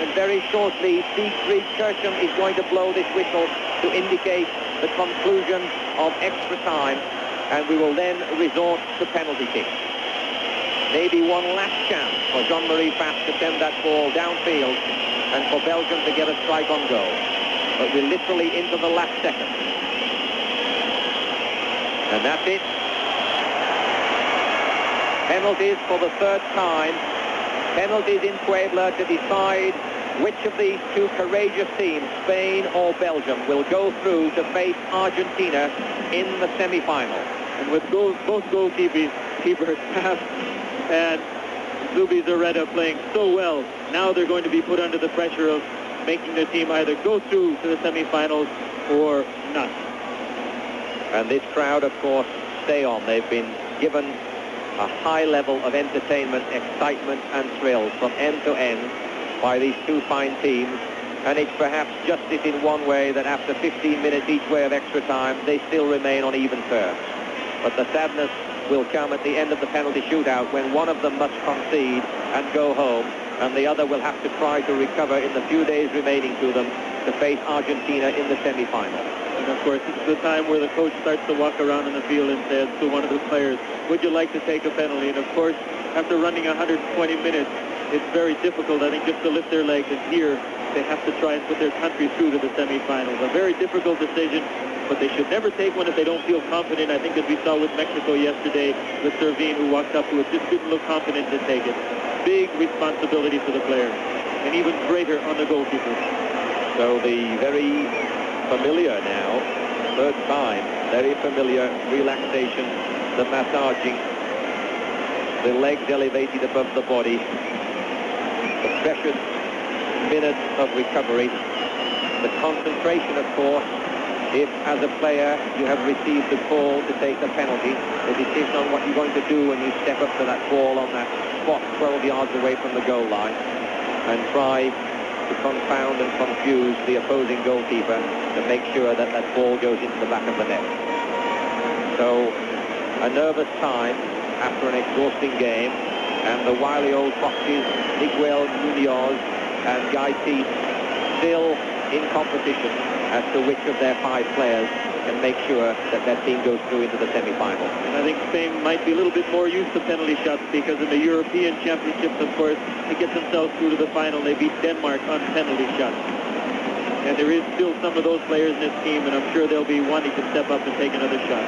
And very shortly, Siegfried Kirchhoff is going to blow this whistle to indicate the conclusion of extra time, and we will then resort to penalty kicks. Maybe one last chance for Jean-Marie Faf to send that ball downfield and for Belgium to get a strike on goal. But we're literally into the last second. And that's it. Penalties for the third time. Penalties in Puebla to decide which of these two courageous teams, Spain or Belgium, will go through to face Argentina in the semi-final. And with both goalkeepers, Paf and Zubizarreta playing so well, now they're going to be put under the pressure of making the team either go through to the semi-finals or not. And this crowd, of course, stay on. They've been given a high level of entertainment, excitement and thrill from end to end by these two fine teams. And it's perhaps justice in one way that after 15 minutes each way of extra time, they still remain on even terms. But the sadness will come at the end of the penalty shootout when one of them must concede and go home, and the other will have to try to recover in the few days remaining to them to face Argentina in the semi-final. And of course, it's the time where the coach starts to walk around in the field and says to one of the players, would you like to take a penalty? And of course, after running 120 minutes, it's very difficult, I think, just to lift their legs, and here they have to try and put their country through to the semi-finals. A very difficult decision, but they should never take one if they don't feel confident. I think that we saw with Mexico yesterday with Servine, who walked up to it, just didn't look confident to take it. Big responsibility for the players, and even greater on the goalkeeper. So the very familiar now, third time, very familiar relaxation, the massaging, the legs elevated above the body, the precious minutes of recovery, the concentration, of course, if as a player you have received the call to take a penalty, the decision on what you're going to do when you step up to that ball on that spot 12 yards away from the goal line and try to confound and confuse the opposing goalkeeper to make sure that that ball goes into the back of the net. So a nervous time after an exhausting game, and the wily old foxes Miguel Munoz and Guy Teeth still in competition as to which of their 5 players can make sure that their team goes through into the semi-final. And I think Spain might be a little bit more used to penalty shots, because in the European Championships, of course, to get themselves through to the final, they beat Denmark on penalty shots. And there is still some of those players in this team, and I'm sure they'll be wanting to step up and take another shot.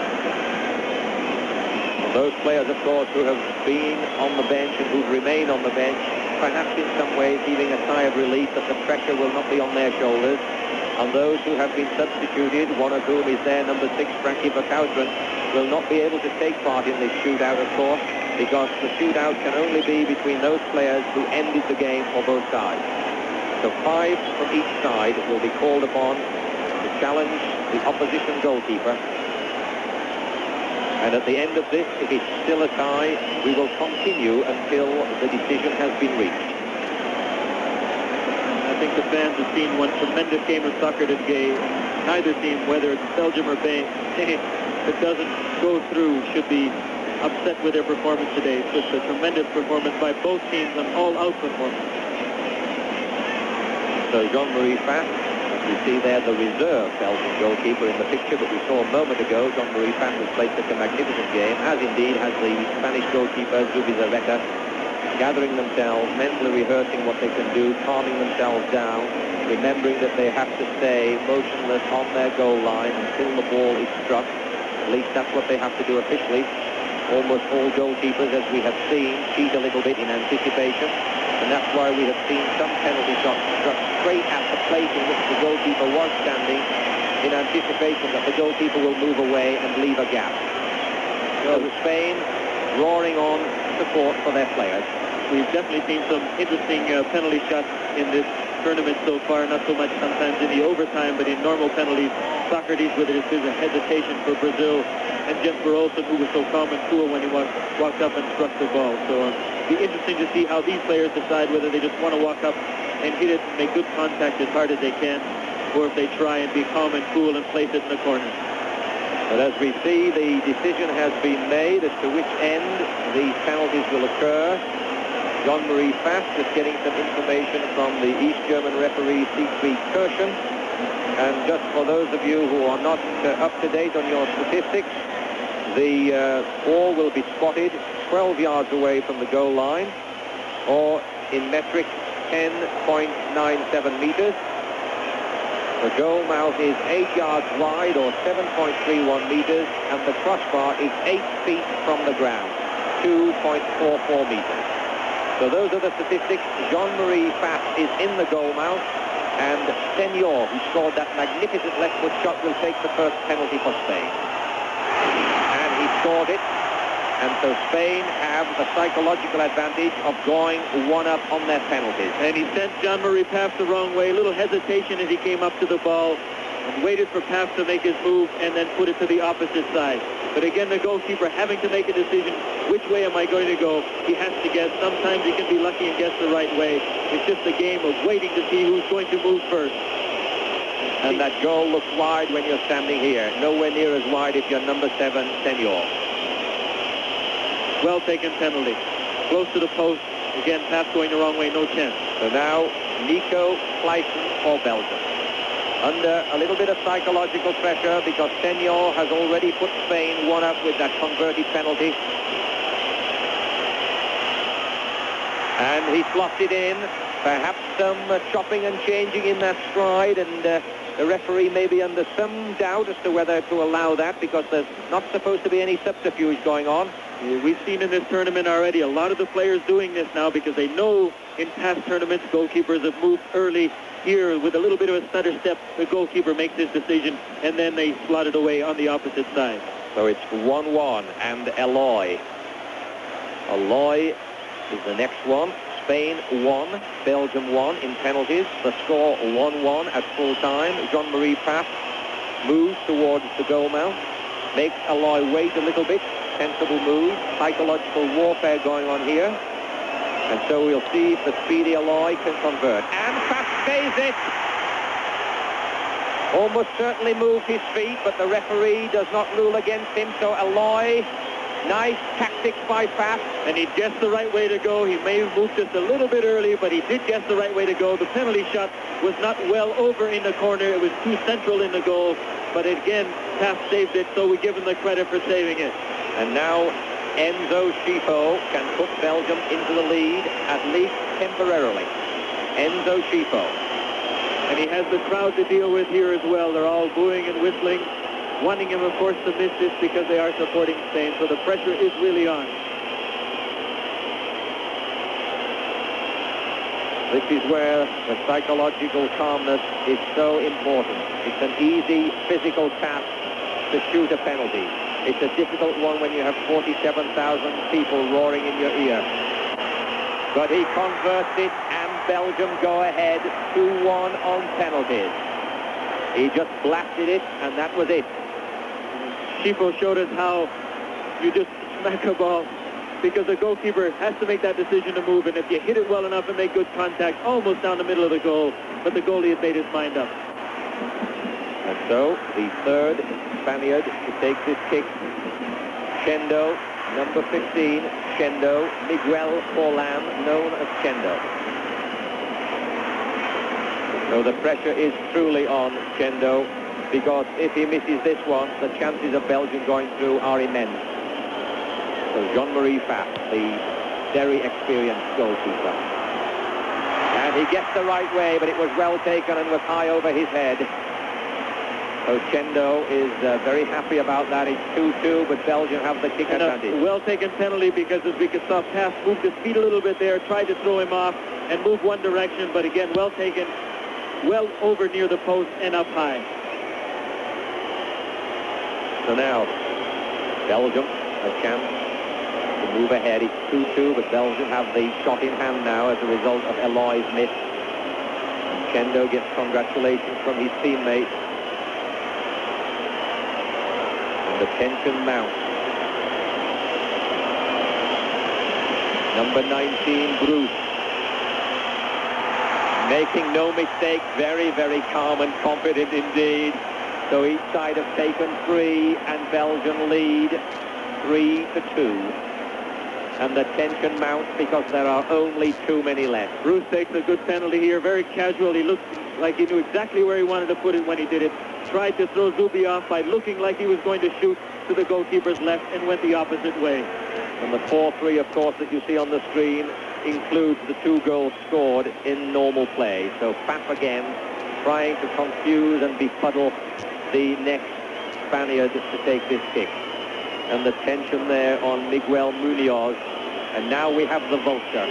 Those players, of course, who have been on the bench and who've remained on the bench, perhaps in some ways heaving a sigh of relief that the pressure will not be on their shoulders. And those who have been substituted, one of whom is their number 6, Frankie Verkouteren, will not be able to take part in this shootout, of course, because the shootout can only be between those players who ended the game for both sides. So 5 from each side will be called upon to challenge the opposition goalkeeper. And at the end of this, if it's still a tie, we will continue until the decision has been reached. I think the fans have seen one tremendous game of soccer today. Neither team, whether it's Belgium or Spain, that doesn't go through should be upset with their performance today. It's just a tremendous performance by both teams, an all-out performance. So Jean-Marie Pfaff, we see there the reserve Belgian goalkeeper in the picture, but we saw a moment ago Jean-Marie Pfaff has played such a magnificent game, as indeed has the Spanish goalkeeper Zubizarreta, gathering themselves, mentally rehearsing what they can do, calming themselves down, remembering that they have to stay motionless on their goal line until the ball is struck. At least that's what they have to do officially. Almost all goalkeepers, as we have seen, cheat a little bit in anticipation, and that's why we have seen some penalty shots struck straight at the plate in which the goalkeeper was standing, in anticipation that the goalkeeper will move away and leave a gap. So Spain roaring on support for their players. We've definitely seen some interesting penalty shots in this tournament so far, not so much sometimes in the overtime, but in normal penalties. Socrates, where there's been a hesitation for Brazil, and Jesper Olsen, who was so calm and cool when he walked up and struck the ball. So it'll be interesting to see how these players decide whether they just want to walk up and hit it and make good contact as hard as they can, or if they try and be calm and cool and place it in the corner. But as we see, the decision has been made as to which end these penalties will occur. Jean-Marie Pfaff just getting some information from the East German referee Siegfried Kirschen. And just for those of you who are not up to date on your statistics, the ball will be spotted 12 yards away from the goal line, or in metric 10.97 meters. The goal mouth is 8 yards wide, or 7.31 meters, and the crossbar is 8 feet from the ground, 2.44 meters. So those are the statistics. Jean-Marie Pfaff is in the goal mouth, and Senor, who scored that magnificent left foot shot, will take the first penalty for Spain. And he scored it, and so Spain have the psychological advantage of going one up on their penalties. And he sent Jean-Marie Pfaff the wrong way. A little hesitation as he came up to the ball and waited for Pfaff to make his move and then put it to the opposite side. But again, the goalkeeper having to make a decision, which way am I going to go? He has to guess. Sometimes he can be lucky and guess the right way. It's just a game of waiting to see who's going to move first. And that goal looks wide when you're standing here. Nowhere near as wide if you're number 7, Senor. Well taken penalty. Close to the post. Again, Pfaff going the wrong way, no chance. So now, Nico Clijssen for Belgium. Under a little bit of psychological pressure because Senor has already put Spain one up with that converted penalty. And he slots it in. Perhaps some chopping and changing in that stride, and the referee may be under some doubt as to whether to allow that because there's not supposed to be any subterfuge going on. We've seen in this tournament already a lot of the players doing this now because they know in past tournaments goalkeepers have moved early. Here, with a little bit of a stutter step, the goalkeeper makes his decision, and then they slot it away on the opposite side. So it's 1-1, and Eloy. Eloy is the next one. Spain 1, Belgium 1 in penalties. The score 1-1 at full time. Jean-Marie Pfaff moves towards the goal mouth, makes Eloy wait a little bit. Sensible move. Psychological warfare going on here. And so we'll see if the speedy Eloy can convert. And Pfaff saves it. Almost certainly moved his feet, but the referee does not rule against him. So Eloy, nice tactics by Pfaff. And he guessed the right way to go. He may have moved just a little bit early, but he did guess the right way to go. The penalty shot was not well over in the corner. It was too central in the goal. But again, Pfaff saved it, so we give him the credit for saving it. And now Enzo Schifo can put Belgium into the lead, at least temporarily. Enzo Schifo. And he has the crowd to deal with here as well. They're all booing and whistling, wanting him, of course, to miss this because they are supporting Spain. So the pressure is really on. This is where the psychological calmness is so important. It's an easy physical task to shoot a penalty. It's a difficult one when you have 47,000 people roaring in your ear. But he converts it, and Belgium go ahead 2-1 on penalties. He just blasted it, and that was it. Schifo showed us how you just smack a ball because the goalkeeper has to make that decision to move, and if you hit it well enough and make good contact, almost down the middle of the goal, but the goalie had made his mind up. And so, the third Spaniard to take this kick, Chendo, number 15, Chendo, Miguel Forlan, known as Chendo. So the pressure is truly on Chendo, because if he misses this one, the chances of Belgium going through are immense. So Jean-Marie Pfaff, the very experienced goalkeeper. And he gets the right way, but it was well taken and was high over his head. So Chendo is very happy about that. It's 2-2, but Belgium have the kick advantage. A well-taken penalty because, as we saw, Pfaff moved his feet a little bit there, tried to throw him off and move one direction, but again, well taken, well over near the post and up high. So now, Belgium a chance to move ahead. It's 2-2, but Belgium have the shot in hand now as a result of Eloy's miss. And Chendo gets congratulations from his teammates. The tension mounts. Number 19, Bruce. Making no mistake, very, very calm and confident indeed. So each side have taken 3, and Belgium lead 3-2. And the tension mounts because there are only too many left. Bruce takes a good penalty here, very casual. He looked like he knew exactly where he wanted to put it when he did it. Tried to throw Zubi off by looking like he was going to shoot to the goalkeeper's left and went the opposite way. And the 4-3, of course, that you see on the screen includes the 2 goals scored in normal play. So Pfaff again trying to confuse and befuddle the next Spaniard to take this kick. And the tension there on Miguel Munoz. And now we have the vulture.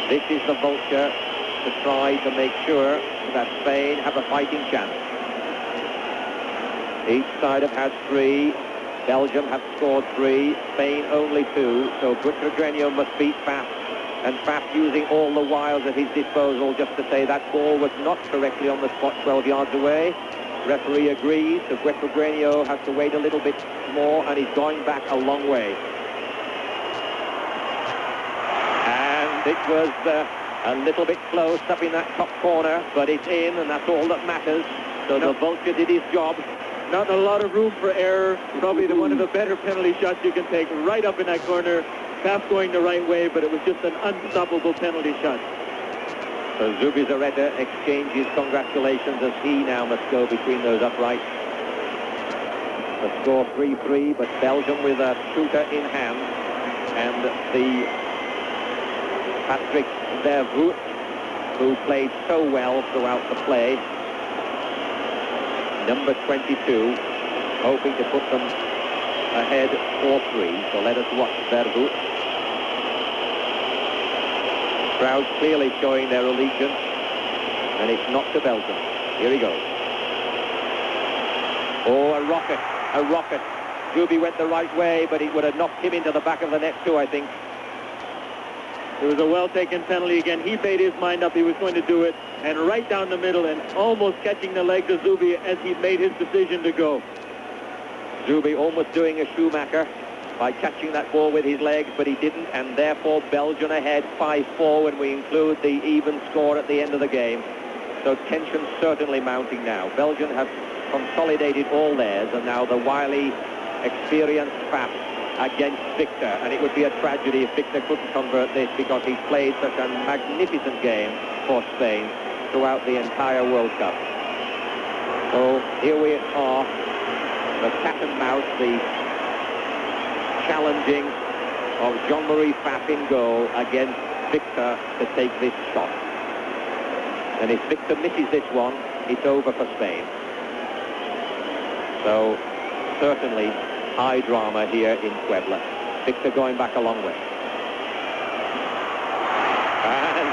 This is the vulture to try to make sure that Spain have a fighting chance. Each side have had 3. Belgium have scored 3. Spain only 2. So Butragueño must beat Faf. And Faf using all the wiles at his disposal just to say that ball was not correctly on the spot 12 yards away. Referee agrees. So Butragueño has to wait a little bit more, and he's going back a long way. And it was a little bit close up in that top corner, but it's in, and that's all that matters. So the vulture did his job. Not a lot of room for error. Probably one of the better penalty shots you can take, right up in that corner. Faf going the right way, but it was just an unstoppable penalty shot. So Zubizarreta exchanges congratulations as he now must go between those uprights. The score 3-3, but Belgium with a shooter in hand. And the Patrick Vervoet, who played so well throughout the play. Number 22, hoping to put them ahead 4-3. So let us watch Vervoet. Crowds clearly showing their allegiance, and it's not to Belgium. Here he goes. Oh, a rocket, a rocket. Zubi went the right way, but it would have knocked him into the back of the net too, I think. It was a well-taken penalty again. He made his mind up he was going to do it, and right down the middle, and almost catching the legs of Zubi as he made his decision to go. Zubi almost doing a Schumacher by catching that ball with his legs, but he didn't, and therefore Belgium ahead 5-4 when we include the even score at the end of the game. So tension certainly mounting now. Belgium have consolidated all theirs, and now the wily, experienced Faf against Victor, and it would be a tragedy if Victor couldn't convert this, because he's played such a magnificent game for Spain throughout the entire World Cup. So here we are, the cat and mouse, the challenging of Jean-Marie Faf in goal against Victor to take this shot. And if Victor misses this one, it's over for Spain. So certainly high drama here in Puebla. Victor going back a long way. And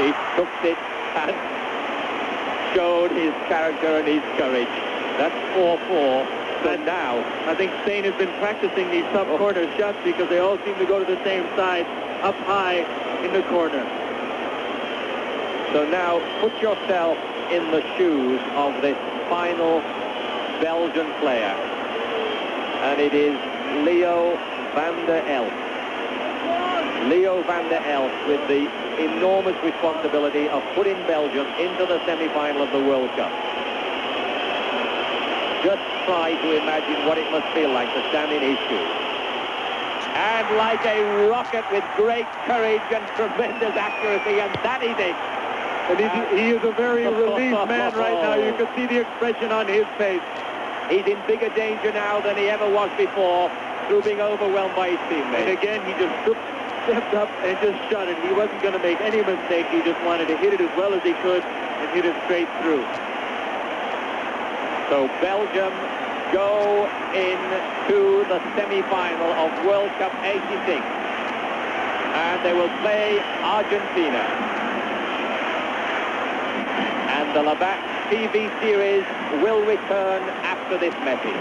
he took it and showed his character and his courage. That's 4-4. So now, I think Spain has been practicing these tough corner shots because they all seem to go to the same side, up high in the corner. So now, put yourself in the shoes of this final Belgian player. And it is Leo van der Elst. Leo van der Elst with the enormous responsibility of putting Belgium into the semi-final of the World Cup. Just try to imagine what it must feel like to stand in his shoes. And like a rocket with great courage and tremendous accuracy, and that is it. And he is a very relieved man right now. You can see the expression on his face. He's in bigger danger now than he ever was before through being overwhelmed by his teammates. And again, he just stepped up and just shot it. He wasn't going to make any mistake. He just wanted to hit it as well as he could and hit it straight through. So Belgium go into the semi-final of World Cup 86. And they will play Argentina. And the Labatt TV series will return after this message.